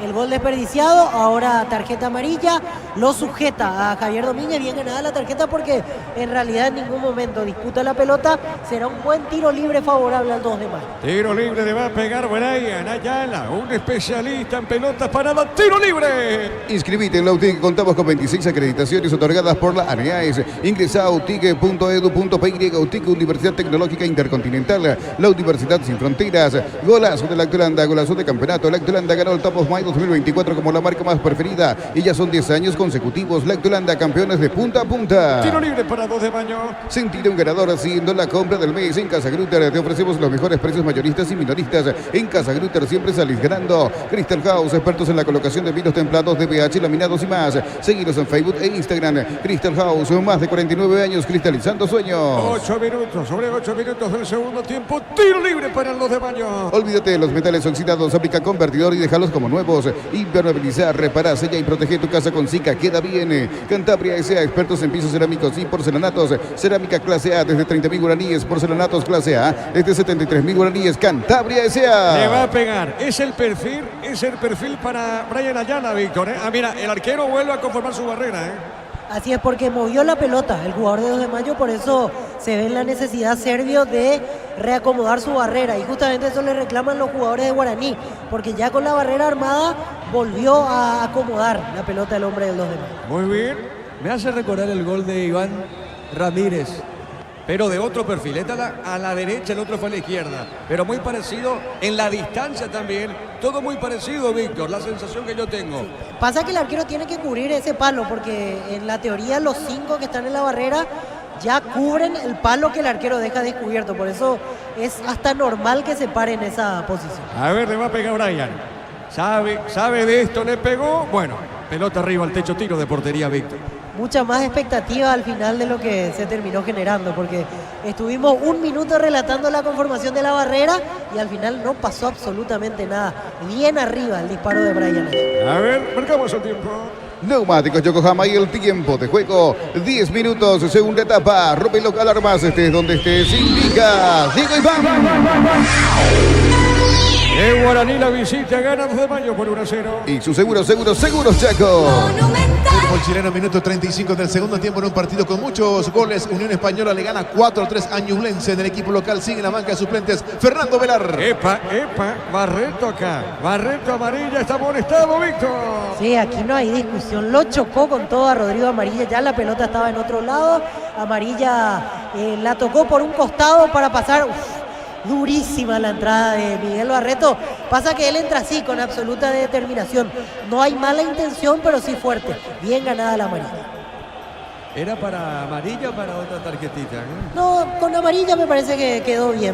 El gol desperdiciado, ahora tarjeta amarilla, lo sujeta a Javier Domínguez, bien ganada la tarjeta porque en realidad en ningún momento disputa la pelota, será un buen tiro libre favorable al 2 de mayo. Tiro libre le va a pegar Brian Ayala, un especialista en pelotas paradas, tiro libre. Inscribite en la UTIC, contamos con 26 acreditaciones otorgadas por la ANEAES. Ingresa a utic.edu.py, UTIC, Universidad Tecnológica Intercontinental, la Universidad Sin Fronteras. Golazo de Lactolanda, golazo de campeonato. Lactolanda ganó el Top of Mind 2024 como la marca más preferida y ya son 10 años consecutivos. Lactolanda, campeones de punta a punta. Tiro libre para 2 de mayo. Sentir un ganador haciendo la compra del mes en Casa Grutter. Te ofrecemos los mejores precios mayoristas y minoristas. En Casa Grutter siempre salís ganando. Crystal House, expertos en la colocación de vinos templados, DBH, laminados y más. Seguinos en Facebook e Instagram. Crystal House, más de 49 años cristalizando sueños. 8 minutos, sobre 8 minutos del segundo tiempo. Tiro libre para el 2 de mayo. Olvídate de los metales oxidados, aplica convertidor y déjalos como nuevos. Impermeabilizar, reparar, sella y protege tu casa con Zika. Queda bien. Cantabria S.A., expertos en pisos cerámicos y porcelanatos. Cerámica clase A desde 30.000 guaraníes. Porcelanatos clase A desde 73.000 guaraníes. Cantabria S.A. Le va a pegar. Es el perfil para Brian Ayala, Víctor. Ah, mira, el arquero vuelve a conformar su barrera. Así es, porque movió la pelota el jugador de 2 de mayo, por eso se ve la necesidad Servio de reacomodar su barrera. Y justamente eso le reclaman los jugadores de Guaraní, porque ya con la barrera armada volvió a acomodar la pelota del hombre del 2 de mayo. Muy bien. Me hace recordar el gol de Iván Ramírez, pero de otro perfil. Esta a la derecha, el otro fue a la izquierda. Pero muy parecido en la distancia también. Todo muy parecido, Víctor, la sensación que yo tengo. Sí. Pasa que el arquero tiene que cubrir ese palo, porque en la teoría los 5 que están en la barrera ya cubren el palo que el arquero deja descubierto. Por eso es hasta normal que se pare en esa posición. A ver, le va a pegar Brian. Sabe de esto, le pegó. Bueno, pelota arriba al techo, tiro de portería, Víctor. Mucha más expectativa al final de lo que se terminó generando, porque estuvimos 1 minuto relatando la conformación de la barrera y al final no pasó absolutamente nada. Bien arriba el disparo de Brian. A ver, marcamos el tiempo. Neumáticos Yokohama y el tiempo de juego, 10 minutos, segunda etapa. Rompe los alarmas, estés donde estés, indica Diego Iván. El Guaraní la visita, gana 2 de mayo por 1-0. Y su seguros, Chaco. Fútbol chileno, minuto 35 del segundo tiempo en un partido con muchos goles. Unión Española le gana 4-3 a Ñublense. En el equipo local sigue en la banca de suplentes Fernando Velar. Epa, Barreto acá. Barreto amarilla, está molestado, Víctor. Sí, aquí no hay discusión. Lo chocó con todo a Rodrigo Amarilla. Ya la pelota estaba en otro lado. Amarilla la tocó por un costado para pasar. Durísima la entrada de Miguel Barreto. Pasa que él entra así, con absoluta determinación. No hay mala intención, pero sí fuerte. Bien ganada la amarilla. ¿Era para amarilla o para otra tarjetita? No, con amarilla me parece que quedó bien.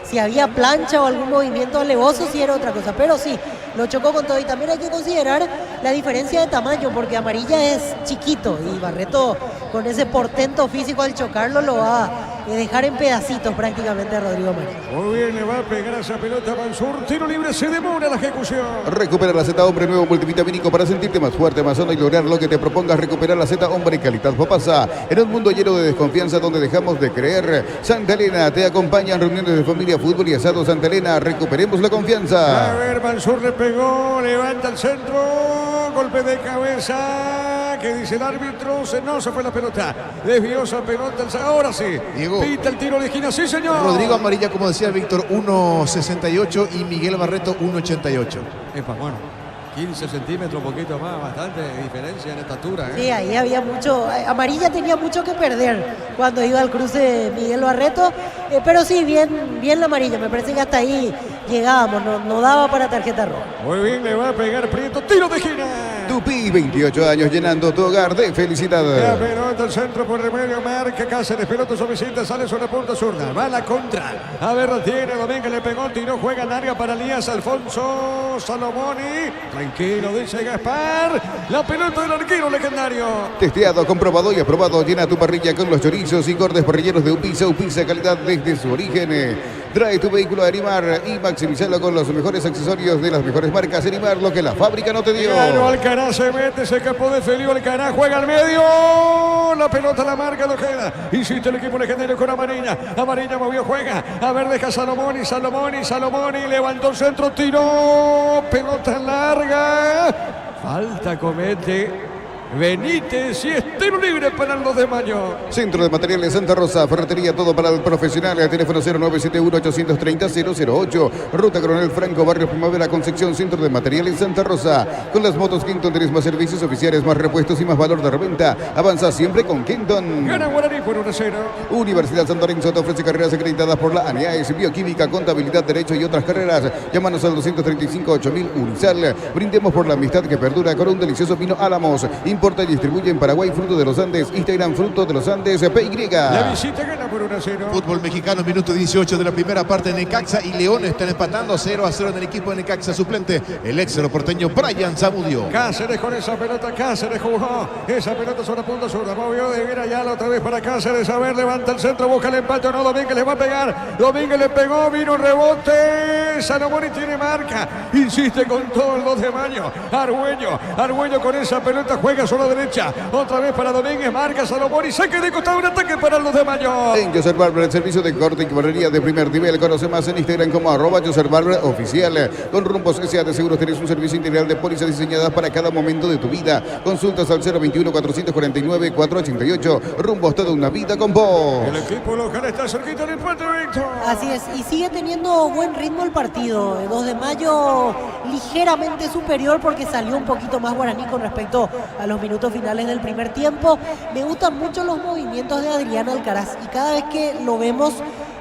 Si había plancha o algún movimiento alevoso, sí era otra cosa. Pero sí, lo chocó con todo. Y también hay que considerar la diferencia de tamaño, porque amarilla es chiquito y Barreto, con ese portento físico al chocarlo, lo va a dejar en pedacitos prácticamente a Rodrigo Amarilla. Muy bien, le va a pegar a esa pelota a Mansur. Tiro libre, se demora la ejecución. Recupera la Z Hombre nuevo multivitamínico para sentirte más fuerte, más sano y lograr lo que te propongas. Recuperar la Z Hombre calidad Papasa. En un mundo lleno de desconfianza donde dejamos de creer, Santa Elena te acompaña en reuniones de familia, fútbol y asado. Santa Elena, recuperemos la confianza. A ver, Mansur le pegó, levanta el centro, golpe de cabeza. ¿Qué dice el árbitro? No, se fue la pelota. Desvió esa pelota. Ahora sí. Diego. Pita el tiro de esquina, sí, señor. Rodrigo Amarilla, como decía Víctor, 1.68 y Miguel Barreto 1.88. Epa, bueno, 15 centímetros, un poquito más, bastante diferencia en estatura. Sí, ahí había mucho. Amarilla tenía mucho que perder cuando iba al cruce Miguel Barreto. Pero sí, bien la amarilla. Me parece que hasta ahí llegábamos, no daba para tarjeta roja. Muy bien, le va a pegar Prieto, tiro de esquina. Tupi, 28 años llenando tu hogar de felicidad. La pelota al centro por remedio, marca Cáceres, pelota suficiente, sale sobre la punta zurda, va a la contra. A ver, la tiene, Domínguez le pegó, tiró, juega en área para Elías Alfonso Salomoni. Tranquilo, dice Gaspar. La pelota del arquero legendario. Testeado, comprobado y aprobado. Llena tu parrilla con los chorizos y cortes parrilleros de Upisa. Upisa, calidad desde su origen. Trae tu vehículo a Erimar y maximizarlo con los mejores accesorios de las mejores marcas. Erimar, lo que la fábrica no te dio. Ganó Alcaraz, se mete, se escapó de Feliu Alcaraz, juega al medio. La pelota la marca, lo queda. Insiste el equipo legendario con Amarilla. Amarilla movió, juega. A ver, deja Salomoni. Salomoni levantó el centro, tiró. Pelota larga. Falta comete Benítez y es tiro libre para los de Mayo. Centro de Materiales Santa Rosa, ferretería, todo para el profesional. Teléfono 0971-830-008. Ruta Coronel Franco, Barrio Primavera, Concepción. Centro de Materiales Santa Rosa. Con las motos Kenton tenés más servicios oficiales, más repuestos y más valor de reventa. Avanza siempre con Kenton. Gana Guaraní por 1-0. Universidad San Lorenzo te ofrece carreras acreditadas por la ANIAES, bioquímica, contabilidad, derecho y otras carreras. Llámanos al 235-8000 Unisal. Brindemos por la amistad que perdura con un delicioso vino Álamos. Importa y distribuye en Paraguay Fruto de los Andes. Instagram Fruto de los Andes PY. La visita gana por 1-0. Fútbol mexicano, minuto 18 de la primera parte. Necaxa y León están empatando 0-0 en el equipo de Necaxa. Suplente el ex porteño Brian Zamudio. Cáceres con esa pelota, Cáceres jugó esa pelota sobre la punta zurda, movió de Vera ya otra vez para Cáceres, a ver, levanta el centro, busca el empate o no, Domínguez le va a pegar, Domínguez le pegó, vino un rebote, Salomoni tiene marca, insiste con todo el 2 de mayo, Argüello con esa pelota, juega sobre la derecha, otra vez para Domínguez, marca Salomoni, saque de costado, un ataque para el 2 de mayo. En Joseph Barber, el servicio de corte y caballería de primer nivel, conoce más en Instagram como @Joseph Barber oficial. Con Rumbos S.A. de Seguros tenés un servicio integral de pólizas diseñadas para cada momento de tu vida. Consultas al 021-449-488. Rumbos, toda una vida con vos. El equipo local está cerquita del empate, Víctor. Así es, y sigue teniendo buen ritmo el partido. El 2 de mayo ligeramente superior porque salió un poquito más Guaraní con respecto a los minutos finales del primer tiempo. Me gustan mucho los movimientos de Adrián Alcaraz y cada vez que lo vemos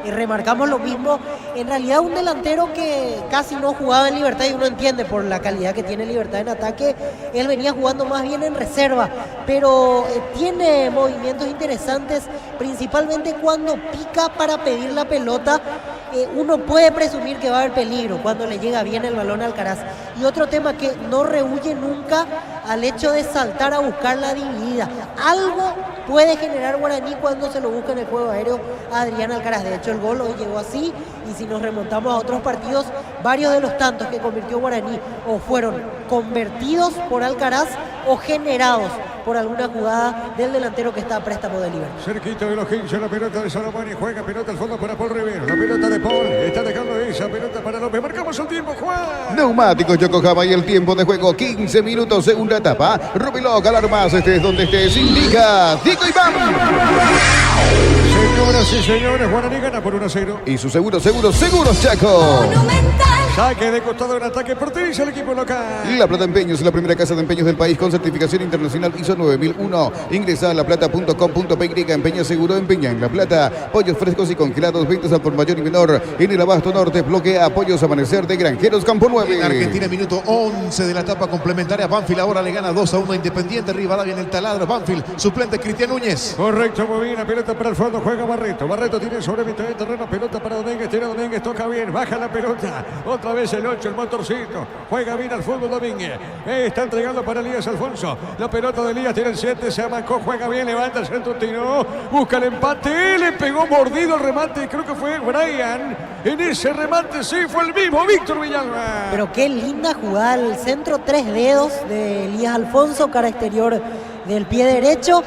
remarcamos lo mismo. En realidad un delantero que casi no jugaba en Libertad, y uno entiende por la calidad que tiene Libertad en ataque, él venía jugando más bien en reserva, pero tiene movimientos interesantes, principalmente cuando pica para pedir la pelota. Uno puede presumir que va a haber peligro cuando le llega bien el balón a Alcaraz. Y otro tema, que no rehuye nunca al hecho de saltar a buscar la dividida. Algo puede generar Guaraní cuando se lo busca en el juego aéreo a Adrián Alcaraz. De hecho, el gol hoy llegó así, y si nos remontamos a otros partidos, varios de los tantos que convirtió Guaraní o fueron convertidos por Alcaraz o generados por alguna jugada del delantero que está a préstamo de Liverpool. Cerquito de los 15, la pelota de Salomoni, juega pelota al fondo para Paul Rivero, la pelota de Paul, está dejando esa pelota para López, marcamos el tiempo, Juan. Neumáticos Yokohama y el tiempo de juego, 15 minutos, segunda etapa. Rubiloc, alarmas, estés donde estés, indica Diego Iván. Señoras y señores, Guaraní gana por 1-0. Y su seguros Chaco. Saque de costado en ataque, pertenece al equipo local. La Plata Empeños, la primera casa de empeños del país con certificación internacional ISO Alfonso 9001. Ingresa a laplata.com.py. Empeña Seguro, empeña en La Plata. Pollos frescos y congelados, ventas al por mayor y menor. En el Abasto Norte, bloquea Pollos Amanecer de Granjeros Campo 9. En Argentina, minuto 11 de la etapa complementaria. Banfield ahora le gana 2-1 a Independiente. Rivadavia en el taladro. Banfield, suplente Cristian Núñez. Correcto, muy bien, la pelota para el fondo, juega Barreto. Barreto tiene sobre mitad de terreno, pelota para Domínguez, tira Domínguez, toca bien, baja la pelota. Otra vez el 8, el motorcito. Juega bien al fútbol Domínguez. Está entregando para Elías Alfonso. La pelota de Elías tiene el 7, se amancó, juega bien, levanta el centro, tiró, busca el empate, le pegó mordido el remate, creo que fue Brian. En ese remate sí fue el mismo Víctor Villalba. Pero qué linda jugada al centro, 3 dedos de Elías Alfonso, cara exterior del pie derecho.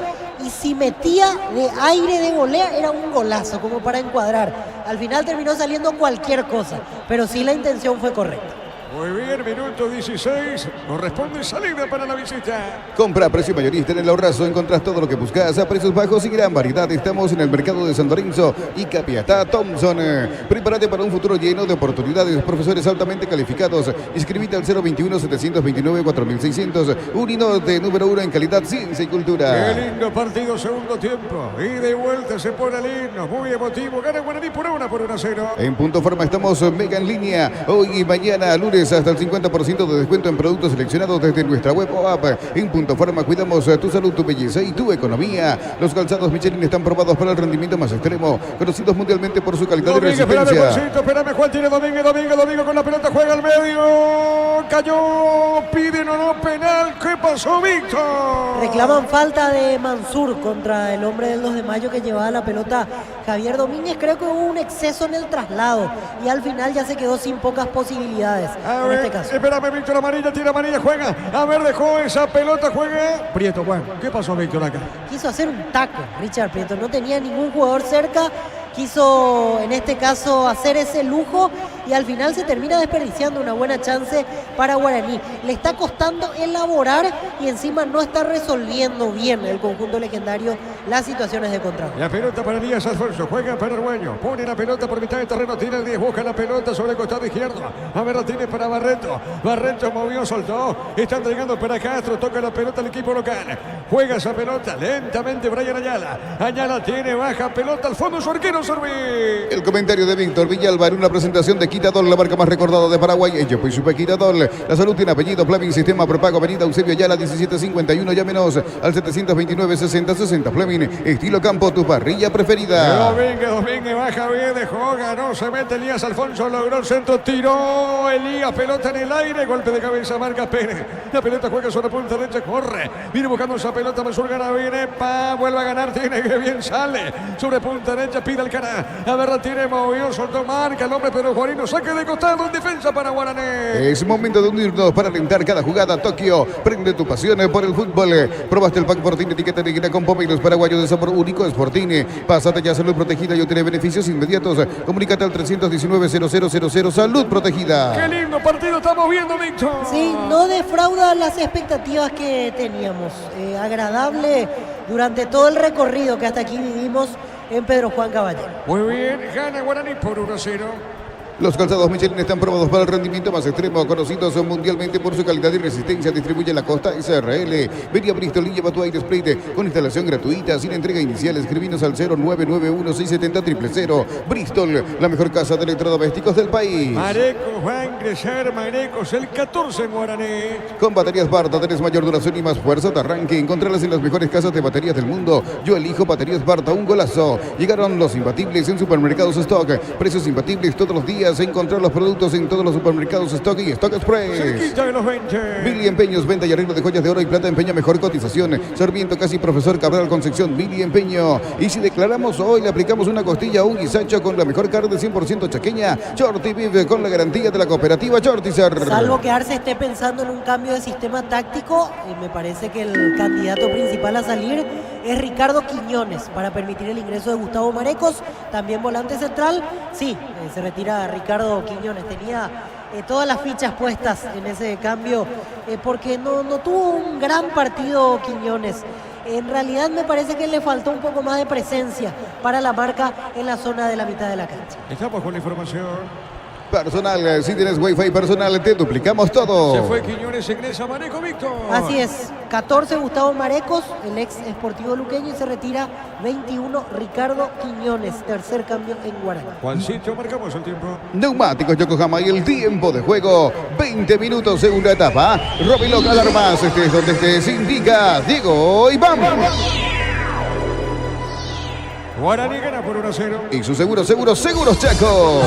Y si metía de aire de volea, era un golazo, como para encuadrar. Al final terminó saliendo cualquier cosa, pero sí la intención fue correcta. Muy bien, minuto 16, corresponde salida para la visita. Compra a precio mayorista en el Ahorrazo. Encontrás todo lo que buscas a precios bajos y gran variedad. Estamos en el mercado de San Lorenzo y Capiatá Thompson. Prepárate para un futuro lleno de oportunidades. Profesores altamente calificados. Inscribite al 021-729-4600. Uninorte, número 1 en calidad, ciencia y cultura. Qué lindo partido, segundo tiempo. Y de vuelta se pone el himno. Muy emotivo. Gana Guaraní por 1-0. En Punto Forma estamos mega en línea. Hoy y mañana, lunes, hasta el 50% de descuento en productos seleccionados desde nuestra web o app. En Punto Forma cuidamos tu salud, tu belleza y tu economía. Los calzados Michelin están probados para el rendimiento más extremo, conocidos mundialmente por su calidad y resistencia. Espérame, Juan, tiene Domínguez con la pelota, juega al medio. Cayó, piden o no penal. ¿Qué pasó, Víctor? Reclaman falta de Mansur contra el hombre del 2 de mayo que llevaba la pelota Javier Domínguez. Creo que hubo un exceso en el traslado y al final ya se quedó sin pocas posibilidades. En este caso. Espérame, Víctor, amarilla, tira amarilla, juega. A ver, dejó esa pelota, juega. Prieto, bueno, ¿qué pasó, Víctor, acá? Quiso hacer un taco, Richard Prieto. No tenía ningún jugador cerca. Quiso, en este caso, hacer ese lujo y al final se termina desperdiciando una buena chance para Guaraní. Le está costando elaborar y encima no está resolviendo bien el conjunto legendario las situaciones de contrato. La pelota para Elías Alfonso, juega para Argueño, pone la pelota por mitad de terreno, tira el 10, busca la pelota sobre el costado izquierdo. A ver, la tiene para Barreto. Barreto movió, soltó, está entregando para Castro, toca la pelota al equipo local. Juega esa pelota lentamente Brian Ayala. Ayala tiene baja pelota al fondo, su arquero Serví. El comentario de Víctor Villalba en una presentación de Quitadol, la marca más recordada de Paraguay. Ello pues Super Quitadol. La salud tiene apellido, Fleming, sistema prepago, avenida Eusebio Ayala 1751. Llámenos al 729-6060. Fleming, estilo campo, tu parrilla preferida. Domínguez, baja bien, dejó, ganó, se mete Elías Alfonso, logró el centro, tiró Elías, pelota en el aire, golpe de cabeza, marca Pérez. La pelota juega sobre punta derecha, corre, viene buscando esa pelota, Mansur gana, viene, vuelve a ganar, tiene que bien, sale, sobre punta derecha, pide al cara, a ver, la tiene, movió, soltó, marca el hombre Pedro Juanino, saque de costado en defensa para Guaraní. Es momento de unirnos para alentar cada jugada. Tokio, prende tu pasión por el fútbol. Probaste el pack Fortini, etiqueta negra con pomeiros paraguayos de sabor único, es Fortini. Pásate ya Salud Protegida y obtiene beneficios inmediatos. Comunícate al 319-0000 Salud Protegida. Qué lindo partido estamos viendo, Víctor. Sí, no defrauda las expectativas que teníamos. Agradable durante todo el recorrido que hasta aquí vivimos en Pedro Juan Caballero. Muy bien, gana Guaraní por 1-0. Los calzados Michelin están probados para el rendimiento más extremo, conocidos mundialmente por su calidad y resistencia. Distribuye la Costa SRL. Vení a Bristol y lleva tu aire spray con instalación gratuita, sin entrega inicial. Escribinos al 0991-670-000. Bristol, la mejor casa de electrodomésticos del país. Marecos va a ingresar, Marecos, el 14 en Guaraní. Con baterías Barta tenés mayor duración y más fuerza de arranque. Encontrarlas en las mejores casas de baterías del mundo. Yo elijo baterías Barta, un golazo. Llegaron los imbatibles en Supermercados Stock. Precios imbatibles todos los días. Encontrar los productos en todos los supermercados Stock y Stock Express. Cerquita de los 20. Billy Empeños, venta y arreglo de joyas de oro y plata. Empeña mejor cotización. Sarmiento casi Profesor Cabral Concepción. Billy Empeño. Y si declaramos hoy, le aplicamos una costilla o un guisacho con la mejor carne 100% chaqueña. Shorty Beef con la garantía de la cooperativa Shortizer. Salvo que Arce esté pensando en un cambio de sistema táctico, me parece que el candidato principal a salir es Ricardo Quiñones para permitir el ingreso de Gustavo Marecos, también volante central. Sí, se retira Ricardo Quiñones, tenía todas las fichas puestas en ese cambio porque no tuvo un gran partido Quiñones. En realidad me parece que le faltó un poco más de presencia para la marca en la zona de la mitad de la cancha. Estamos con la información. Personal, si tienes Wi-Fi personal, te duplicamos todo. Se fue Quiñones, ingresa Maneco, Víctor. Así es, 14 Gustavo Marecos, el ex Sportivo Luqueño, y se retira 21 Ricardo Quiñones, tercer cambio en Guaraní. Juancito, marcamos el tiempo. Neumáticos Yokohama y el tiempo de juego, 20 minutos, segunda etapa. Robiloc Alarmas, estés donde estés, indica Diego Iván. Guaraní gana por 1-0. Y su seguros Chaco.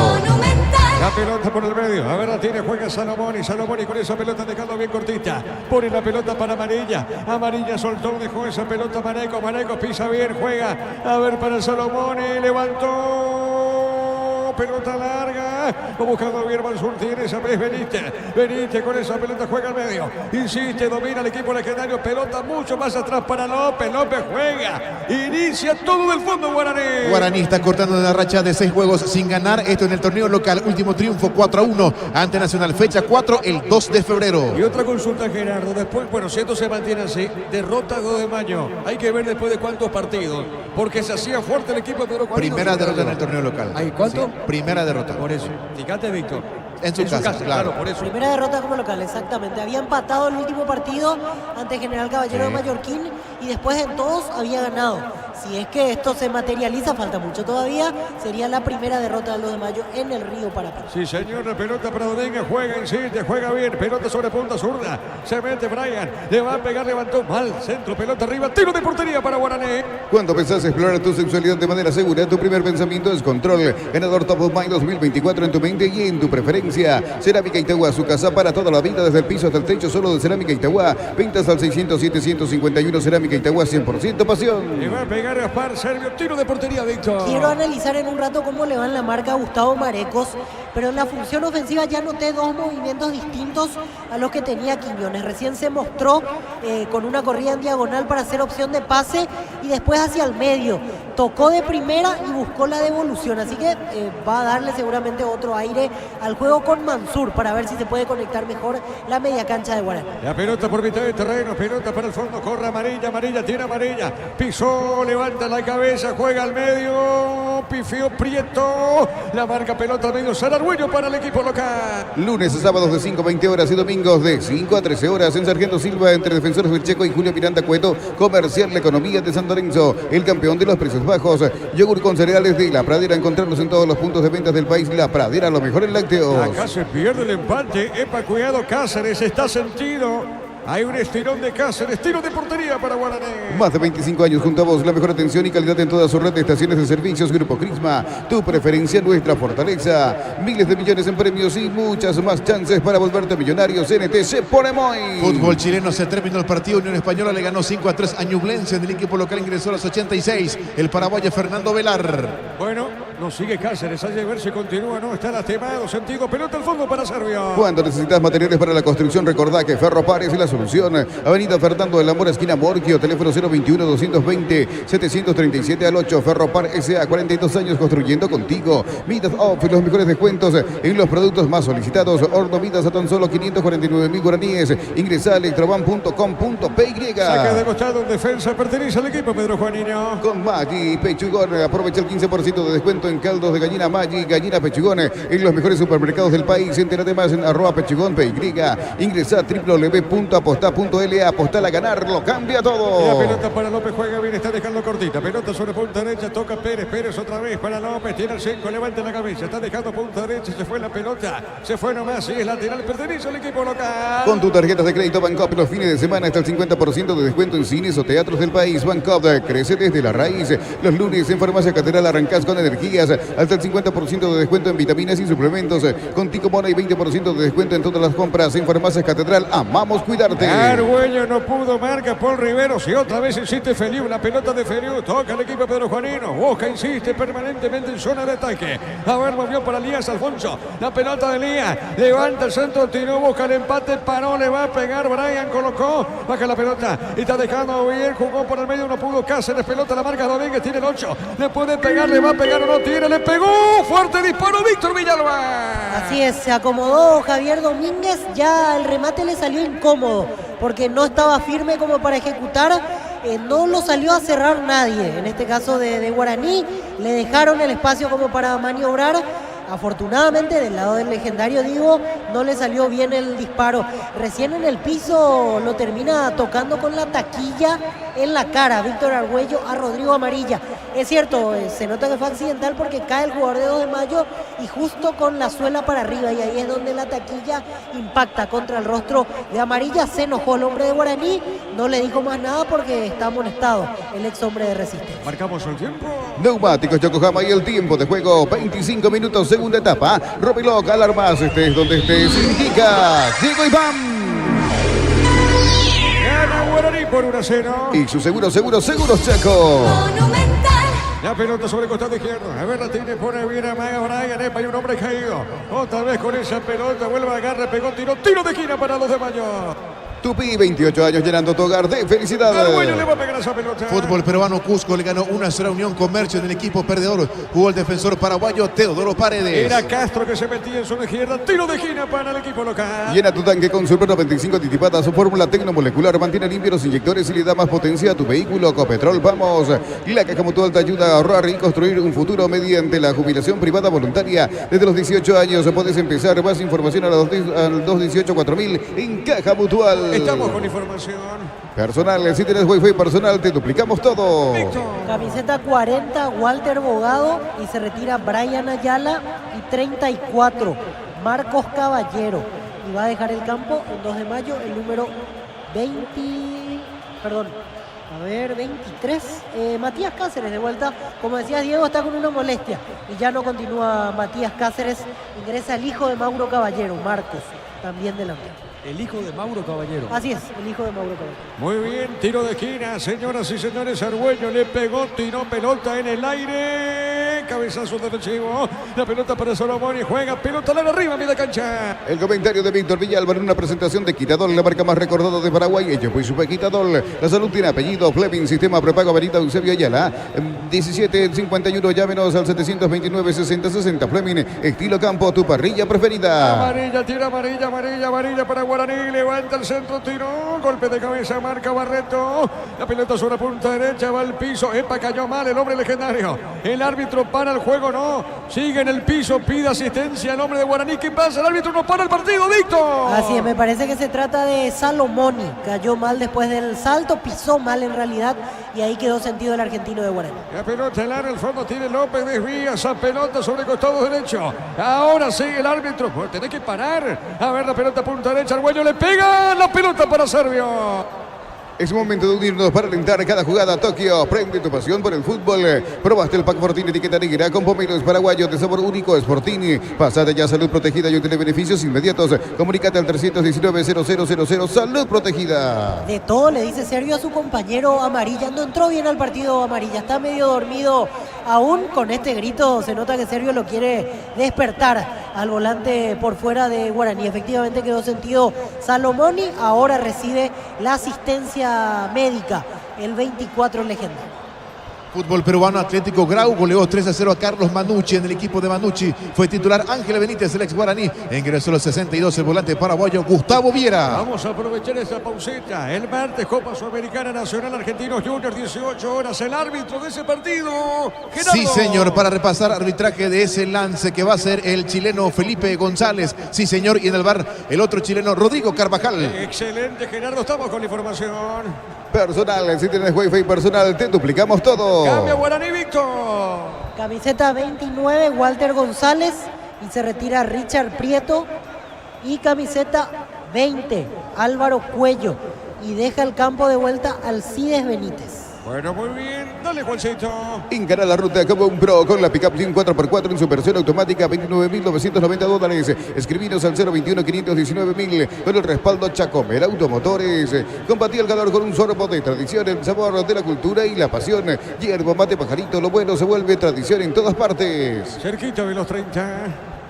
La pelota por el medio. A ver, la tiene, juega Salomón y con esa pelota dejando bien cortita. Pone la pelota para Amarilla. Amarilla soltó, dejó esa pelota Maneco. Maneco pisa bien, juega. A ver para Salomón y levantó. Pelota larga. Va buscando bien Mansur. Tiene esa vez Benítez con esa pelota juega al medio. Insiste, domina el equipo legendario. Pelota mucho más atrás para López. López juega. Inicia todo del fondo Guaraní. Guaraní está cortando una racha de 6 juegos sin ganar. Esto en el torneo local. Último triunfo 4-1 ante Nacional. Fecha 4 el 2 de febrero. Y otra consulta, Gerardo. Después, bueno, si esto se mantiene así, derrota 2 de mayo. Hay que ver después de cuántos partidos. Porque se hacía fuerte el equipo de Pedro Juanino. Primera derrota en el torneo local. ¿Hay cuánto? Sí, primera derrota. Por eso. Fíjate, Víctor. En su casa, claro. Por eso. Primera derrota como local, exactamente. Había empatado el último partido ante General Caballero de Mallorquín y después en todos había ganado. Si es que esto se materializa, falta mucho todavía, sería la primera derrota del 2 de mayo en el Río Paraná. Sí, señor, la pelota para Domínguez, juega, insiste, juega bien, pelota sobre punta zurda, se mete Brian, le va a pegar, levantó mal, centro, pelota arriba, tiro de portería para Guaraní. Cuando pensás explorar tu sexualidad de manera segura, tu primer pensamiento es Control. Ganador Top of Mind 2024 en tu mente y en tu preferencia. Cerámica Itagua, su casa para toda la vida, desde el piso hasta el techo, solo de Cerámica Itagua. Ventas al 600-751, Cerámica Itagua, 100% pasión. Le va a pegar Gaspar Servio, tiro de portería, Víctor. Quiero analizar en un rato cómo le va en la marca a Gustavo Marecos, pero en la función ofensiva ya noté dos movimientos distintos a los que tenía Quiñones. Recién se mostró con una corrida en diagonal para hacer opción de pase y después hacia el medio. Tocó de primera y buscó la devolución, así que va a darle seguramente otro aire al juego con Mansur para ver si se puede conectar mejor la media cancha de Guaraní. La pelota por mitad de terreno, pelota para el fondo, corre Amarilla, tiene Amarilla, pisó, levanta la cabeza, juega al medio, pifió Prieto, la marca pelota al medio, Sarargüello para el equipo local. Lunes a sábados de 5 a 20 horas y domingos de 5 a 13 horas en Sargento Silva entre Defensores del Checo y Julio Miranda Cueto. Comercial La Economía de San Lorenzo, el campeón de los precios bajos. Yogur con cereales de La Pradera, encontrarlos en todos los puntos de ventas del país. La Pradera, lo mejor en lácteos. Acá se pierde el empate, epa, cuidado Cáceres, está sentido. Hay un estirón de Cáceres, tiro de portería para Guaraní. Más de 25 años junto a vos, la mejor atención y calidad en toda su red de estaciones de servicios. Grupo Crisma, tu preferencia, nuestra fortaleza. Miles de millones en premios y muchas más chances para volverte millonarios. NTC pone muy. Fútbol chileno, se terminó el partido. Unión Española le ganó 5-3 a Ñublense. En el equipo local ingresó a los 86 el paraguayo Fernando Velar. Bueno, no sigue Cáceres, hay que ver si continúa, no, está lastimado, sentido, pelota al fondo para Servio. Cuando necesitas materiales para la construcción, recordá que Ferropar es la solución. Avenida Fernando del Amor, esquina Morquio, teléfono 021-220-737 al 8. Ferropar S.A., 42 años construyendo contigo. Midas Off, los mejores descuentos en los productos más solicitados. Horno Midas a tan solo 549.000 guaraníes. Ingresa a electroban.com.py. Saca de costado en defensa, pertenece al equipo Pedro Juanino. Con Maggi Pechugón, aprovecha el 15% de descuento en caldos de gallina Maggi, gallina Pechugón, en los mejores supermercados del país. Entérate más en @pechugón.py. Ingresa a www.aposta.la. Apostar a ganar, lo cambia todo. La pelota para López, juega bien, está dejando cortita. Pelota sobre punta derecha, toca Pérez otra vez para López, tiene el 5, levanta la cabeza, está dejando punta derecha, se fue la pelota, se fue nomás, y es lateral, pertenece al equipo local. Con tu tarjeta de crédito Bancop, los fines de semana hasta el 50% de descuento en cines o teatros del país. Bancop crece desde la raíz. Los lunes en Farmacia Catedral arrancás con energías, hasta el 50% de descuento en vitaminas y suplementos. Con Tico Mono y 20% de descuento en todas las compras en Farmacia Catedral. Amamos cuidarte. Argüello no pudo, marca Paul Riveros y otra vez insiste Feliu, la pelota de Feliu, toca el equipo Pedro Juanino, busca, insiste permanentemente en zona de ataque. A ver, movió para Elías Alfonso, la pelota de Elías, levanta el centro, tiró, busca el empate, paró, le va a pegar, Brian colocó, baja la pelota, y está dejando bien, jugó por el medio, no pudo Cáceres, pelota la marca Domínguez, tiene el 8, le puede pegar, le va a pegar o no tiene, le pegó, fuerte disparo, Víctor Villalba. Así es, se acomodó Javier Domínguez, ya el remate le salió incómodo, porque no estaba firme como para ejecutar, no lo salió a cerrar nadie, en este caso de Guaraní, le dejaron el espacio como para maniobrar, Afortunadamente del lado del legendario digo, no le salió bien el disparo. Recién en el piso lo termina tocando con la taquilla en la cara Víctor Argüello a Rodrigo Amarilla. Es cierto, se nota que fue accidental porque cae el jugador de 2 de Mayo y justo con la suela para arriba, y ahí es donde la taquilla impacta contra el rostro de Amarilla. Se enojó el hombre de Guaraní, no le dijo más nada porque está amonestado el ex hombre de Resistencia. Marcamos el tiempo. Neumáticos Yokohama y el tiempo de juego, 25 minutos, segunda etapa. Robiloc, alarmas, estés donde estés, indica Diego Iván. Gana Guaraní por 1-0. Y su seguros Chaco. La pelota sobre el costado izquierdo. A ver, la tiene, pone bien a Maga Brian. Epa, hay un hombre caído. Otra vez con esa pelota. Vuelve a agarre, pegó tiro de esquina para los de Mayo. Tupi, 28 años llenando tu hogar de felicidad. Argüello le va a pegar esa pelota. Fútbol peruano, Cusco le ganó 1-0 a Unión Comercio en el equipo perdedor. Jugó el defensor paraguayo Teodoro Paredes. Era Castro que se metía en zona izquierda. Tiro de esquina para el equipo local. Llena tu tanque con Super 95 anticipada. Su fórmula tecnomolecular mantiene limpios los inyectores y le da más potencia a tu vehículo. Copetrol, vamos. La Caja Mutual te ayuda a ahorrar y construir un futuro mediante la jubilación privada voluntaria. Desde los 18 años puedes empezar. Más información al 218-4000 en Caja Mutual. Estamos con información. Personal, si tienes wifi personal, te duplicamos todo. Camiseta 40, Walter Bogado, y se retira Brian Ayala, y 34, Marcos Caballero. Y va a dejar el campo en 2 de mayo el número 23, Matías Cáceres de vuelta. Como decías, Diego está con una molestia y ya no continúa Matías Cáceres. Ingresa el hijo de Mauro Caballero, Marcos, también delantero. El hijo de Mauro Caballero. Así es, el hijo de Mauro Caballero. Muy bien, tiro de esquina, señoras y señores. Argüello le pegó, tiró pelota en el aire. Cabezazo defensivo. La pelota para Solomón y juega pelota la de arriba, media cancha. El comentario de Víctor Villalba en una presentación de Quitadol, la marca más recordada de Paraguay. Ellos fue Super Quitadol. La salud tiene apellido Fleming, sistema prepago Avenida Eusebio Ayala. 1751, llámenos al 729-6060. Fleming, estilo campo, tu parrilla preferida. Amarilla, tira amarilla para Guaraní. Levanta el centro, tiró. Golpe de cabeza, marca Barreto. La pelota sobre la punta derecha, va al piso. Epa, cayó mal el hombre legendario. El árbitro para el juego, no. Sigue en el piso, pide asistencia al hombre de Guaraní. ¿Qué pasa? El árbitro no para el partido, Víctor. Así es, me parece que se trata de Salomoni. Cayó mal después del salto, pisó mal en realidad, y ahí quedó sentido el argentino de Guaraní. La pelota en el fondo tiene López, desvía esa pelota sobre el costado derecho. Ahora sigue el árbitro. Pues tenés que parar. A ver la pelota punta derecha. Argüello le pega la pelota para Servio. Es momento de unirnos para alentar cada jugada. Tokio, prende tu pasión por el fútbol. Probaste el pack Fortini etiqueta negra con pomelos paraguayos de sabor único. Es Fortini. Pasate ya Salud Protegida y obtiene beneficios inmediatos. Comunícate al 319-0000. Salud Protegida. De todo le dice Servio a su compañero Amarilla. No entró bien al partido Amarilla. Está medio dormido. Aún con este grito se nota que Servio lo quiere despertar al volante por fuera de Guaraní. Efectivamente quedó sentido Salomoni. Ahora recibe la asistencia médica, el 24 legendario. Fútbol peruano, Atlético Grau goleó 3-0 a Carlos Manucci en el equipo de Manucci. Fue titular Ángel Benítez, el ex Guaraní. Ingresó a los 62 el volante paraguayo Gustavo Viera. Vamos a aprovechar esta pausita. El martes, Copa Sudamericana Nacional Argentinos Juniors, 18 horas. El árbitro de ese partido, Gerardo. Sí, señor, para repasar arbitraje de ese lance que va a ser el chileno Felipe González. Sí, señor, y en el VAR el otro chileno Rodrigo Carvajal. Excelente, Gerardo. Estamos con la información. Personal, si tienes wifi personal, te duplicamos todo. Cambia Guaraní, Víctor. Camiseta 29, Walter González, y se retira Richard Prieto. Y camiseta 20, Álvaro Cuello, y deja el campo de vuelta Alcides Benítez. Bueno, muy bien. Dale, Juancito. Encara la ruta como un pro con la Pickup 4x4 en su versión automática, $29.990. Escribinos al 021-519.000 con el respaldo Chacomer Automotores. Combatí el calor con un sorbo de tradición, el sabor de la cultura y la pasión. Hierba mate pajarito, lo bueno se vuelve tradición en todas partes. Cerquita de los 30.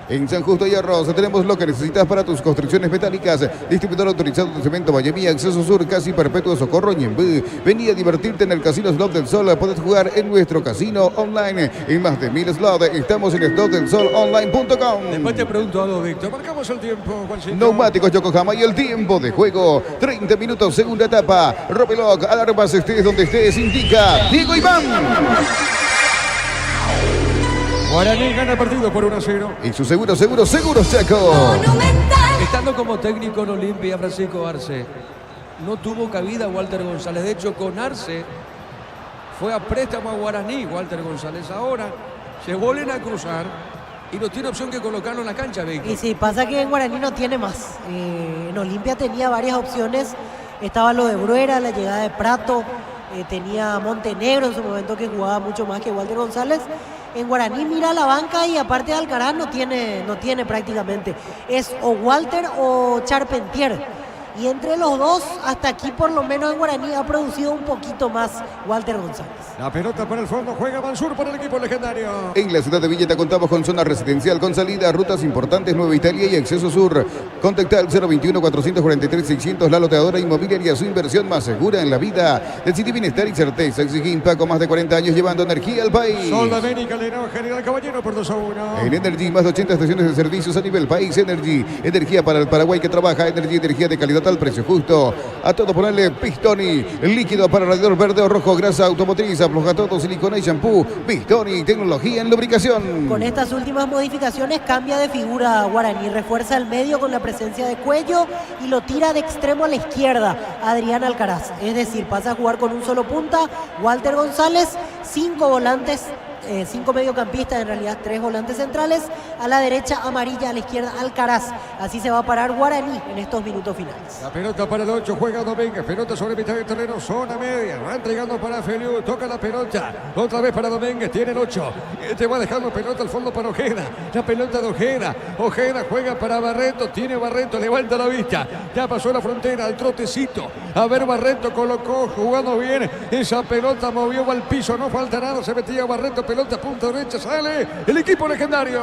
En San Justo y Arroz tenemos lo que necesitas para tus construcciones metálicas. Distribuidor autorizado de cemento Vallemí, Acceso Sur, Casi Perpetuo Socorro, Ñembú. Vení a divertirte en el Casino Slot del Sol. Puedes jugar en nuestro casino online. En más de 1000 slots. Estamos en slotdelsolonline.com. Después te pregunto algo, Víctor. Marcamos el tiempo, Juancito. Neumáticos Yokohama y el tiempo de juego. 30 minutos, segunda etapa. Robeloc, alarmas, estés donde estés, indica Diego Iván. Guaraní gana el partido por 1-0. Y su seguro, Chaco. Estando como técnico en Olimpia, Francisco Arce, no tuvo cabida Walter González. De hecho, con Arce fue a préstamo a Guaraní, Walter González. Ahora se vuelven a cruzar y no tiene opción que colocarlo en la cancha, Víctor. Y sí, pasa que en Guaraní no tiene más. En Olimpia tenía varias opciones. Estaba lo de Bruera, la llegada de Prato. Tenía Montenegro en su momento, que jugaba mucho más que Walter González. En Guaraní mira la banca y aparte de Alcaraz no tiene prácticamente. Es o Walter o Charpentier. Y entre los dos, hasta aquí por lo menos en Guaraní ha producido un poquito más Walter González. La pelota para el fondo, juega Mansur para el equipo legendario. En la ciudad de Villeta contamos con zona residencial con salida, rutas importantes, Nueva Italia y acceso sur. Contacta al 021-443-600, la loteadora inmobiliaria, su inversión más segura en la vida. Decide bienestar y certeza. Exige Impaco, más de 40 años llevando energía al país. Sol de América, General Caballero por 2-1. En Energy, más de 80 estaciones de servicios a nivel país. Energy, energía para el Paraguay que trabaja. Energy, energía de calidad al precio justo. A todo ponerle Pistoni, líquido para radiador verde o rojo, grasa automotriz, afloja todo, silicona y shampoo. Pistoni, tecnología en lubricación. Con estas últimas modificaciones cambia de figura Guaraní, refuerza el medio con la presencia de Cuello y lo tira de extremo a la izquierda Adrián Alcaraz. Es decir, pasa a jugar con un solo punta, Walter González, 5 volantes. 5 mediocampistas, en realidad 3 volantes centrales, a la derecha Amarilla, a la izquierda Alcaraz. Así se va a parar Guaraní en estos minutos finales. La pelota para el 8, juega Domínguez, pelota sobre mitad del terreno, zona media, va entregando para Feliu, toca la pelota, otra vez para Domínguez, tiene el 8, este va dejando pelota al fondo para Ojeda, la pelota de Ojeda juega para Barreto, tiene Barreto, levanta la vista, ya pasó la frontera, al trotecito, a ver Barreto colocó, jugando bien, esa pelota movió al piso, no falta nada, se metía Barreto, pelota punta derecha, sale el equipo legendario.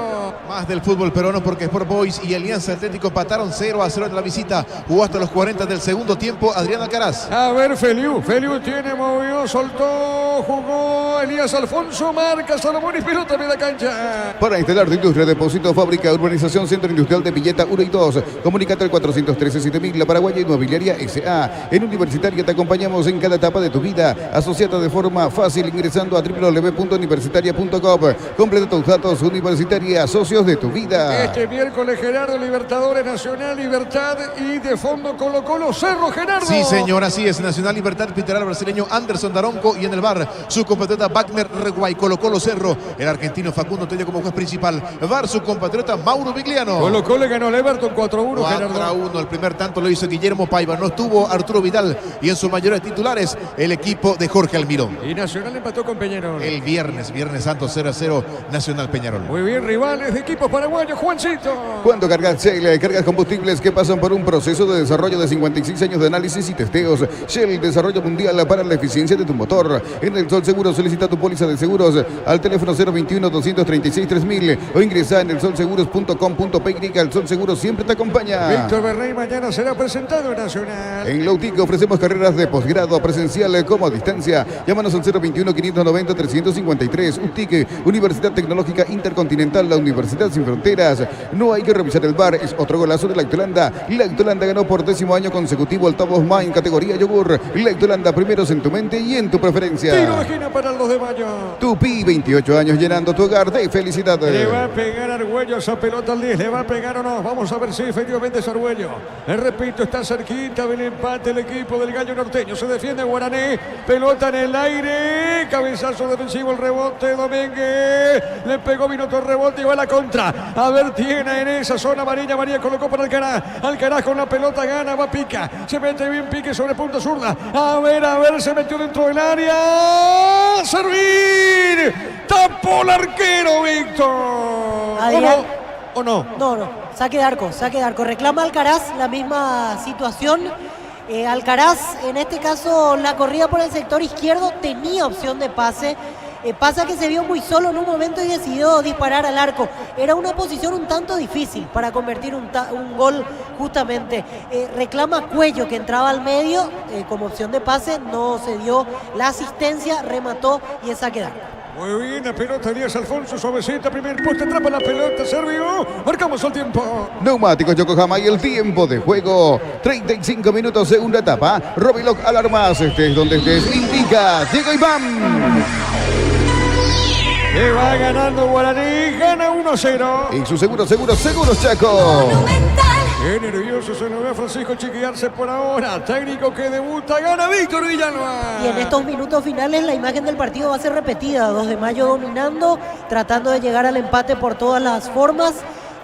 Más del fútbol peruano porque Sport Boys y Alianza Atlético empataron 0-0 en la visita. Jugó hasta los 40 del segundo tiempo Adrián Alcaraz. A ver Feliu tiene, movió, soltó, jugó Elías Alfonso, marca Salomón y pelota a media cancha. Para instalar tu industria, depósito, fábrica, urbanización, centro industrial de Villeta 1 y 2. Comunícate al 413-7000, La Paraguaya Inmobiliaria S.A. En Universitaria te acompañamos en cada etapa de tu vida. Asociata de forma fácil ingresando a www.universitaria.com. Completa tus datos. Universitaria, socios de tu vida. Este miércoles Gerardo, Libertadores, Nacional, Libertad y de fondo Colo-Colo, Cerro, Gerardo. Sí, señor, así es. Nacional, Libertad, Piteral brasileño Anderson Daronco y en el bar su compatriota Wagner Reguay. Colo-Colo, Cerro, el argentino Facundo Tello como juez principal. VAR su compatriota Mauro Vigliano. Colo-Colo ganó el Everton 4-1, Gerardo. 4-1, el primer tanto lo hizo Guillermo Paiva. No estuvo Arturo Vidal y en sus mayores titulares el equipo de Jorge Almirón. Y Nacional empató con Peñarol. El viernes Santo 0-0 Nacional Peñarol. Muy bien, rivales de equipos paraguayos, Juancito. Cuando cargas Shell, cargas combustibles que pasan por un proceso de desarrollo de 56 años de análisis y testeos. Shell, desarrollo mundial para la eficiencia de tu motor. En El Sol Seguro solicita tu póliza de seguros al teléfono 021-236-3000 o ingresa en elsolseguros.com.py. El Sol Seguro siempre te acompaña. Víctor Bernay mañana será presentado en Nacional. En Lautic ofrecemos carreras de posgrado presencial como a distancia. Llámanos al 021-590-353. UTIC, Universidad Tecnológica Intercontinental, la Universidad Sin Fronteras. No hay que revisar el VAR, es otro golazo de Lactolanda. Lactolanda ganó por 10º año consecutivo el Top of Mind categoría yogur. Lactolanda, primeros en tu mente y en tu preferencia. Tiro de esquina para el 2 de mayo. Tupi, 28 años llenando tu hogar de felicidad. Le va a pegar Argüello esa pelota al 10, le va a pegar o no. Vamos a ver si efectivamente es Argüello. Repito, está cerquita del empate el equipo del Gallo Norteño. Se defiende Guaraní, pelota en el aire, cabezazo defensivo, el rebote, Domínguez, le pegó, vino todo el rebote y va a la contra. A ver, tiene en esa zona María colocó para Alcaraz con la pelota, gana, va, pica, se mete bien, pique sobre punta zurda. A ver, se metió dentro del área, servir, tapó el arquero, Víctor. Adrián. ¿O no? No, saque de arco. Reclama Alcaraz la misma situación. Alcaraz, en este caso, la corrida por el sector izquierdo tenía opción de pase. Pasa que se vio muy solo en un momento y decidió disparar al arco. Era una posición un tanto difícil para convertir un gol justamente. Reclama Cuello que entraba al medio como opción de pase. No se dio la asistencia, remató y es saque de arco. Muy bien, la pelota Elías Alfonso, suavecita, primer poste, atrapa la pelota, servió, marcamos el tiempo. Neumáticos Yokohama y el tiempo de juego, 35 minutos, segunda etapa. Robiloc alarmas, estés donde estés, indica Diego Iván. Que va ganando Guaraní, gana 1-0. Y su seguro, Chaco. Qué nervioso se lo ve a Francisco Chiquiarse por ahora. Técnico que debuta, gana Víctor Villalba. Y en estos minutos finales la imagen del partido va a ser repetida. 2 de mayo dominando, tratando de llegar al empate por todas las formas.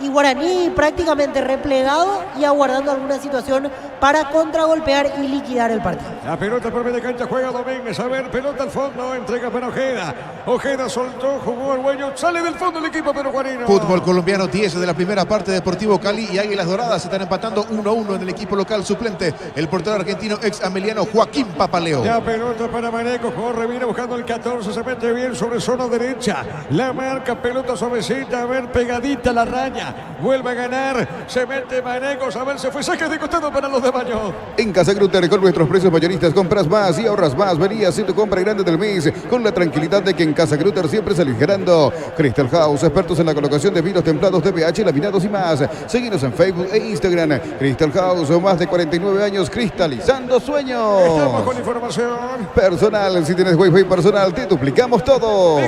Y Guaraní prácticamente replegado y aguardando alguna situación para contragolpear y liquidar el partido. La pelota por media cancha juega Domínguez. A ver, pelota al fondo, entrega para Ojeda. Ojeda soltó, jugó Arguello, sale del fondo el equipo peruanino. Fútbol colombiano, 10 de la primera parte. Deportivo Cali y Águilas Doradas están empatando 1-1 en el equipo local suplente. El portero argentino ex ameliano Joaquín Papaleo. La pelota para Maneco, corre, viene buscando el 14, se mete bien sobre zona derecha. La marca, pelota suavecita, a ver, pegadita a la raya. Vuelve a ganar, se mete Maneco, a ver, se fue, saque de costado para los de Mayo. En Casa Grutter, con nuestros precios mayoristas, compras más y ahorras más. Vení a hacer tu compra grande del mes con la tranquilidad de que en Casa Grutter siempre salís ganando. Crystal House, expertos en la colocación de vinos templados, DPH, laminados y más. Seguinos en Facebook e Instagram. Crystal House, más de 49 años cristalizando sueños. Estamos con información. Personal, si tienes Wi-Fi personal, te duplicamos todo.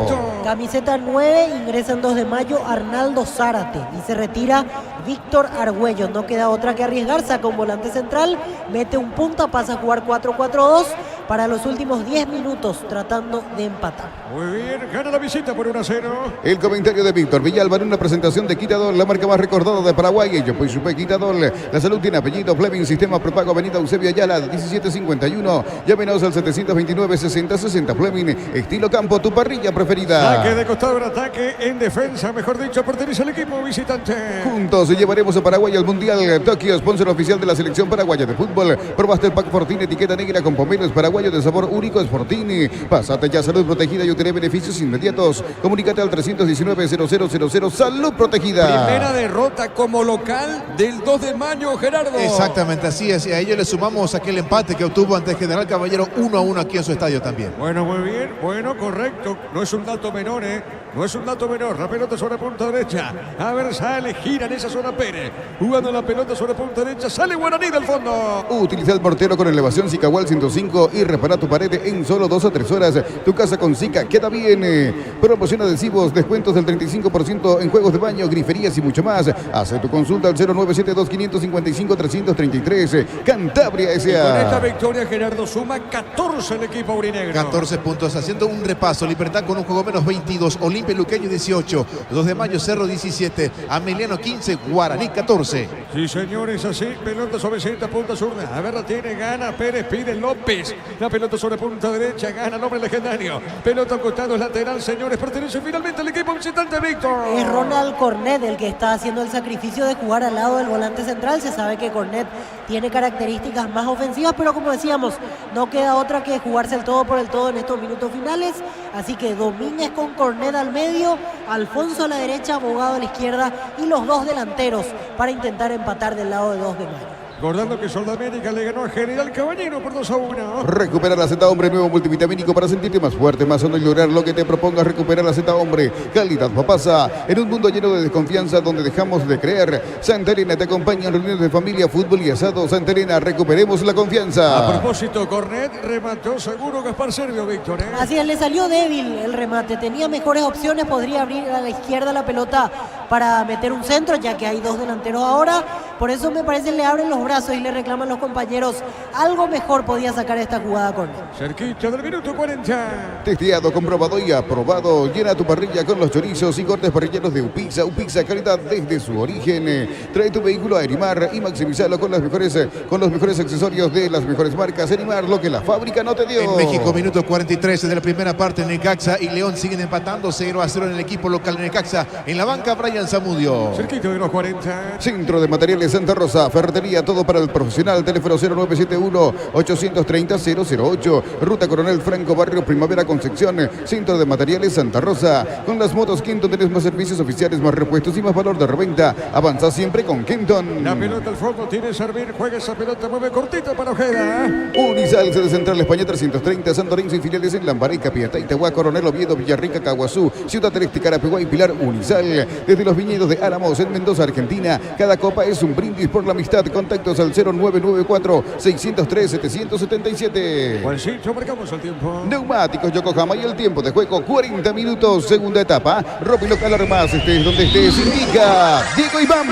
Camiseta 9, ingresa en 2 de mayo Arnaldo Zárate y se retira Víctor Argüello. No queda otra que arriesgar, saca un volante central, mete un punta, pasa a jugar 4-4-2 para los últimos 10 minutos tratando de empatar. Muy bien, gana la visita por 1-0. El comentario de Víctor Villalba en una presentación de Quitadol, la marca más recordada de Paraguay. Yo pues supe Quitadol. La salud tiene apellido. Fleming, sistema prepago, avenida Eusebio Ayala, 1751. Llámenos al 729-6060. Fleming, estilo campo, tu parrilla preferida. Saque de costado, un ataque en defensa, mejor dicho, pertenece al equipo visitante. Juntos llevaremos a Paraguay al Mundial. Tokio, sponsor oficial de la selección paraguaya de fútbol. Probaste el pack Fortín, etiqueta negra con pomeros paraguayos de sabor único. Es Fortín. Pásate ya, salud protegida y obtener beneficios inmediatos. Comunícate al 319-0000. Salud protegida. Primera derrota como local del 2 de mayo, Gerardo. Exactamente, así es. Y a ello le sumamos aquel empate que obtuvo ante General Caballero 1-1 aquí en su estadio también. Bueno, muy bien. Bueno, correcto. No es un dato menor, ¿eh? No es un dato menor. La pelota sobre punta derecha. A ver, sale, gira en esa zona Pérez. Jugando la pelota sobre punta derecha. Sale Guaraní del fondo. Utiliza el mortero con elevación Sicahual 105 y repara tu pared en solo 2 a 3 horas. Tu casa con Sica queda bien. Promoción adhesivos, descuentos del 35% en juegos de baño, griferías y mucho más. Hace tu consulta al 0972-555-333. Cantabria S.A. Y con esta victoria, Gerardo, suma 14 el equipo aurinegro. 14 puntos. Haciendo un repaso. Libertad con un juego menos 22. Olimpia Luqueño 18. 2 de mayo Cerro 17. Ameliano 15. Guaraní 14. Sí, señores, así. Pelota suavecita, punta zurda. A ver, la tiene, gana Pérez, pide López. La pelota sobre punta derecha, gana el hombre legendario. Pelota al costado, lateral, señores. Pertenece finalmente al equipo visitante, Víctor. Es Ronald Cornet el que está haciendo el sacrificio de jugar al lado del volante central. Se sabe que Cornet tiene características más ofensivas, pero como decíamos, no queda otra que jugarse el todo por el todo en estos minutos finales. Así que Domínguez con Cornet al medio, Alfonso a la derecha, Abogado a la izquierda y los dos delanteros para intentar empatar del lado de 2 de mayo. Recordando que Sudamérica le ganó a General Caballero por 2-1. Recupera la Z Hombre, nuevo multivitamínico para sentirte más fuerte, más sano y lograr lo que te propongas. Recupera la Z Hombre, calidad papasa. En un mundo lleno de desconfianza donde dejamos de creer, Santa Elena te acompaña en reuniones de familia, fútbol y asado. Santa Elena, recuperemos la confianza. A propósito, Cornet remató seguro Gaspar Servio, Víctor. Así es, le salió débil el remate. Tenía mejores opciones, podría abrir a la izquierda la pelota para meter un centro, ya que hay 2 delanteros ahora. Por eso me parece le abren los brazos y le reclaman los compañeros. Algo mejor podía sacar esta jugada con él. Cerquita del minuto 40. Testeado, comprobado y aprobado. Llena tu parrilla con los chorizos y cortes parrilleros de Upizza. Upizza, calidad desde su origen. Trae tu vehículo a Erimar y maximizarlo con los mejores accesorios de las mejores marcas. Erimar, lo que la fábrica no te dio. En México, minuto 43 de la primera parte. Necaxa y León siguen empatando 0-0 en el equipo local. Necaxa en la banca, Brian Zamudio. Cerquita de los 40. Centro de Materiales Santa Rosa, ferretería, todo para el profesional. Teléfono 0971-830-008. Ruta Coronel Franco, barrio Primavera Concepción. Centro de Materiales Santa Rosa. Con las motos Kenton tenés más servicios oficiales, más repuestos y más valor de reventa. Avanza siempre con Kenton. La pelota al fondo, tiene Servir, juega esa pelota, mueve cortita para Ojeda. Unisal, sede central España 330, Santo Lorenzo y filiales en Lambaré, Capiatá, Itagua, Coronel Oviedo, Villarrica, Caguazú, Ciudad del Este, Carapeguá y Pilar. Unisal, desde los viñedos de Álamos en Mendoza, Argentina. Cada copa es un brindis por la amistad. Contactos al 0994-603-777. Juancito, marcamos el tiempo. Neumáticos Yokohama y el tiempo de juego 40 minutos, segunda etapa. Ropi Local Armas, estés donde estés, indica Diego Iván.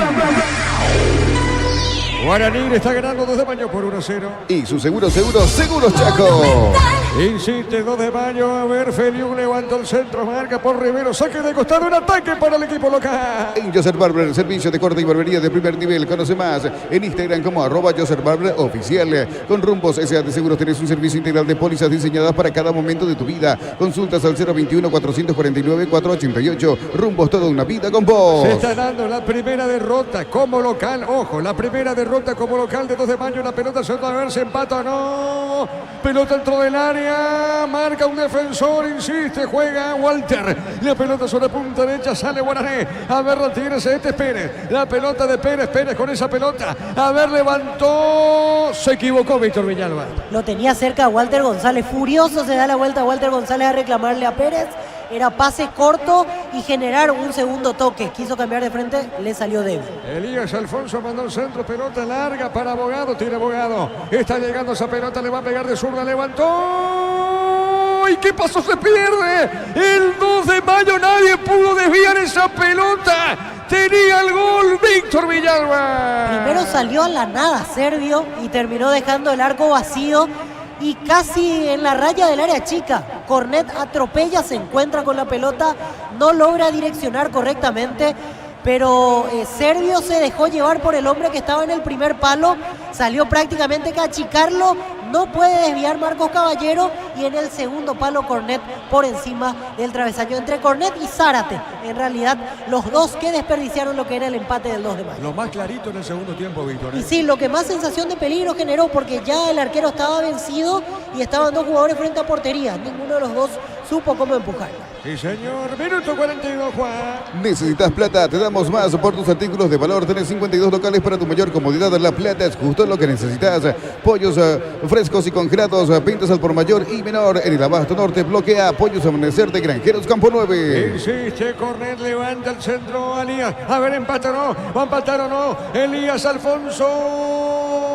Guaraní le está ganando 2 de mayo por 1-0. Y su Seguros Chaco. Insiste 2 de mayo. A ver, Feliu levanta el centro, marca por Rivero. Saque de costado, un ataque para el equipo local. En Joseph Barber, servicio de corte y barbería de primer nivel. Conoce más en Instagram como @JosepHBarber oficial. Con Rumbos S.A. de Seguros tenés un servicio integral de pólizas diseñadas para cada momento de tu vida. Consultas al 021-449-488. Rumbos, toda una vida con vos. Se está dando la primera derrota como local. Ojo, la primera derrota como local de 2 de mayo. La pelota se va a ver si empata o no. Pelota dentro del área. Marca un defensor, insiste, juega Walter. La pelota sobre punta derecha, sale Guaraní. A ver, retírese, este es Pérez. La pelota de Pérez con esa pelota. A ver, levantó. Se equivocó Víctor Villalba. Lo tenía cerca Walter González. Furioso se da la vuelta a Walter González a reclamarle a Pérez. Era pase corto y generar un segundo toque. Quiso cambiar de frente, le salió débil. Elías Alfonso mandó el centro, pelota larga para Abogado. Tiene Abogado. Está llegando esa pelota, le va a pegar de zurda, levantó. ¿Y qué pasó? Se pierde. El 2 de mayo nadie pudo desviar esa pelota. Tenía el gol Víctor Villalba. Primero salió a la nada Servio y terminó dejando el arco vacío y casi en la raya del área chica. Cornet atropella, se encuentra con la pelota, no logra direccionar correctamente, pero Servio se dejó llevar por el hombre que estaba en el primer palo, salió prácticamente a achicarlo, no puede desviar Marcos Caballero y en el segundo palo Cornet por encima del travesaño. Entre Cornet y Zárate, en realidad los dos que desperdiciaron lo que era el empate del 2 de mayo. Lo más clarito en el segundo tiempo, Víctor. Y sí, lo que más sensación de peligro generó porque ya el arquero estaba vencido y estaban 2 jugadores frente a portería. Ninguno de los dos supo cómo empujarlo. Sí, señor. Minuto 42, Juan. ¿Necesitas plata? Te damos más por tus artículos de valor. Tenés 52 locales para tu mayor comodidad. La plata es justo lo que necesitas. Pollos frescos y congelados, ventas al por mayor y menor. En el Abasto Norte bloquea Pollos Amanecer de Granjeros Campo 9. Insiste, Cornet levanta el centro, Elías. A ver, empata o no. ¿Va a empatar o no? Elías Alfonso.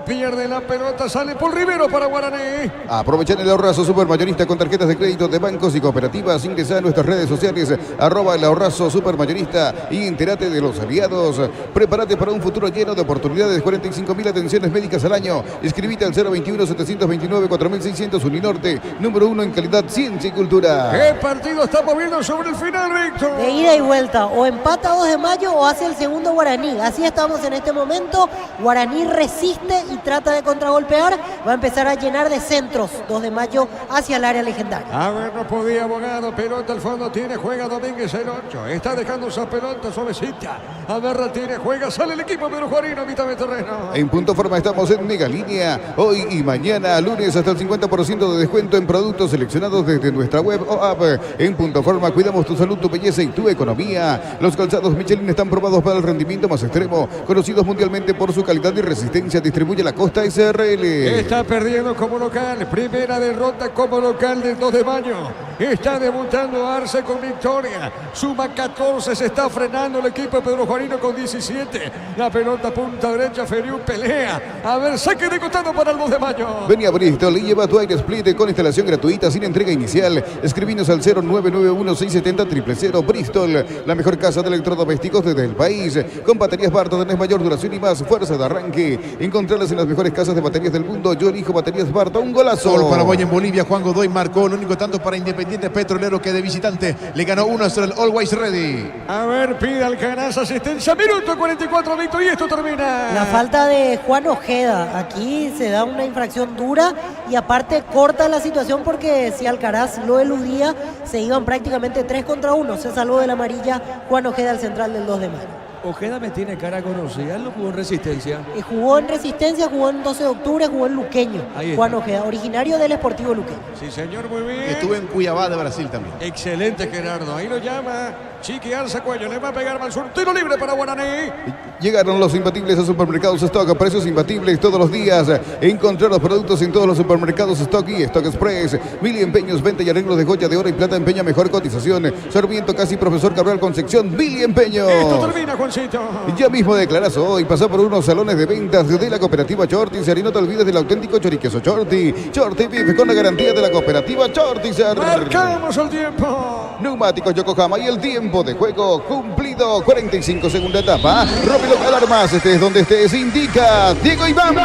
Pierde la pelota, sale por Rivero para Guaraní. Aprovechan el ahorrazo supermayorista con tarjetas de crédito de bancos y cooperativas. Ingresa a nuestras redes sociales, @el ahorrazo supermayorista y entérate de los aliados. Prepárate para un futuro lleno de oportunidades. 45.000 atenciones médicas al año. Escribite al 021-729-4600 Uninorte. Número 1 en calidad, ciencia y cultura. ¿Qué partido estamos viendo sobre el final, Víctor? De ida y vuelta, o empata 2 de mayo o hace el segundo Guaraní. Así estamos en este momento. Guaraní resiste y trata de contragolpear. Va a empezar a llenar de centros 2 de mayo hacia el área legendaria. A ver, no podía Abogado. Pelota al fondo tiene, juega Domínguez el 8. Está dejando esa pelota suavecita. A ver, tiene, juega, sale el equipo Pedro Juarino a mitad de terreno. En Punto Forma estamos en Mega Línea. Hoy y mañana, lunes, hasta el 50% de descuento en productos seleccionados desde nuestra web o app. En Punto Forma cuidamos tu salud, tu belleza y tu economía. Los calzados Michelin están probados para el rendimiento más extremo. Conocidos mundialmente por su calidad y resistencia. Distribuye la Costa SRL. Está perdiendo como local. Primera derrota como local del 2 de mayo. Está debutando Arce con victoria. Suma 14. Se está frenando el equipo de Pedro Juarino con 17. La pelota punta derecha. Feriú pelea. A ver, saque de costado para el 2 de mayo. Vení a Bristol y lleva tu aire split con instalación gratuita sin entrega inicial. Escribinos al 0991-670-000. Bristol, la mejor casa de electrodomésticos desde el país. Con baterías Barta tenés mayor duración y más fuerza de arranque. Encontrarlas en las mejores casas de baterías del mundo. Yo elijo baterías Barta. Un golazo. Gol Paraguay en Bolivia. Juan Godoy marcó el único tanto para Independiente Petrolero que de visitante le ganó 1-0 el Always Ready. A ver, pide Alcaraz asistencia. Minuto 44, Víctor, y esto termina. La falta de Juan Ojeda. Aquí se da una infracción dura y aparte corta la situación porque si Alcaraz lo eludía, se iban prácticamente 3 contra 1. Se salvó de la amarilla Juan Ojeda, el central del 2 de mayo. Ojeda me tiene cara conocida, él no jugó en Resistencia. Jugó en Resistencia, jugó en 12 de octubre, jugó en Luqueño. Ahí está. Juan Ojeda, originario del Sportivo Luqueño. Sí, señor, muy bien. Estuvo en Cuiabá de Brasil también. Excelente, Gerardo. Ahí lo llama Chiqui Arzacuello. Le va a pegar Mansur. Tiro libre para Guaraní. Llegaron los imbatibles a Supermercados Stock, precios imbatibles todos los días. Encontrar los productos en todos los supermercados Stock y Stock Express. Mili Empeños, venta y arreglos de joya de oro y plata, empeña mejor cotización. Sarmiento Casi Profesor Cabral Concepción, Mili Empeños. Esto termina, Juancito. Ya mismo declarás hoy, pasa por unos salones de ventas de la cooperativa Chortizer y no te olvides del auténtico choriqueso Chorti. Chorti Beef con la garantía de la cooperativa Chortizer. Marcamos el tiempo. Neumáticos Yokohama y el tiempo de juego cumplido. 45, segunda etapa. Rompe los alarmas, estés donde estés, indica Diego Iván.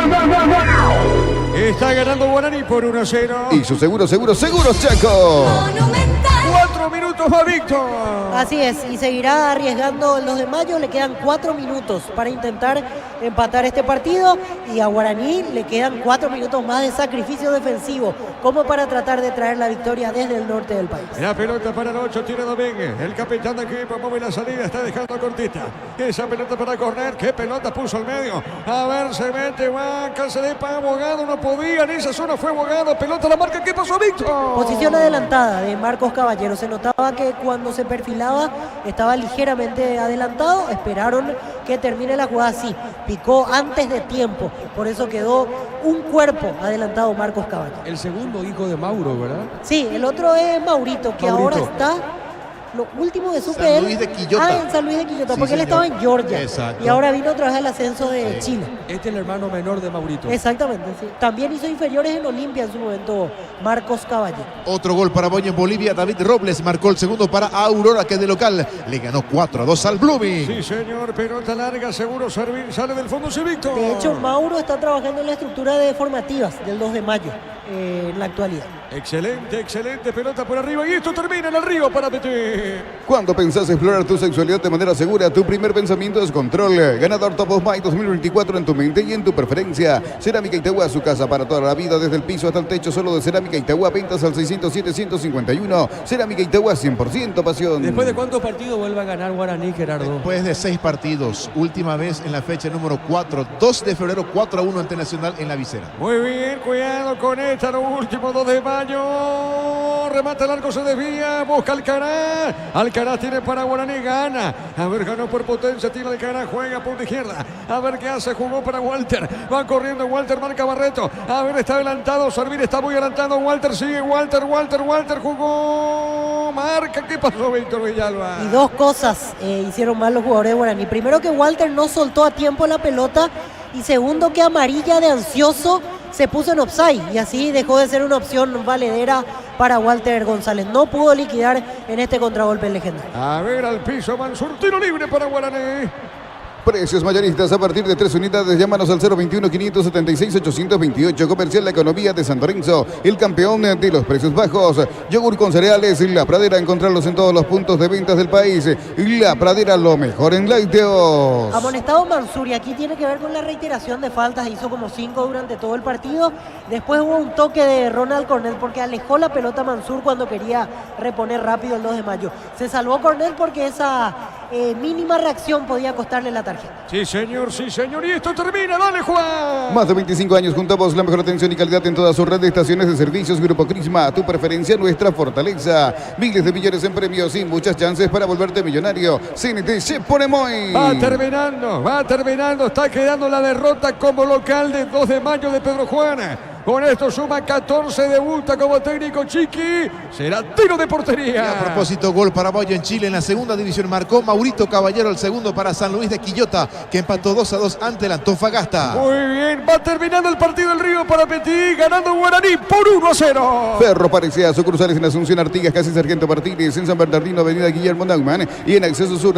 Está ganando Guaraní por 1-0. Y su seguros Chaco. 4 minutos va Víctor. Así es, y seguirá arriesgando el 2 de mayo. Le quedan 4 minutos para intentar empatar este partido. Y a Guaraní le quedan 4 minutos más de sacrificio defensivo, como para tratar de traer la victoria desde el norte del país. La pelota para el 8, tiene Domínguez. El capitán de equipo mueve la salida, está dejando cortita. Esa pelota para correr. ¿Qué pelota puso al medio? A ver, se mete Huanca, se le para Abogado. No podía, en esa zona fue Abogado. Pelota a la marca. ¿Qué pasó, Víctor? Posición adelantada de Marcos Caballero. Se notaba que cuando se perfilaba estaba ligeramente adelantado. Esperaron que termine la jugada así. Picó antes de tiempo. Por eso quedó un cuerpo adelantado Marcos Caballero. El segundo hijo de Mauro, ¿verdad? Sí, el otro es Maurito, que Maurito. ahora está... Lo último que supe San él... Luis de Quillota. en San Luis de Quillota, Sí, porque él señor. estaba en Georgia. Exacto. Y ahora vino otra vez al ascenso de Chile. Este es el hermano menor de Maurito. Exactamente, sí. También hizo inferiores en Olimpia en su momento Marcos Caballero. Otro gol para Boña en Bolivia. David Robles marcó el segundo para Aurora, que de local le ganó 4-2 al Blooming. Sí, señor. Pelota larga, seguro servir. Sale del fondo, sí, Víctor. De hecho, Mauro está trabajando en la estructura de formativas del 2 de mayo en la actualidad. Excelente, excelente. Pelota por arriba. Y esto termina en el río para Petit. Cuando pensás explorar tu sexualidad de manera segura, tu primer pensamiento es control. Ganador Top of Mind 2024 en tu mente y en tu preferencia. Cerámica Itagua, su casa para toda la vida, desde el piso hasta el techo, solo de Cerámica Itagua. Ventas al 607-151. Cerámica Itagua, 100% pasión. ¿Después de cuántos partidos vuelve a ganar Guaraní, Gerardo? Después de 6 partidos, última vez en la fecha número 4, 2 de febrero, 4-1 ante Nacional en la visera. Muy bien, cuidado con esta, lo último, 2 de mayo. Remata el arco, se desvía, busca Alcaraz. Alcaraz tiene para Guaraní, gana. A ver, ganó por potencia, tira Alcaraz, juega por la izquierda. A ver qué hace, jugó para Walter. Va corriendo Walter, marca Barreto. A ver, está adelantado, Servir está muy adelantado. Walter sigue, Walter jugó. Marca, ¿qué pasó, Víctor Villalba? Y dos cosas hicieron mal los jugadores de Guaraní. Primero, que Walter no soltó a tiempo la pelota. Y segundo, que amarilla de ansioso se puso en offside. Y así dejó de ser una opción valedera para Walter González. No pudo liquidar en este contragolpe legendario. A ver, al piso, Mansur, tiro libre para Guaraní. Precios mayoristas a partir de 3 unidades. Llámanos al 021-576-828. Comercial La Economía de San Lorenzo, el campeón de los precios bajos. Yogur con cereales, La Pradera. Encontrarlos en todos los puntos de ventas del país. La Pradera, lo mejor en lácteos. Amonestado Mansur, y aquí tiene que ver con la reiteración de faltas. Hizo como 5 durante todo el partido. Después hubo un toque de Ronald Cornet porque alejó la pelota Mansur cuando quería reponer rápido el 2 de mayo. Se salvó Cornet porque esa mínima reacción podía costarle la tarjeta. Sí, señor, y esto termina. Dale, Juan. Más de 25 años junto a vos, la mejor atención y calidad en toda su red de estaciones de servicios. Grupo Crisma, tu preferencia, nuestra fortaleza. Miles de millones en premios y muchas chances para volverte millonario. CNT se pone muy. Va terminando. Está quedando la derrota como local de 2 de mayo de Pedro Juan. Con esto suma 14, debuta como técnico Chiqui. Será tiro de Y portería. a propósito, gol para Boya en Chile en la segunda división. Marcó Maurito Caballero el segundo para San Luis de Quillota, que empató 2-2 ante el Antofagasta. Muy bien, va terminando el partido del Río para Petit, ganando Guaraní por 1-0. Ferro Parecía, sucursales en Asunción, Artigas, casi Sargento Martínez, en San Bernardino, Avenida Guillermo Naumann y en Acceso Sur,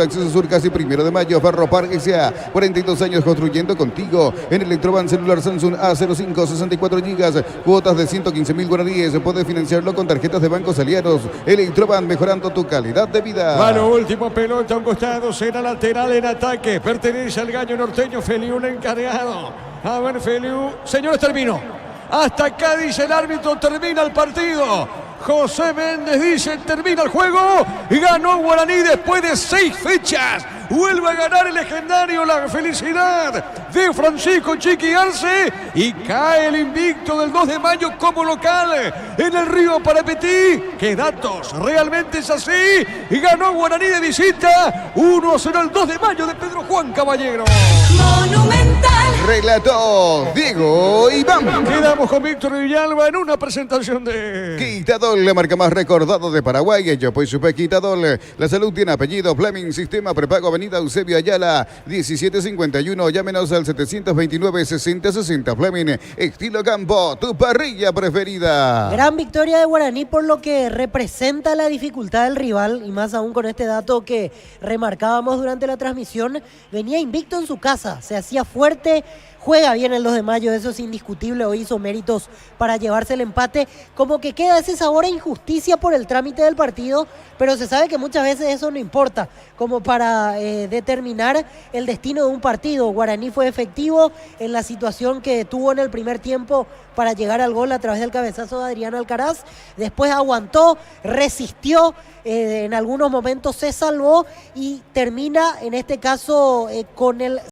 casi 1 de mayo. Ferro Parecía, 42 años construyendo contigo. En Electroban celular Samsung A05, 64 GB, cuotas de 115.000 guaraníes. Puedes financiarlo con tarjetas de bancos aliados. Electroban, mejorando tu calidad de vida. Va lo último, pelota a un costado, será lateral en ataque. Pertenece al gallo norteño, Feliu, un encargado. A ver, Feliu. Señores, termino. Hasta acá dice el árbitro, termina el partido. José Méndez dice, termina el juego. Y ganó Guaraní después de 6 fechas. Vuelve a ganar el legendario La Felicidad de Francisco Chiqui Arce y cae el invicto del 2 de mayo como local en el Río Parapetí. ¡Qué datos! Realmente es así. Y ganó Guaraní de visita 1-0 el 2 de mayo de Pedro Juan Caballero. Monumental. Relató Diego Iván. Quedamos con Víctor Villalba en una presentación de... Quitadol, la marca más recordada de Paraguay. Yo pues supe Quitadol. La salud tiene apellido. Fleming, sistema prepago, avenida Eusebio Ayala, 1751. Llámenos al 729-6060. Fleming, estilo campo, tu parrilla preferida. Gran victoria de Guaraní por lo que representa la dificultad del rival y más aún con este dato que remarcábamos durante la transmisión. Venía invicto en su casa, se hacía fuerte, juega bien el 2 de mayo, eso es indiscutible. Hoy hizo méritos para llevarse el empate. Como que queda ese sabor a injusticia por el trámite del partido, pero se sabe que muchas veces eso no importa como para determinar el destino de un partido. Guaraní fue efectivo en la situación que tuvo en el primer tiempo para llegar al gol a través del cabezazo de Adrián Alcaraz. Después aguantó, resistió, en algunos momentos se salvó y termina en este caso con el